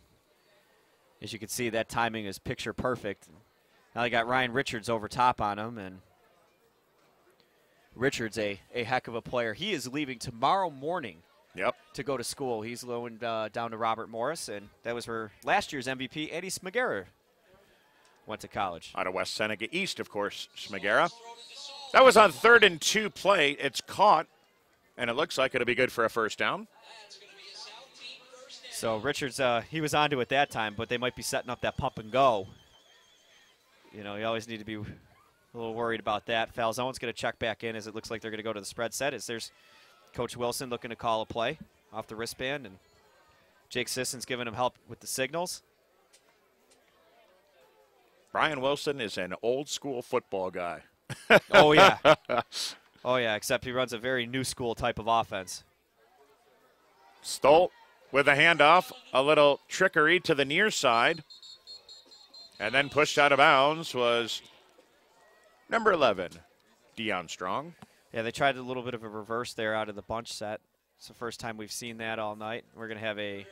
as you can see, that timing is picture perfect. Now they got Ryan Richards over top on him, and Richards a heck of a player. He is leaving tomorrow morning. Yep. To go to school. He's going down to Robert Morris, and that was for last year's MVP, Eddie Smigera. went to college. Out of West Seneca East, of course, Smigera. That was on 3rd and 2 play. It's caught, and it looks like it'll be good for a first down. So Richards, he was onto it that time, but they might be setting up that pump and go. You know, you always need to be a little worried about that. Falzone's going to check back in as it looks like they're going to go to the spread set. As there's Coach Wilson looking to call a play off the wristband, and Jake Sisson's giving him help with the signals. Brian Wilson is an old-school football guy. Oh, yeah. Oh, yeah, except he runs a very new school type of offense. Stolt with a handoff, a little trickery to the near side, and then pushed out of bounds was number 11, Deion Strong. Yeah, they tried a little bit of a reverse there out of the bunch set. It's the first time we've seen that all night. We're going to have a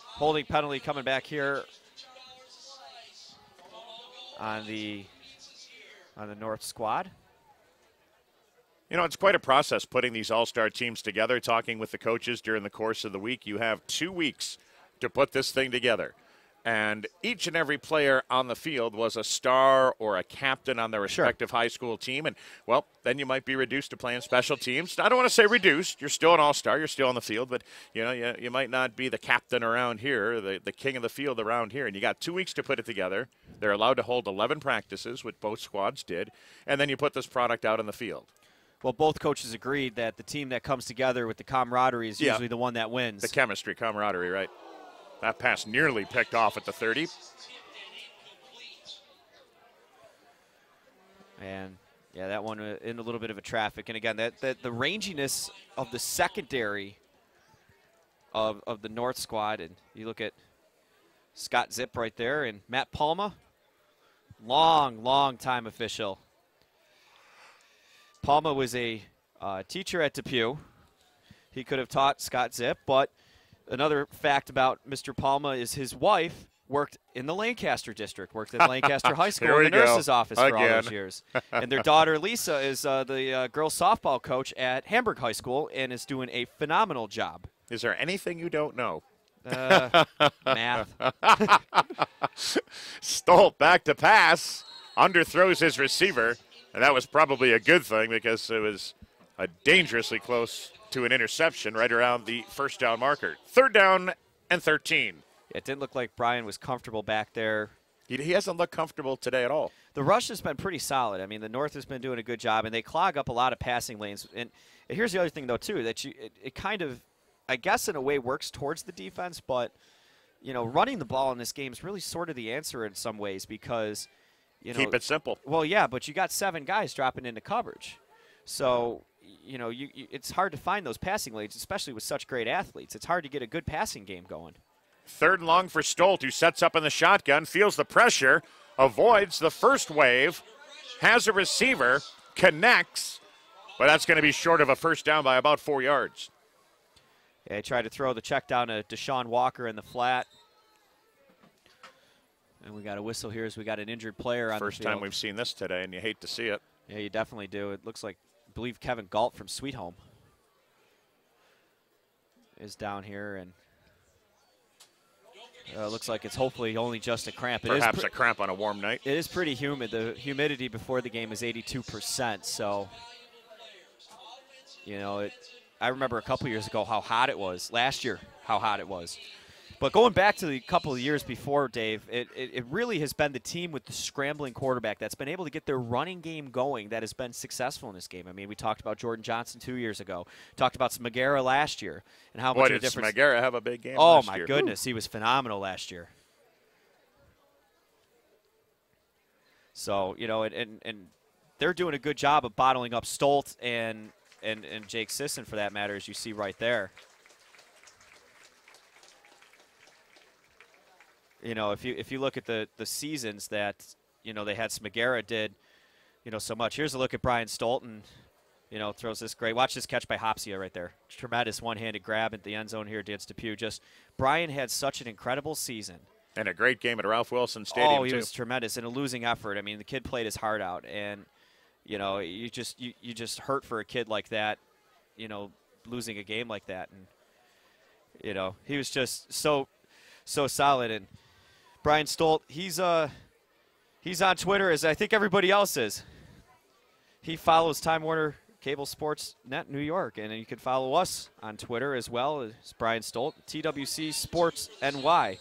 holding penalty coming back here on the North squad. You know, it's quite a process putting these all-star teams together, talking with the coaches during the course of the week. You have 2 weeks to put this thing together. And each and every player on the field was a star or a captain on their respective high school team. And, well, then you might be reduced to playing special teams. I don't want to say reduced. You're still an all-star. You're still on the field. But, you know, you might not be the captain around here, the king of the field around here. And you got 2 weeks to put it together. They're allowed to hold 11 practices, which both squads did. And then you put this product out on the field. Well, both coaches agreed that the team that comes together with the camaraderie is usually the one that wins. The chemistry, camaraderie, right. That pass nearly picked off at the 30. And, yeah, that one in a little bit of a traffic. And, again, the ranginess of the secondary of the North squad. And you look at Scott Zipp right there and Matt Palma, long time official. Palma was a teacher at Depew. He could have taught Scott Zipp, but another fact about Mr. Palma is his wife worked in the Lancaster district, worked at Lancaster High School in the nurse's office for all those years. And their daughter, Lisa, is the girls softball coach at Hamburg High School and is doing a phenomenal job. Is there anything you don't know? Math. Stolt back to pass, underthrows his receiver, and that was probably a good thing because it was dangerously close to an interception right around the first down marker. 3rd down and 13. It didn't look like Brian was comfortable back there. He hasn't looked comfortable today at all. The rush has been pretty solid. I mean, the North has been doing a good job, and they clog up a lot of passing lanes. And here's the other thing, though, too, that it kind of, I guess, in a way works towards the defense, but, you know, running the ball in this game is really sort of the answer in some ways because, you know. Keep it simple. Well, yeah, but you got 7 guys dropping into coverage. So, you know, it's hard to find those passing lanes, especially with such great athletes. It's hard to get a good passing game going. 3rd and long for Stolt, who sets up in the shotgun, feels the pressure, avoids the first wave, has a receiver, connects, but that's going to be short of a first down by about 4 yards. Yeah, he tried to throw the check down to Deshaun Walker in the flat. And we got a whistle here as we got an injured player on the field. First time we've seen this today, and you hate to see it. Yeah, you definitely do. It looks like, I believe Kevin Galt from Sweet Home is down here, and looks like it's hopefully only just a cramp. Perhaps a cramp on a warm night. It is pretty humid. The humidity before the game is 82%, so, you know, I remember a couple years ago how hot it was. Last year, how hot it was. But going back to the couple of years before, Dave, it really has been the team with the scrambling quarterback that's been able to get their running game going that has been successful in this game. I mean, we talked about Jordan Johnson 2 years ago. Talked about Smigera last year and how much of a difference. Boy, did Smigera have a big game last year. Oh, my goodness. He was phenomenal last year. So, you know, and they're doing a good job of bottling up Stolt and Jake Sisson, for that matter, as you see right there. You know, if you look at the seasons that, you know, they had Smigera did, you know, so much. Here's a look at Brian Stolten, you know, throws this great. Watch this catch by Hopsia right there. Tremendous one-handed grab at the end zone here against Depew. Just Brian had such an incredible season. And a great game at Ralph Wilson Stadium, he was tremendous. In a losing effort. I mean, the kid played his heart out. And, you know, you just hurt for a kid like that, you know, losing a game like that. And, you know, he was just so so solid. And Brian Stolt, he's on Twitter as I think everybody else is. He follows Time Warner Cable Sports Net New York, and you can follow us on Twitter as well as Brian Stolt, TWC Sports NY.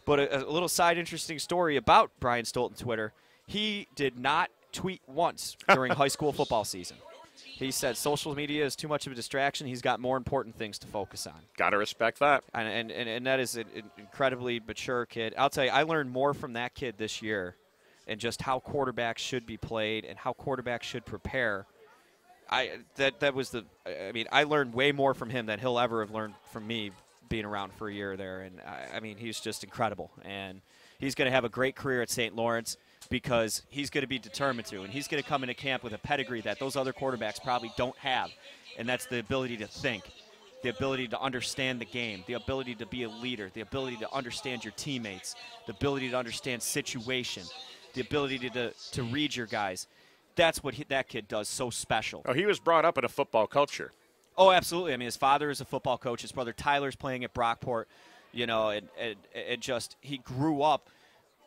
But a little side interesting story about Brian Stolt on Twitter. He did not tweet once during high school football season. He said social media is too much of a distraction. He's got more important things to focus on. Got to respect that. And that is an incredibly mature kid. I'll tell you, I learned more from that kid this year and just how quarterbacks should be played and how quarterbacks should prepare. I learned way more from him than he'll ever have learned from me being around for a year there. And, he's just incredible. And he's going to have a great career at St. Lawrence because he's going to be determined to. And he's going to come into camp with a pedigree that those other quarterbacks probably don't have. And that's the ability to think, the ability to understand the game, the ability to be a leader, the ability to understand your teammates, the ability to understand situation, the ability to read your guys. That's what that kid does so special. Oh, he was brought up in a football culture. Oh, absolutely. I mean, his father is a football coach. His brother Tyler's playing at Brockport, and just he grew up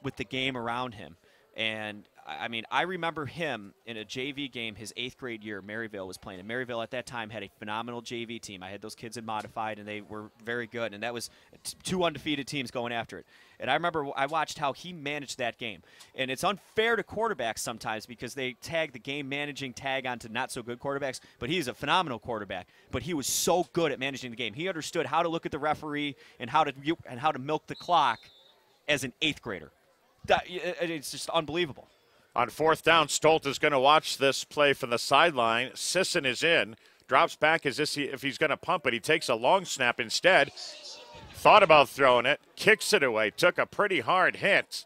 with the game around him. And, I remember him in a JV game his 8th grade year. Maryville was playing. And Maryville at that time had a phenomenal JV team. I had those kids in modified, and they were very good. And that was 2 undefeated teams going after it. And I remember I watched how he managed that game. And it's unfair to quarterbacks sometimes because they tag the game-managing tag onto not-so-good quarterbacks. But he's a phenomenal quarterback. But he was so good at managing the game. He understood how to look at the referee and how to milk the clock as an 8th grader. It's just unbelievable. On 4th down, Stolt is going to watch this play from the sideline. Sisson is in, drops back as if he's going to pump it. He takes a long snap instead. Thought about throwing it, kicks it away, took a pretty hard hit.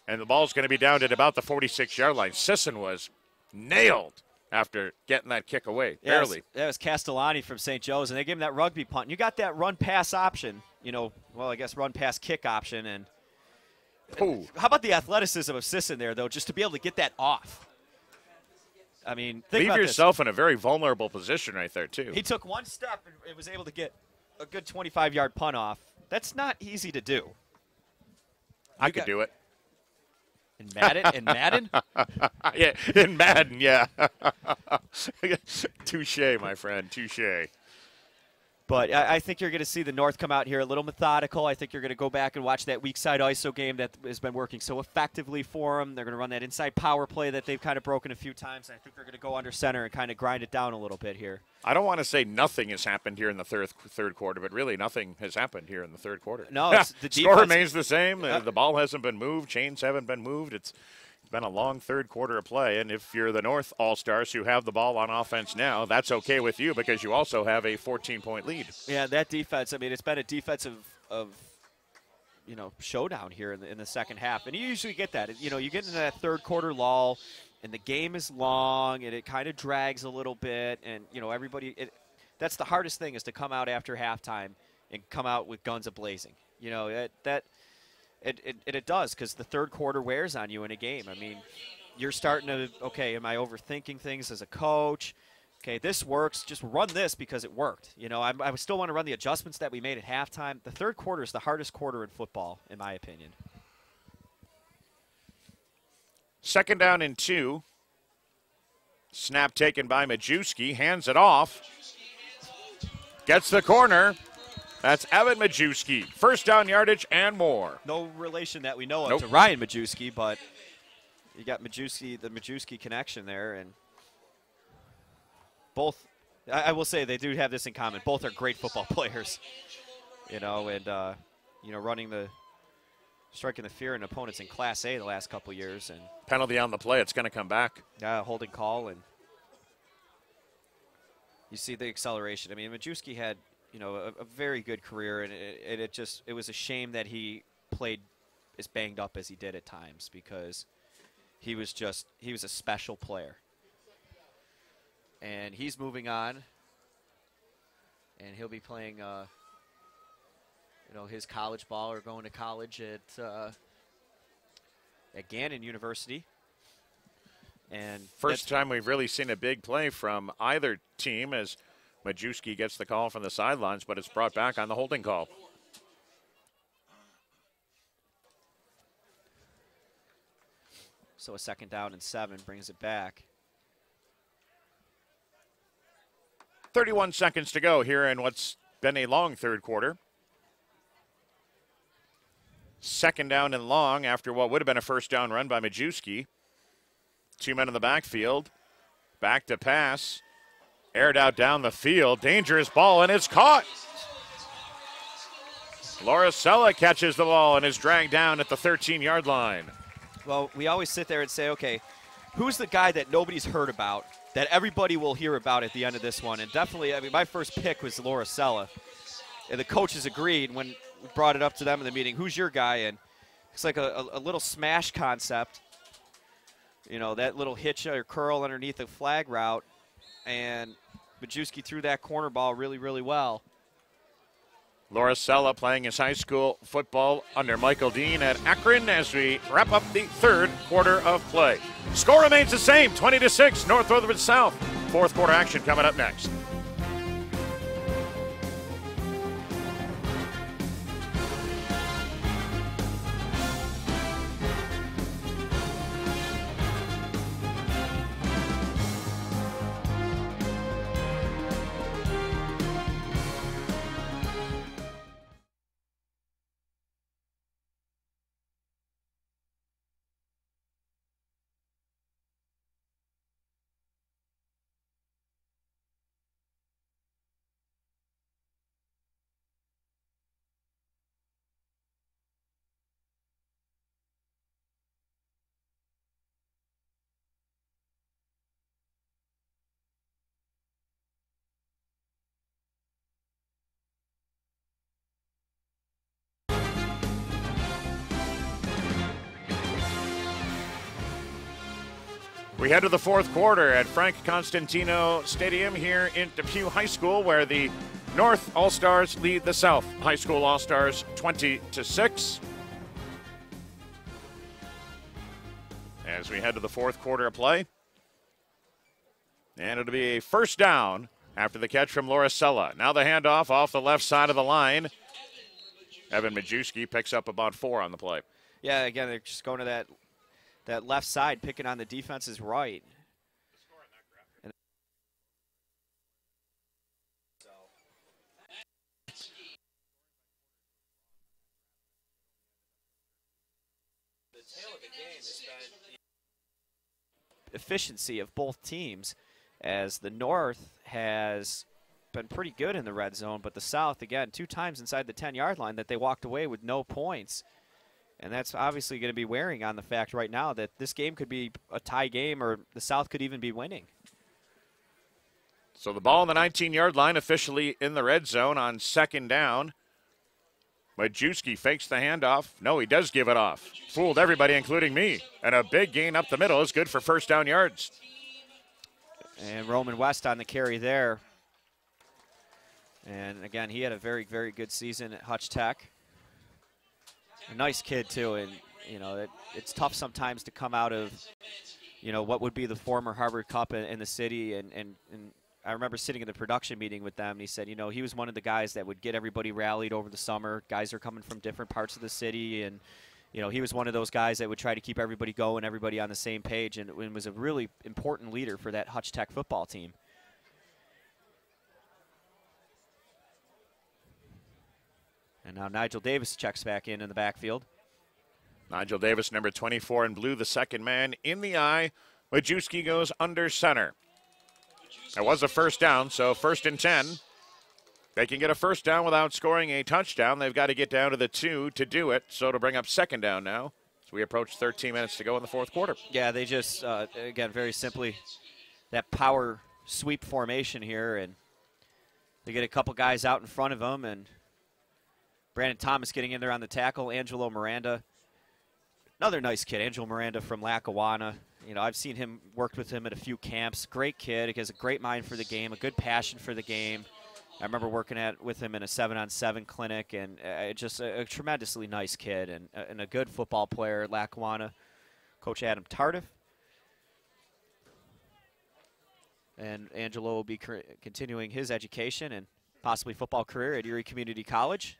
And the ball's going to be down at about the 46-yard line. Sisson was nailed after getting that kick away, barely. That was Castellani from St. Joe's, and they gave him that rugby punt. And you got that run-pass option, run-pass-kick option. And how about the athleticism of Sisson there, though, just to be able to get that off? Think leave about yourself in a very vulnerable position right there, too. He took one step and was able to get a good 25-yard punt off. That's not easy to do. I could do it. In Madden? Yeah, in Madden, yeah. Touche, my friend, touche. But I think you're going to see the North come out here a little methodical. I think you're going to go back and watch that weak side ISO game that has been working so effectively for them. They're going to run that inside power play that they've kind of broken a few times. I think they're going to go under center and kind of grind it down a little bit here. I don't want to say nothing has happened here in the third quarter, but really nothing has happened here in the third quarter. No, it's the defense. Score remains the same. The ball hasn't been moved. Chains haven't been moved. It's been a long third quarter of play, and if you're the North All-Stars who have the ball on offense now, that's okay with you because you also have a 14-point lead. Yeah, that defense, it's been a defensive showdown here in the second half, and you usually get that. You get into that third quarter lull, and the game is long, and it kind of drags a little bit, and, that's the hardest thing is to come out after halftime and come out with guns a-blazing. It does because the third quarter wears on you in a game. You're starting to, am I overthinking things as a coach? Okay, this works. Just run this because it worked. I still want to run the adjustments that we made at halftime. The third quarter is the hardest quarter in football, in my opinion. 2nd down and 2. Snap taken by Majewski. Hands it off. Gets the corner. That's Evan Majewski. 1st down yardage and more. No relation that we know of to Ryan Majewski, but you got the Majewski connection there. And both, I will say they do have this in common. Both are great football players, striking the fear in opponents in Class A the last couple years. And penalty on the play. It's going to come back. Holding call. And you see the acceleration. Majewski had a very good career, and it was a shame that he played as banged up as he did at times because he was a special player. And he's moving on, and he'll be playing, his college ball or going to college at Gannon University. And first time we've really seen a big play from either team as Majewski gets the call from the sidelines, but it's brought back on the holding call. So a 2nd down and 7 brings it back. 31 seconds to go here in what's been a long third quarter. 2nd down and long after what would have been a 1st down run by Majewski. 2 men in the backfield. Back to pass. Aired out down the field. Dangerous ball, and it's caught. Lauricella catches the ball and is dragged down at the 13-yard line. Well, we always sit there and say, okay, who's the guy that nobody's heard about, that everybody will hear about at the end of this one? And definitely, I mean, my first pick was Lauricella. And the coaches agreed when we brought it up to them in the meeting, who's your guy? And it's like a little smash concept. You know, that little hitch or curl underneath the flag route. And Majewski threw that corner ball really, really well. Lauricella playing his high school football under Michael Dean at Akron as we wrap up the 3rd quarter of play. Score remains the same, 20-6, North Rutherford South. 4th quarter action coming up next. We head to the 4th quarter at Frank Constantino Stadium here in Depew High School, where the North All-Stars lead the South High School All-Stars 20-6. As we head to the 4th quarter of play. And it'll be a 1st down after the catch from Lauricella. Now the handoff off the left side of the line. Evan Majewski picks up about 4 on the play. Yeah, again, they're just going to that left side, picking on the defense's right. And the tail of the game has been the efficiency of both teams, as the North has been pretty good in the red zone, but the South, again, 2 times inside the 10-yard line that they walked away with no points. And that's obviously going to be wearing on the fact right now that this game could be a tie game, or the South could even be winning. So the ball on the 19-yard line, officially in the red zone on 2nd down. Majewski fakes the handoff. No, he does give it off. Fooled everybody, including me. And a big gain up the middle is good for 1st down yards. And Roman West on the carry there. And again, he had a very, very good season at Hutch Tech. A nice kid, too, and, you know, it's tough sometimes to come out of, you know, what would be the former Harvard Cup in the city, and I remember sitting in the production meeting with them, and he said, you know, he was one of the guys that would get everybody rallied over the summer. Guys are coming from different parts of the city, and, you know, he was one of those guys that would try to keep everybody going, everybody on the same page, and was a really important leader for that Hutch Tech football team. And now Nigel Davis checks back in the backfield. Nigel Davis, number 24 in blue, the 2nd man in the eye. Majewski goes under center. That was a 1st down, so 1st and 10. They can get a 1st down without scoring a touchdown. They've got to get down to the 2 to do it, so to bring up 2nd down now. So we approach 13 minutes to go in the 4th quarter. Yeah, they just, again, very simply, that power sweep formation here, and they get a couple guys out in front of them, and Brandon Thomas getting in there on the tackle. Angelo Miranda, another nice kid. Angelo Miranda from Lackawanna. You know, I've seen him, worked with him at a few camps. Great kid. He has a great mind for the game, a good passion for the game. I remember working with him in a 7-on-7 clinic, and just a tremendously nice kid and a good football player at Lackawanna. Coach Adam Tardif. And Angelo will be continuing his education and possibly football career at Erie Community College.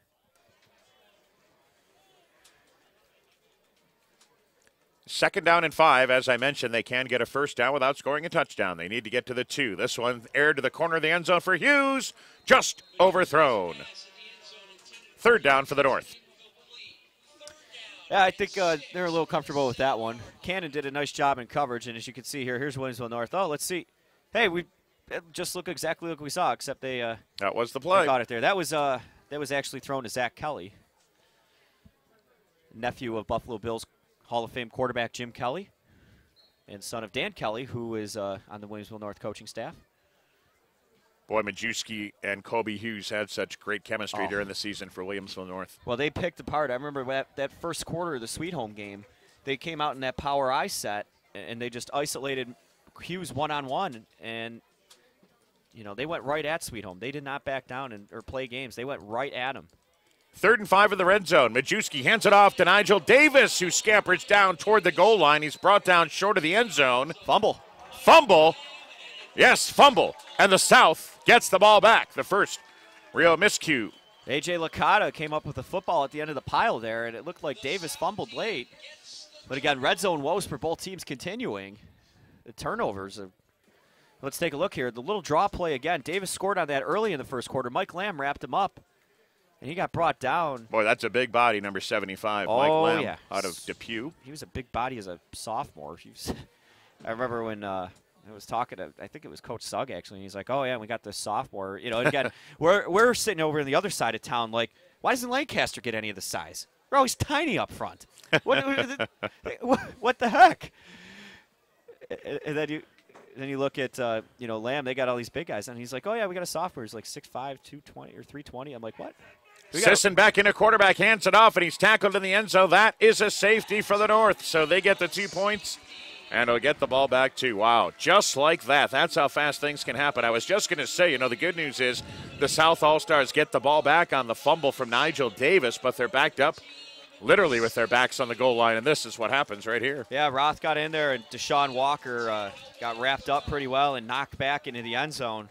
2nd down and 5. As I mentioned, they can get a first down without scoring a touchdown. They need to get to the 2. This one aired to the corner of the end zone for Hughes. Just overthrown. 3rd down for the North. Yeah, I think they're a little comfortable with that one. Cannon did a nice job in coverage, and as you can see here, here's Williamsville North. Oh, let's see. Hey, we just look exactly like we saw, except they that was the play. got it there. That was actually thrown to Zach Kelly, nephew of Buffalo Bills Hall of Fame quarterback Jim Kelly, and son of Dan Kelly, who is on the Williamsville North coaching staff. Boy, Majewski and Kobe Hughes had such great chemistry during the season for Williamsville North. Well, they picked apart. I remember that first quarter of the Sweet Home game, they came out in that power I set, and they just isolated Hughes one-on-one, and they went right at Sweet Home. They did not back down or play games. They went right at him. 3rd and 5 in the red zone. Majewski hands it off to Nigel Davis, who scampers down toward the goal line. He's brought down short of the end zone. Fumble. Yes, fumble. And the South gets the ball back. The first real miscue. A.J. Licata came up with a football at the end of the pile there, and it looked like Davis fumbled late. But again, red zone woes for both teams continuing. The turnovers. Let's take a look here. The little draw play again. Davis scored on that early in the first quarter. Mike Lamb wrapped him up, and he got brought down. Boy, that's a big body, number 75, Mike Lamb, yeah. out of Depew. He was a big body as a sophomore. I remember when I was talking to, I think it was Coach Sugg, actually, and he's like, oh, yeah, we got this sophomore. And again, we're sitting over on the other side of town like, why doesn't Lancaster get any of the size? We're always tiny up front. What the heck? And then you look at Lamb. They got all these big guys, and he's like, "Oh yeah, we got a sophomore. He's like 6'5", 220 or 320." I'm like, "What?" Sisson back into quarterback, hands it off, and he's tackled in the end zone. That is a safety for the North, so they get the 2 points, and they'll get the ball back too. Wow, just like that. That's how fast things can happen. I was just going to say, the good news is the South All-Stars get the ball back on the fumble from Nigel Davis, but they're backed up literally with their backs on the goal line, and this is what happens right here. Yeah, Roth got in there, and Deshaun Walker got wrapped up pretty well and knocked back into the end zone.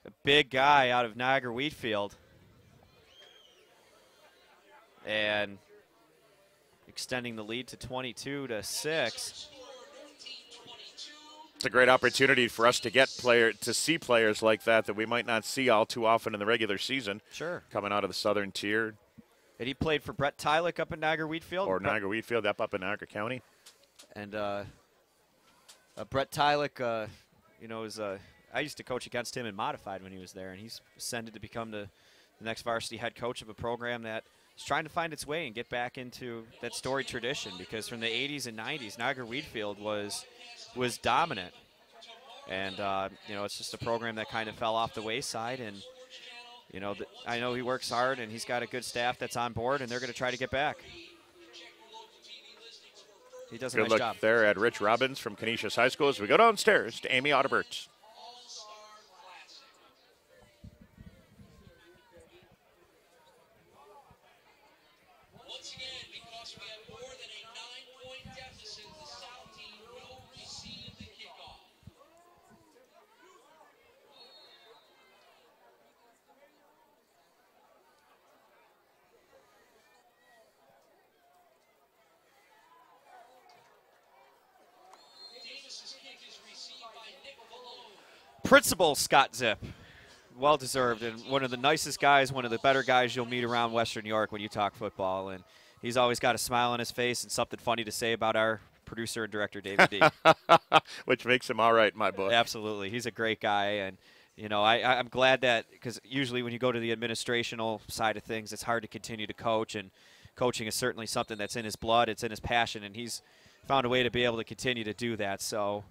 A big guy out of Niagara Wheatfield. And extending the lead to 22-6. It's a great opportunity for us to see players like that we might not see all too often in the regular season. Sure. Coming out of the Southern Tier. And he played for Brett Tylick up in Niagara Wheatfield. Or Niagara Wheatfield up in Niagara County. And Brett Tylick, I used to coach against him in Modified when he was there, and he's ascended to become the next varsity head coach of a program that is trying to find its way and get back into that storied tradition, because from the 80s and 90s, Niagara Wheatfield was dominant. And, it's just a program that kind of fell off the wayside, and I know he works hard, and he's got a good staff that's on board, and they're going to try to get back. He does a nice job. Good look there at Rich Robbins from Canisius High School as we go downstairs to Amy Audibert. Once again, because we have more than a 9-point deficit, the South team will receive the kickoff. Davis's kick is received by Nick Malone. Principal Scott Zipp, well-deserved, and one of the nicest guys, one of the better guys you'll meet around Western New York when you talk football. And he's always got a smile on his face and something funny to say about our producer and director, David D. Which makes him all right in my book. Absolutely. He's a great guy. And, I'm glad that, because usually when you go to the administrational side of things, it's hard to continue to coach. And coaching is certainly something that's in his blood. It's in his passion. And he's found a way to be able to continue to do that. So,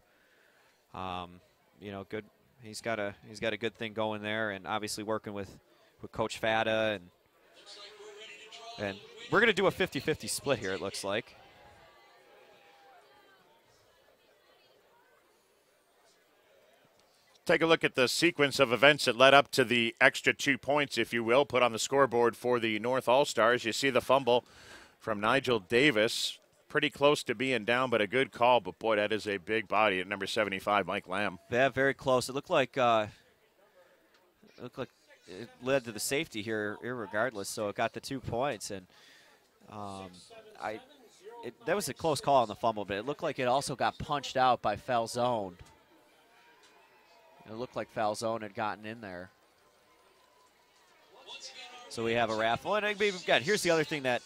good. He's got a good thing going there, and obviously working with Coach Fata, and we're going to do a 50-50 split here, it looks like. Take a look at the sequence of events that led up to the extra 2 points, if you will, put on the scoreboard for the North All-Stars. You see the fumble from Nigel Davis. Pretty close to being down, but a good call. But, boy, that is a big body at number 75, Mike Lamb. Yeah, very close. It looked like it led to the safety here, irregardless. So it got the 2 points, and that was a close call on the fumble, but it looked like it also got punched out by Falzone. It looked like Falzone had gotten in there. So we have a raffle. And again, here's the other thing that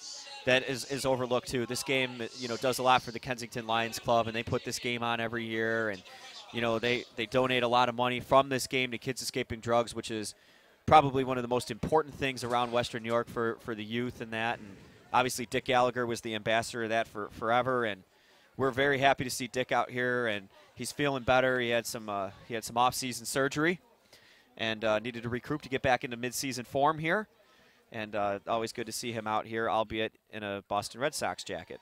is overlooked too. This game, does a lot for the Kensington Lions Club, and they put this game on every year. And they donate a lot of money from this game to Kids Escaping Drugs, which is probably one of the most important things around Western New York for the youth and that. And obviously Dick Gallagher was the ambassador of that for forever, and we're very happy to see Dick out here, and he's feeling better. He had some off-season surgery and needed to regroup to get back into mid-season form here. And always good to see him out here, albeit in a Boston Red Sox jacket.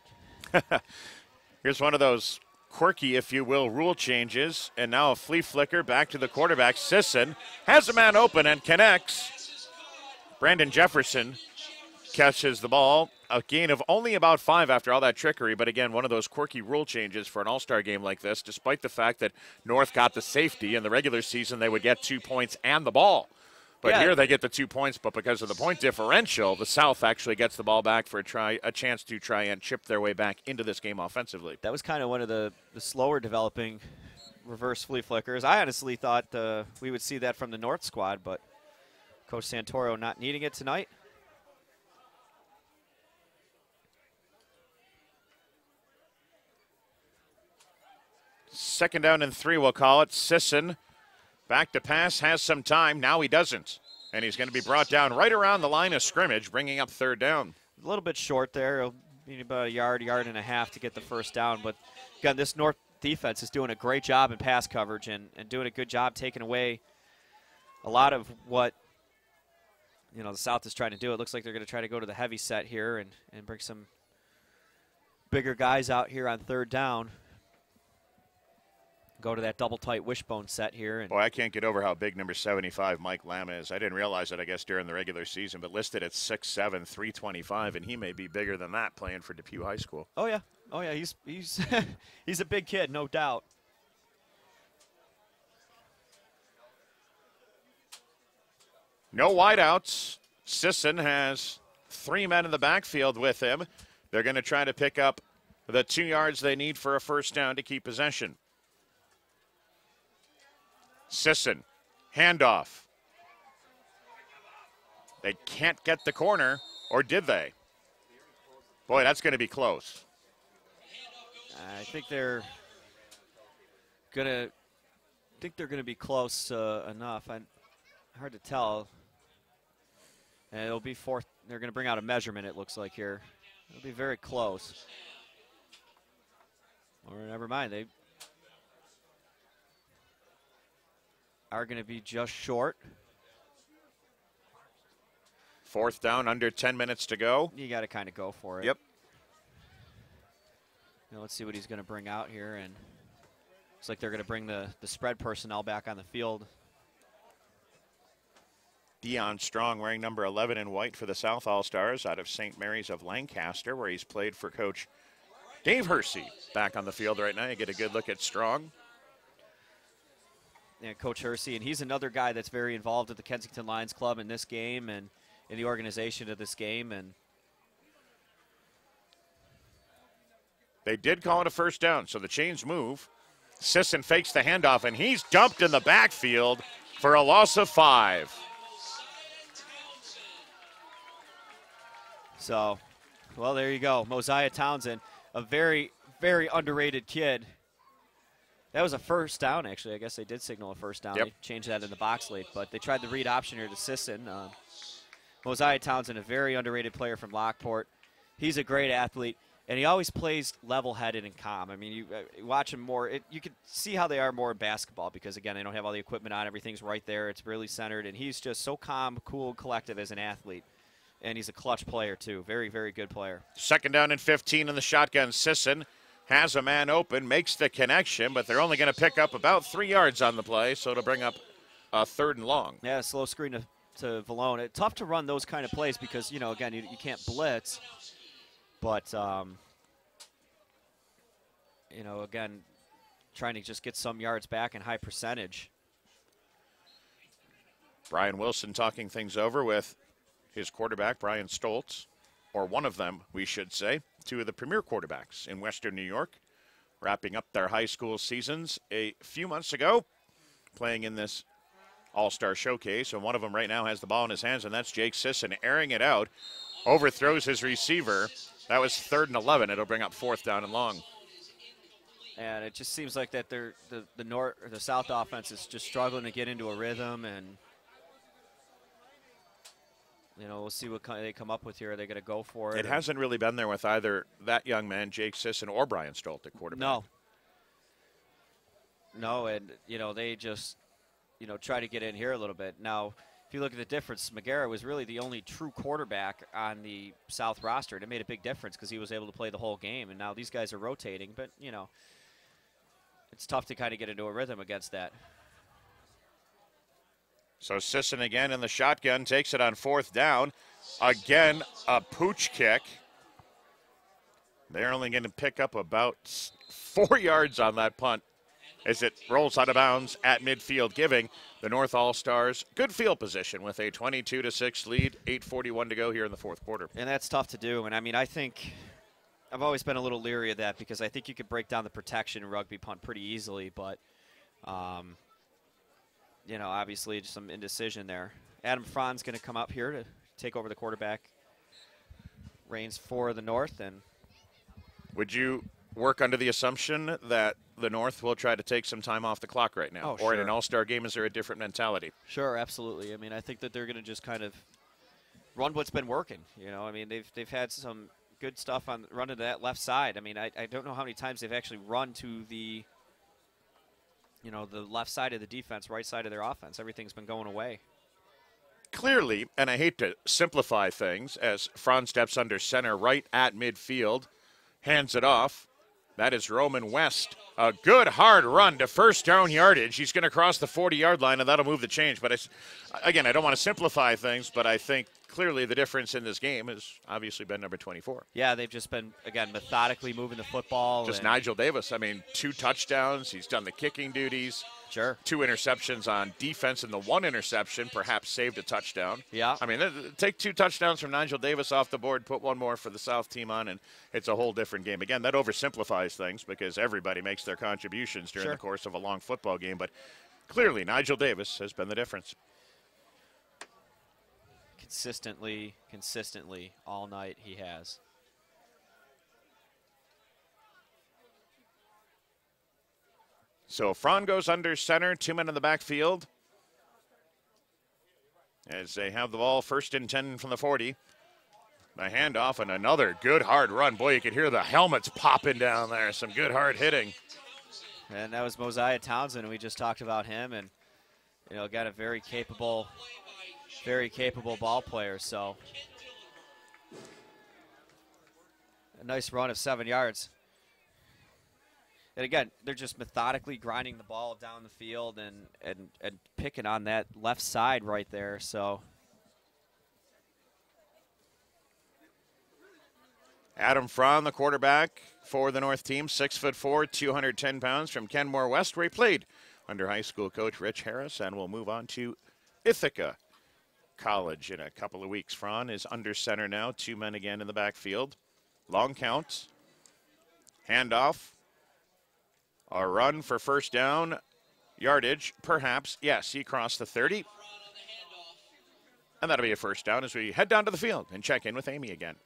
Here's one of those quirky, if you will, rule changes. And now a flea flicker back to the quarterback. Sisson has a man open and connects. Brandon Jefferson catches the ball. A gain of only about 5 after all that trickery. But again, one of those quirky rule changes for an all-star game like this, despite the fact that North got the safety. In the regular season, they would get 2 points and the ball. But here they get the 2 points, but because of the point differential, the South actually gets the ball back for a chance to try and chip their way back into this game offensively. That was kind of one of the slower developing reverse flea flickers. I honestly thought we would see that from the North squad, but Coach Santoro not needing it tonight. Second down and 3, we'll call it. Sisson back to pass, has some time. Now he doesn't. And he's going to be brought down right around the line of scrimmage, bringing up third down. A little bit short there. He'll need about a yard and a half to get the first down. But, again, this North defense is doing a great job in pass coverage and doing a good job taking away a lot of what, the South is trying to do. It looks like they're going to try to go to the heavy set here and bring some bigger guys out here on third down. Go to that double tight wishbone set here. Boy, I can't get over how big number 75 Mike Lamb is. I didn't realize it, I guess, during the regular season, but listed at 6'7", 325, and he may be bigger than that playing for Depew High School. Oh yeah, he's he's a big kid, no doubt. No wideouts. Sisson has 3 men in the backfield with him. They're going to try to pick up the 2 yards they need for a first down to keep possession. Sisson, handoff. They can't get the corner, or did they? Boy, that's going to be close. I think they're gonna be close enough. Hard to tell. And it'll be fourth. They're going to bring out a measurement. It looks like here. It'll be very close. Or never mind. They are going to be just short. Fourth down, under 10 minutes to go. You got to kind of go for it. Yep. Now let's see what he's going to bring out here. And looks like they're going to bring the spread personnel back on the field. Deion Strong wearing number 11 in white for the South All-Stars out of St. Mary's of Lancaster, where he's played for Coach Dave Hersey. Back on the field right now. You get a good look at Strong. Yeah, Coach Hersey, and he's another guy that's very involved at the Kensington Lions Club in this game and in the organization of this game. And they did call it a first down, so the chains move. Sisson fakes the handoff, and he's dumped in the backfield for a loss of 5. So, well, there you go. Mosiah Townsend, a very, very underrated kid. That was a first down, actually. I guess they did signal a first down. Yep. They changed that in the box late, but they tried the read option here to Sisson. Mosiah Townsend, a very underrated player from Lockport. He's a great athlete, and he always plays level-headed and calm. I mean, you watch him more. You can see how they are more in basketball because, again, they don't have all the equipment on. Everything's right there. It's really centered, and he's just so calm, cool, collective as an athlete. And he's a clutch player, too. Very, very good player. Second down and 15 in the shotgun. Sisson has a man open, makes the connection, but they're only going to pick up about 3 yards on the play, so it'll bring up a third and long. Yeah, slow screen to Valone. It's tough to run those kind of plays because, again, you can't blitz. But, again, trying to just get some yards back in high percentage. Brian Wilson talking things over with his quarterback, Brian Stoltz. or one of them, we should say, two of the premier quarterbacks in Western New York, wrapping up their high school seasons a few months ago, playing in this All-Star Showcase. And one of them right now has the ball in his hands, and that's Jake Sisson airing it out. Overthrows his receiver. That was 3rd and 11. It'll bring up 4th down and long. And it just seems like that the north or the south offense is just struggling to get into a rhythm, and we'll see what they come up with here. Are they going to go for it? It hasn't really been there with either that young man, Jake Sisson, or Brian Stolt at quarterback. No, and they just try to get in here a little bit. Now, if you look at the difference, McGarrett was really the only true quarterback on the South roster, and it made a big difference because he was able to play the whole game. And now these guys are rotating, but it's tough to kind of get into a rhythm against that. So Sisson again in the shotgun, takes it on 4th down. Again, a pooch kick. They're only going to pick up about 4 yards on that punt as it rolls out of bounds at midfield, giving the North All-Stars good field position with a 22-6 lead, 8:41 to go here in the 4th quarter. And that's tough to do. And, I think I've always been a little leery of that because I think you could break down the protection in rugby punt pretty easily, but obviously just some indecision there. Adam Frahn's going to come up here to take over the quarterback reins for the North. And would you work under the assumption that the North will try to take some time off the clock right now? Oh, or in sure. an all-star game, is there a different mentality? Sure, absolutely. I think that they're going to just kind of run what's been working. They've had some good stuff on run to that left side. I don't know how many times they've actually run to the the left side of the defense, right side of their offense. Everything's been going away. Clearly, and I hate to simplify things, as Frahn steps under center right at midfield, hands it off. That is Roman West. A good hard run to first down yardage. He's going to cross the 40-yard line, and that'll move the change. But again, I don't want to simplify things, but I think clearly the difference in this game has obviously been number 24. Yeah, they've just been, again, methodically moving the football. Just Nigel Davis. 2 touchdowns. He's done the kicking duties. Sure. 2 interceptions on defense, and the 1 interception perhaps saved a touchdown. Yeah. Take 2 touchdowns from Nigel Davis off the board, put 1 more for the South team on, and it's a whole different game. Again, that oversimplifies things because everybody makes their contributions during Sure. the course of a long football game, but clearly Nigel Davis has been the difference. Consistently all night he has. So Frahn goes under center, 2 men in the backfield as they have the ball 1st and 10 from the 40. The handoff and another good hard run. Boy, you could hear the helmets popping down there. Some good hard hitting. And that was Mosiah Townsend, and we just talked about him, and got a very capable ball player. So a nice run of 7 yards. And again, they're just methodically grinding the ball down the field and picking on that left side right there. So Adam Frahn, the quarterback for the North team, 6'4", 210 pounds, from Kenmore West, where he played under high school coach Rich Harris, and we'll move on to Ithaca College in a couple of weeks. Frahn is under center now, 2 men again in the backfield. Long count, handoff, a run for first down, yardage, perhaps. Yes, he crossed the 30. And that'll be a first down as we head down to the field and check in with Amy again.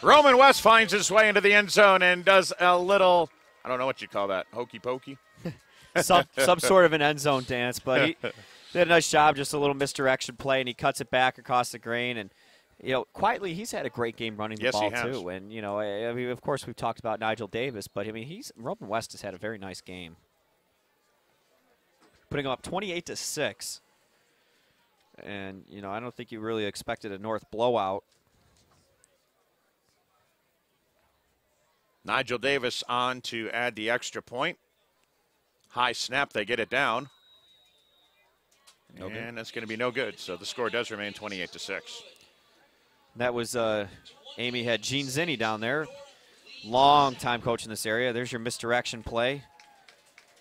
Roman West finds his way into the end zone and does a little, I don't know what you call that, hokey pokey? some sort of an end zone dance, but he did a nice job, just a little misdirection play, and he cuts it back across the grain. And, quietly, he's had a great game running the ball, too. And, I mean, of course, we've talked about Nigel Davis, but, I mean, Roman West has had a very nice game. Putting him up 28-6. And, I don't think you really expected a North blowout. Nigel Davis on to add the extra point. High snap, they get it down. And that's going to be no good. So the score does remain 28-6. That was Amy had Gene Zinni down there. Long time coach in this area. There's your misdirection play.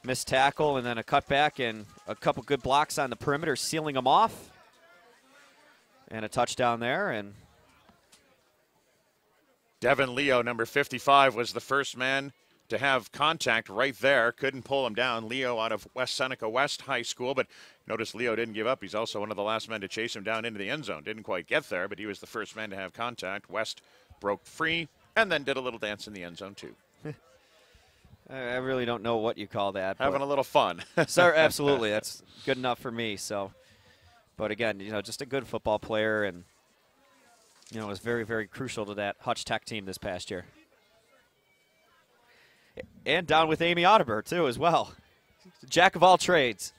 Missed tackle and then a cutback and a couple good blocks on the perimeter, sealing them off. And a touchdown there. And Devin Leo, number 55, was the first man to have contact right there. Couldn't pull him down. Leo out of West Seneca West High School, but notice Leo didn't give up. He's also one of the last men to chase him down into the end zone. Didn't quite get there, but he was the first man to have contact. West broke free and then did a little dance in the end zone, too. I really don't know what you call that. Having a little fun. Sir, absolutely. That's good enough for me. So, but again, just a good football player, and was very, very crucial to that Hutch Tech team this past year. And down with Amy Audibert, too, as well. Jack of all trades.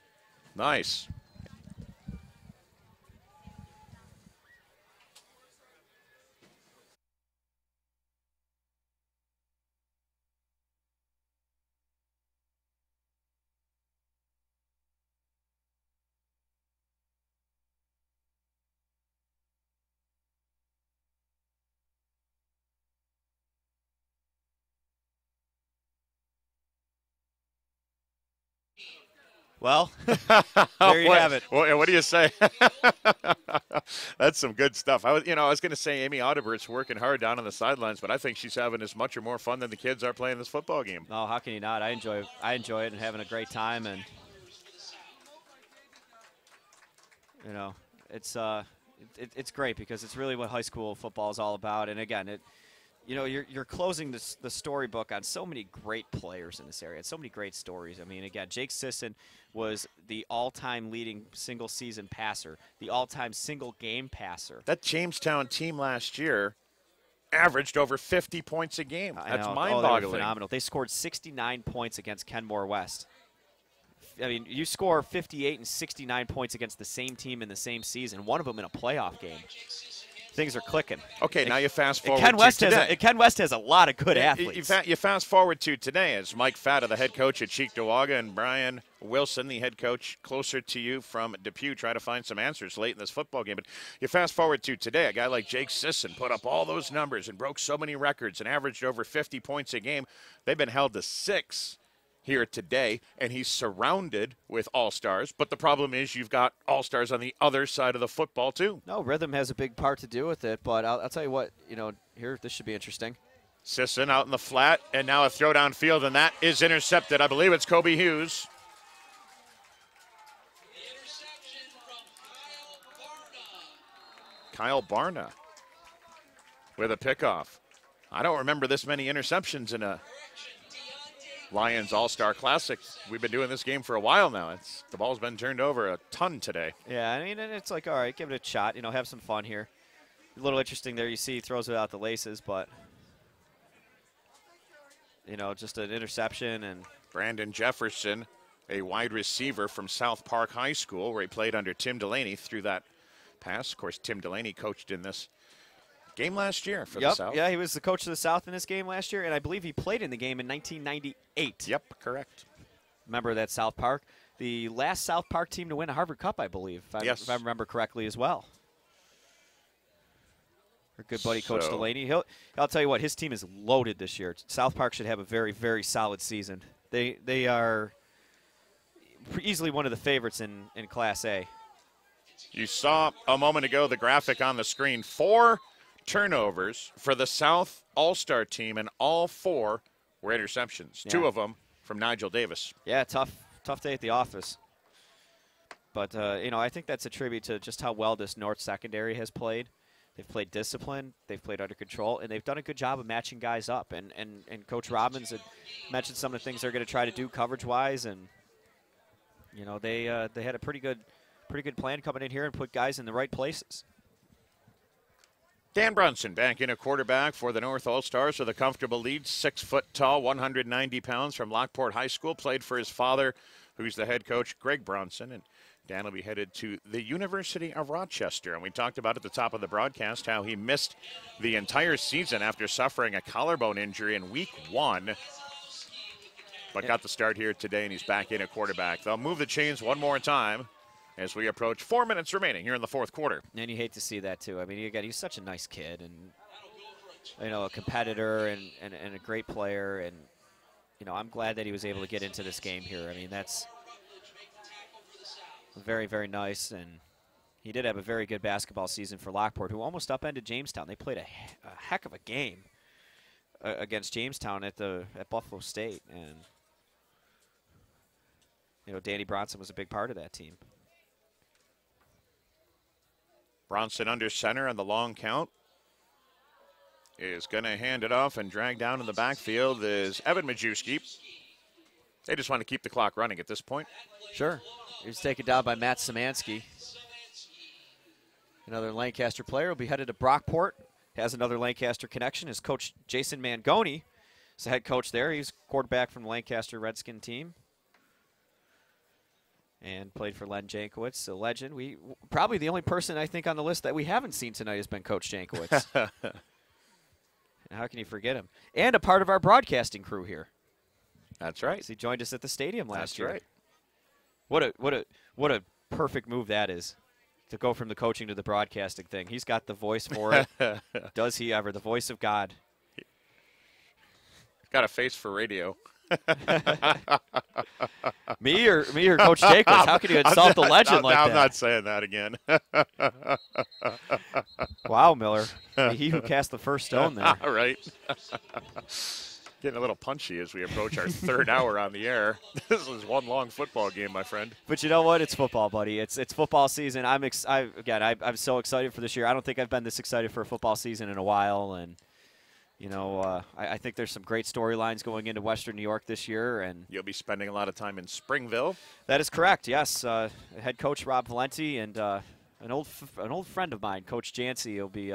Nice. Well, there you have it. What do you say? That's some good stuff. I was going to say Amy Audibert's working hard down on the sidelines, but I think she's having as much or more fun than the kids are playing this football game. No, how can you not? I enjoy it and having a great time, and it's great because it's really what high school football is all about. And again, you're closing the storybook on so many great players in this area. So many great stories. I mean, again, Jake Sisson was the all-time leading single-season passer, the all-time single-game passer. That Jamestown team last year averaged over 50 points a game. That's mind-boggling. They were phenomenal. They scored 69 points against Kenmore West. I mean, you score 58 and 69 points against the same team in the same season, one of them in a playoff game. Things are clicking. Okay, now you fast forward Ken West to today. Ken West has a lot of good athletes. You fast forward to today as Mike Fata, the head coach at Cheektowaga, and Brian Wilson, the head coach closer to you from Depew, try to find some answers late in this football game. But you fast forward to today, a guy like Jake Sisson put up all those numbers and broke so many records and averaged over 50 points a game. They've been held to 6 here today, and he's surrounded with all-stars. But the problem is you've got all-stars on the other side of the football, too. No, rhythm has a big part to do with it, but I'll tell you what, here, this should be interesting. Sisson out in the flat, and now a throw downfield, and that is intercepted. I believe it's Kobe Hughes. The interception from Kyle Barna with a pickoff. I don't remember this many interceptions in a Lions All-Star Classic. We've been doing this game for a while now. The ball's been turned over a ton today. Yeah, I mean, it's like, all right, give it a shot. Have some fun here. A little interesting there. You see he throws without the laces, but, just an interception. And Brandon Jefferson, a wide receiver from South Park High School, where he played under Tim Delaney, threw that pass. Of course, Tim Delaney coached in this game last year for the South. Yeah, he was the coach of the South in this game last year, and I believe he played in the game in 1998. Yep, correct. Remember that South Park? The last South Park team to win a Harvard Cup, I believe, if I remember correctly as well. Our good buddy, Coach Delaney. I'll tell you what, his team is loaded this year. South Park should have a very, very solid season. They are easily one of the favorites in Class A. You saw a moment ago the graphic on the screen. 4 turnovers for the South All-Star team, and all 4 were interceptions. Yeah. 2 of them from Nigel Davis. Yeah, tough day at the office. But, I think that's a tribute to just how well this North secondary has played. They've played disciplined, they've played under control, and they've done a good job of matching guys up. And Coach Robbins had mentioned some of the things they're going to try to do coverage-wise, and you know they had a pretty good plan coming in here and put guys in the right places. Dan Brunson back in a quarterback for the North All-Stars with a comfortable lead, 6 foot tall, 190 pounds from Lockport High School. Played for his father, who's the head coach, Greg Brunson. And Dan will be headed to the University of Rochester. And we talked about at the top of the broadcast how he missed the entire season after suffering a collarbone injury in week 1. But got the start here today, and he's back in a quarterback. They'll move the chains one more time as we approach 4 minutes remaining here in the fourth quarter. And you hate to see that, too. I mean, again, he's such a nice kid and, you know, a competitor and a great player. And, you know, I'm glad that he was able to get into this game here. I mean, that's very, very nice. And he did have a very good basketball season for Lockport, who almost upended Jamestown. They played a heck of a game against Jamestown at Buffalo State. And, you know, Danny Bronson was a big part of that team. Bronson under center on the long count is going to hand it off, and drag down in the backfield is Evan Majewski. They just want to keep the clock running at this point. Sure. He's taken down by Matt Szymanski. Another Lancaster player will be headed to Brockport. Has another Lancaster connection. His coach Jason Mangoni is the head coach there. He's quarterback from the Lancaster Redskin team. And played for Len Jankowitz, a legend. Probably the only person I think on the list that we haven't seen tonight has been Coach Jankowitz. How can you forget him? And a part of our broadcasting crew here. That's right. He joined us at the stadium last year. That's right. What a perfect move that is, to go from the coaching to the broadcasting thing. He's got the voice for it. Does he ever? The voice of God. He's got a face for radio. Me or Coach Jacobs? How can you insult the legend like that? I'm not saying that again. Wow, Miller. He who cast the first stone there. All right. Getting a little punchy as we approach our third hour on the air. This is one long football game, my friend. But you know what? It's football, buddy. It's football season. I'm so excited for this year. I don't think I've been this excited for a football season in a while, and you know, I think there's some great storylines going into Western New York this year. And you'll be spending a lot of time in Springville. That is correct, yes. Head coach Rob Valenti and an old friend of mine, Coach Jancy, will be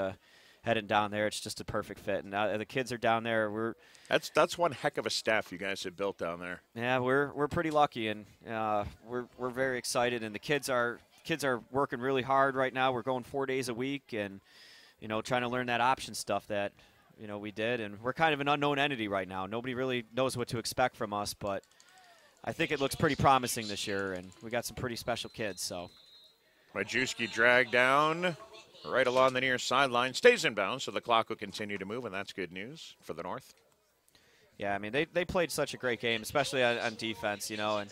heading down there. It's just a perfect fit. And the kids are down there. That's one heck of a staff you guys have built down there. Yeah, we're pretty lucky, and we're very excited. And the kids are working really hard right now. We're going 4 days a week, and you know, trying to learn that option stuff that we did, and we're kind of an unknown entity right now. Nobody really knows what to expect from us, but I think it looks pretty promising this year, and we got some pretty special kids. So, Majewski dragged down right along the near sideline, stays in bounds, so the clock will continue to move, and that's good news for the North. Yeah, I mean, they played such a great game, especially on defense, and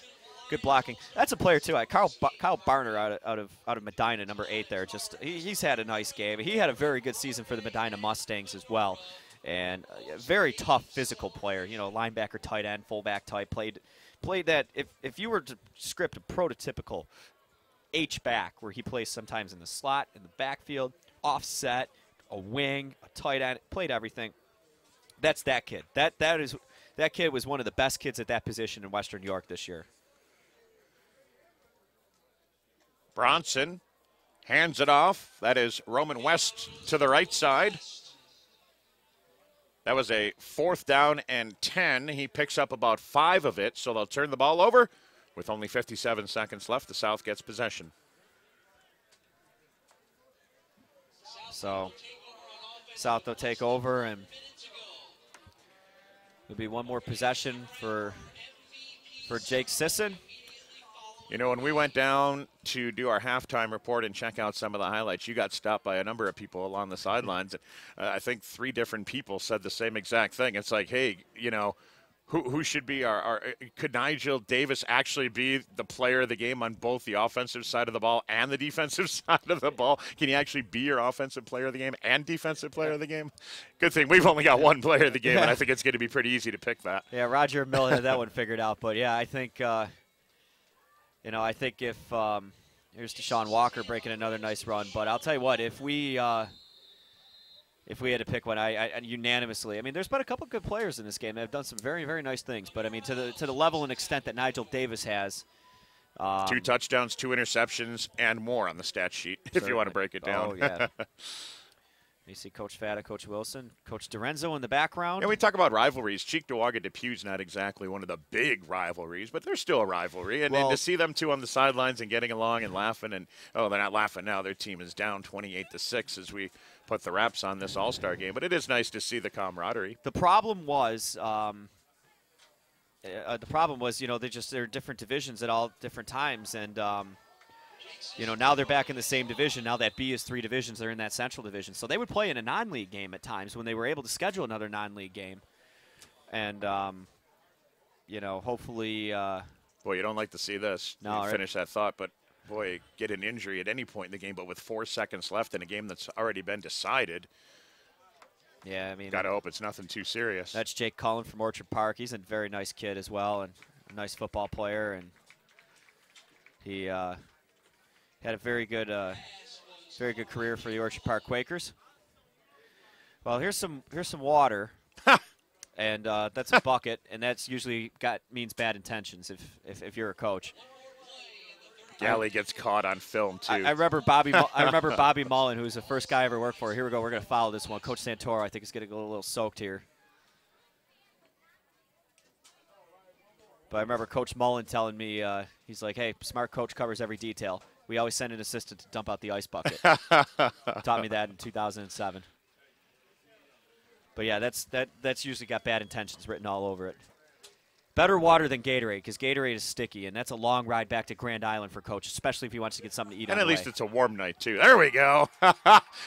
good blocking. That's a player too. Kyle Barner out of Medina, number 8 there. He's had a nice game. He had a very good season for the Medina Mustangs as well, and a very tough physical player. Linebacker, tight end, fullback type. Played that. If you were to script a prototypical H-back, where he plays sometimes in the slot, in the backfield, offset, a wing, a tight end, played everything. That's that kid. That kid was one of the best kids at that position in Western New York this year. Bronson hands it off. That is Roman West to the right side. That was a 4th down and 10. He picks up about 5 of it, so they'll turn the ball over. With only 57 seconds left, the South gets possession. So, South will take over, and there'll be one more possession for Jake Sisson. When we went down to do our halftime report and check out some of the highlights, you got stopped by a number of people along the sidelines. I think 3 different people said the same exact thing. It's like, hey, who should be could Nigel Davis actually be the player of the game on both the offensive side of the ball and the defensive side of the ball? Can he actually be your offensive player of the game and defensive player of the game? Good thing we've only got one player of the game, and I think it's going to be pretty easy to pick that. Yeah, Roger Miller had that one figured out. But, yeah, I think I think if here's Deshaun Walker breaking another nice run. But I'll tell you what, if we if we had to pick one, I unanimously. I mean, there's been a couple good players in this game that have done some very, very nice things. But I mean, to the level and extent that Nigel Davis has. 2 touchdowns, 2 interceptions, and more on the stat sheet if you want to break it down. Oh, yeah. You see Coach Fata, Coach Wilson, Coach Dorenzo in the background. And we talk about rivalries. Cheektowaga Depew's not exactly one of the big rivalries, but they're still a rivalry. And to see them two on the sidelines and getting along and laughing, and they're not laughing now. Their team is down 28-6 as we put the wraps on this All-Star game. But it is nice to see the camaraderie. The problem was, they're different divisions at all different times, and now they're back in the same division. Now that B is 3 divisions, they're in that Central Division. So they would play in a non-league game at times when they were able to schedule another non-league game. And, hopefully boy, you don't like to see this. No, right. Finish that thought, but, boy, get an injury at any point in the game, but with 4 seconds left in a game that's already been decided. Yeah, I mean, got to hope it's nothing too serious. That's Jake Cullen from Orchard Park. He's a very nice kid as well, and a nice football player, and he had a very good career for the Orchard Park Quakers. Well, here's some water, and that's a bucket, and that's usually means bad intentions if you're a coach. Galley gets caught on film too. I remember Bobby Mullen, who was the first guy I ever worked for. Here we go. We're going to follow this one. Coach Santoro, I think, is getting a little soaked here. But I remember Coach Mullen telling me, he's like, "Hey, smart coach covers every detail. We always send an assistant to dump out the ice bucket." Taught me that in 2007. But yeah, that's usually got bad intentions written all over it. Better water than Gatorade, because Gatorade is sticky, and that's a long ride back to Grand Island for Coach, especially if he wants to get something to eat on And the at least way. it's a warm night, too. There we go.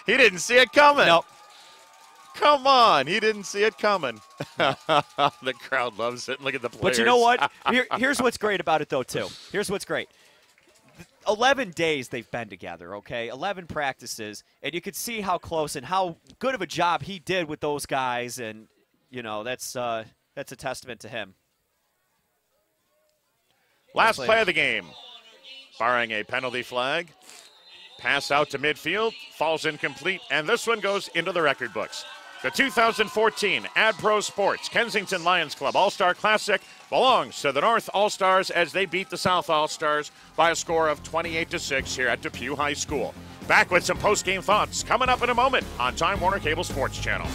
He didn't see it coming. Nope. Come on. He didn't see it coming. The crowd loves it. Look at the players. But you know what? Here's what's great about it, though, too. Here's what's great. 11 days they've been together, okay? 11 practices, and you could see how close and how good of a job he did with those guys, and, that's a testament to him. Last play of the game, barring a penalty flag. Pass out to midfield, falls incomplete, and this one goes into the record books. The 2014 AdPro Sports Kensington Lions Club All-Star Classic belongs to the North All-Stars as they beat the South All-Stars by a score of 28-6 here at Depew High School. Back with some post-game thoughts coming up in a moment on Time Warner Cable Sports Channel.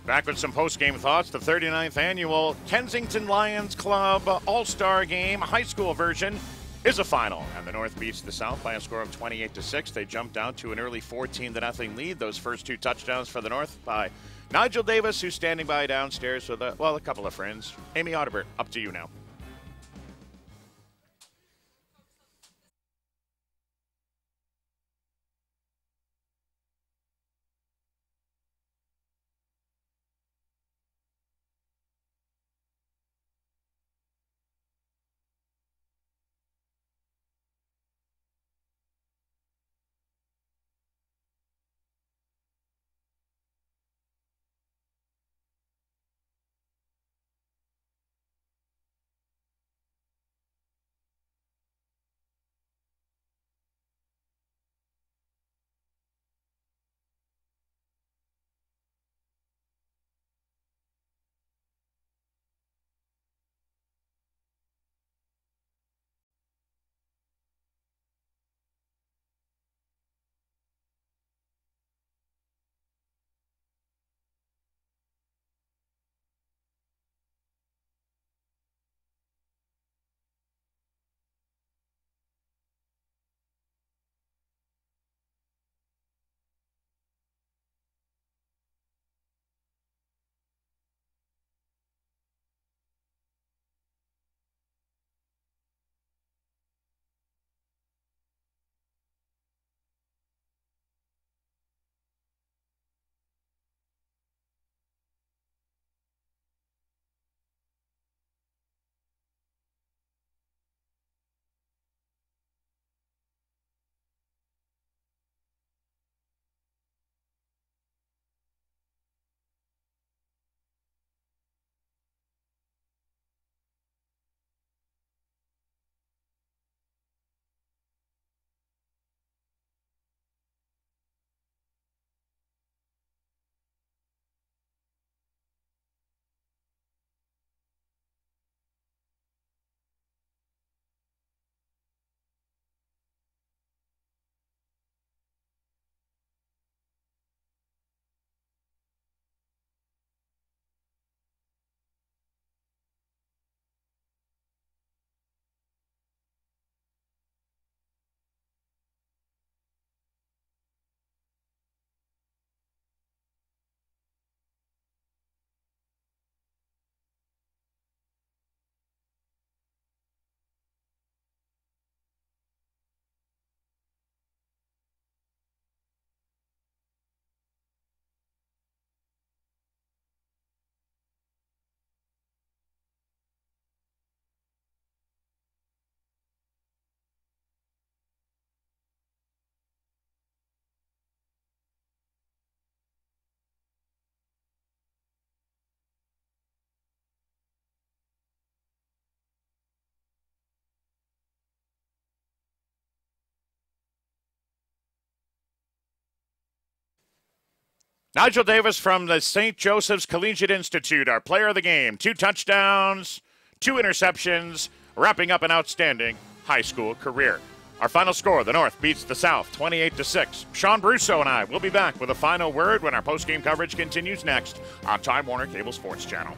Back with some post-game thoughts. The 39th annual Kensington Lions Club All-Star Game high school version is a final, and the North beats the South by a score of 28-6. They jumped down to an early 14-0 lead. Those first two touchdowns for the North by Nigel Davis, who's standing by downstairs with a couple of friends. Amy Audibert, up to you now. Nigel Davis from the St. Joseph's Collegiate Institute, our player of the game. 2 touchdowns, 2 interceptions, wrapping up an outstanding high school career. Our final score, the North beats the South 28-6. Sean Brusso and I will be back with a final word when our post-game coverage continues next on Time Warner Cable Sports Channel.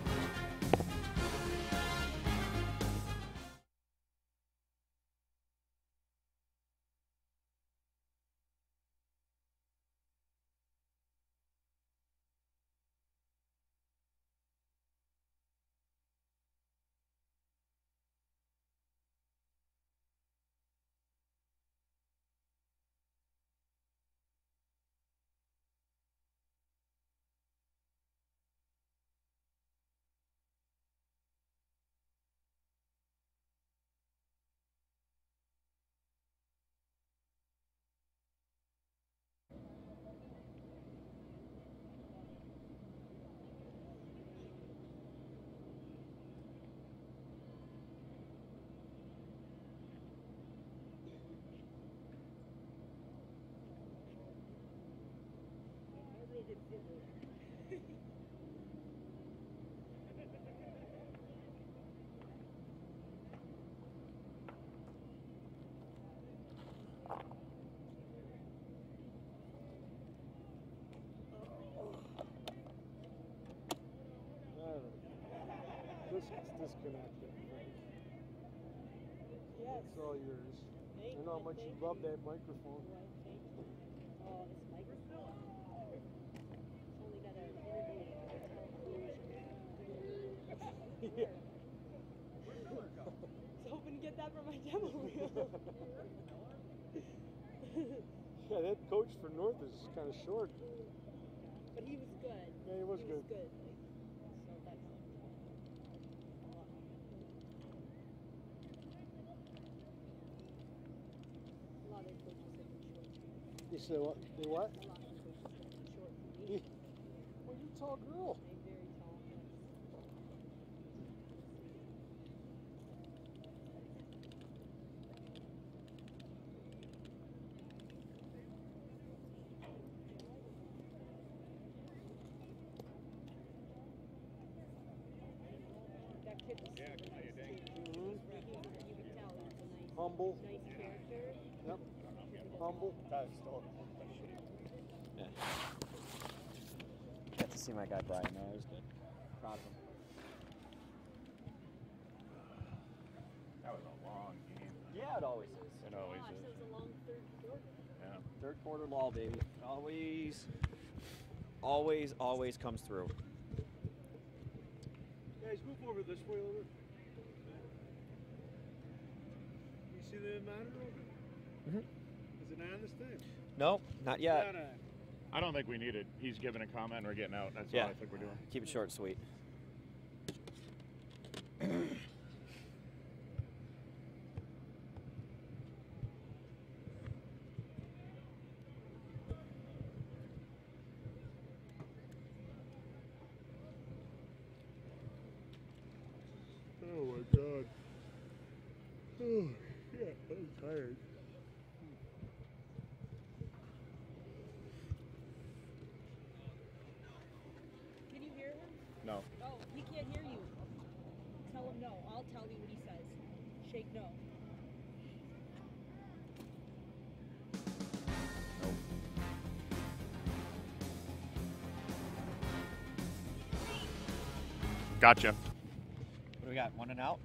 This gets disconnected. Right? Yes. It's all yours. Thank I know how you, much you thank love you. that microphone. Well, thank you. Oh, this microphone. It's only got an interview Yeah. I was hoping to get that for my demo reel. Yeah, that coach for North is kind of short. But he was good. Yeah, he was He good. was good. Like, so that's a lot of coaches have been short. You say what? They what? A lot of coaches have been short for me. Well, you tall girl. I'm very tall. Yes. That kid was super nice too. Mhm. You could tell he was a nice, Humble. nice character. Yep. Humble. Yeah. Got to see my guy Brian there. It was good. Proud of him. That was a long game. Yeah, it always is. It always Gosh, is. that was a long third quarter. Yeah. Third quarter lull, baby. Always comes through. Guys, move over this way a little bit. You see the monitor over? Mhm. Is it on this thing? No, not yet. Not on. I don't think we need it. He's giving a comment. We're getting out. That's Yeah. all I think we're doing. Keep it short and sweet. Oh my God. Oh shit, I'm tired. Can you hear him? No. Oh, he can't hear you. Tell him no. I'll tell you what he says. Shake no. Gotcha. What do we got? 1 and out?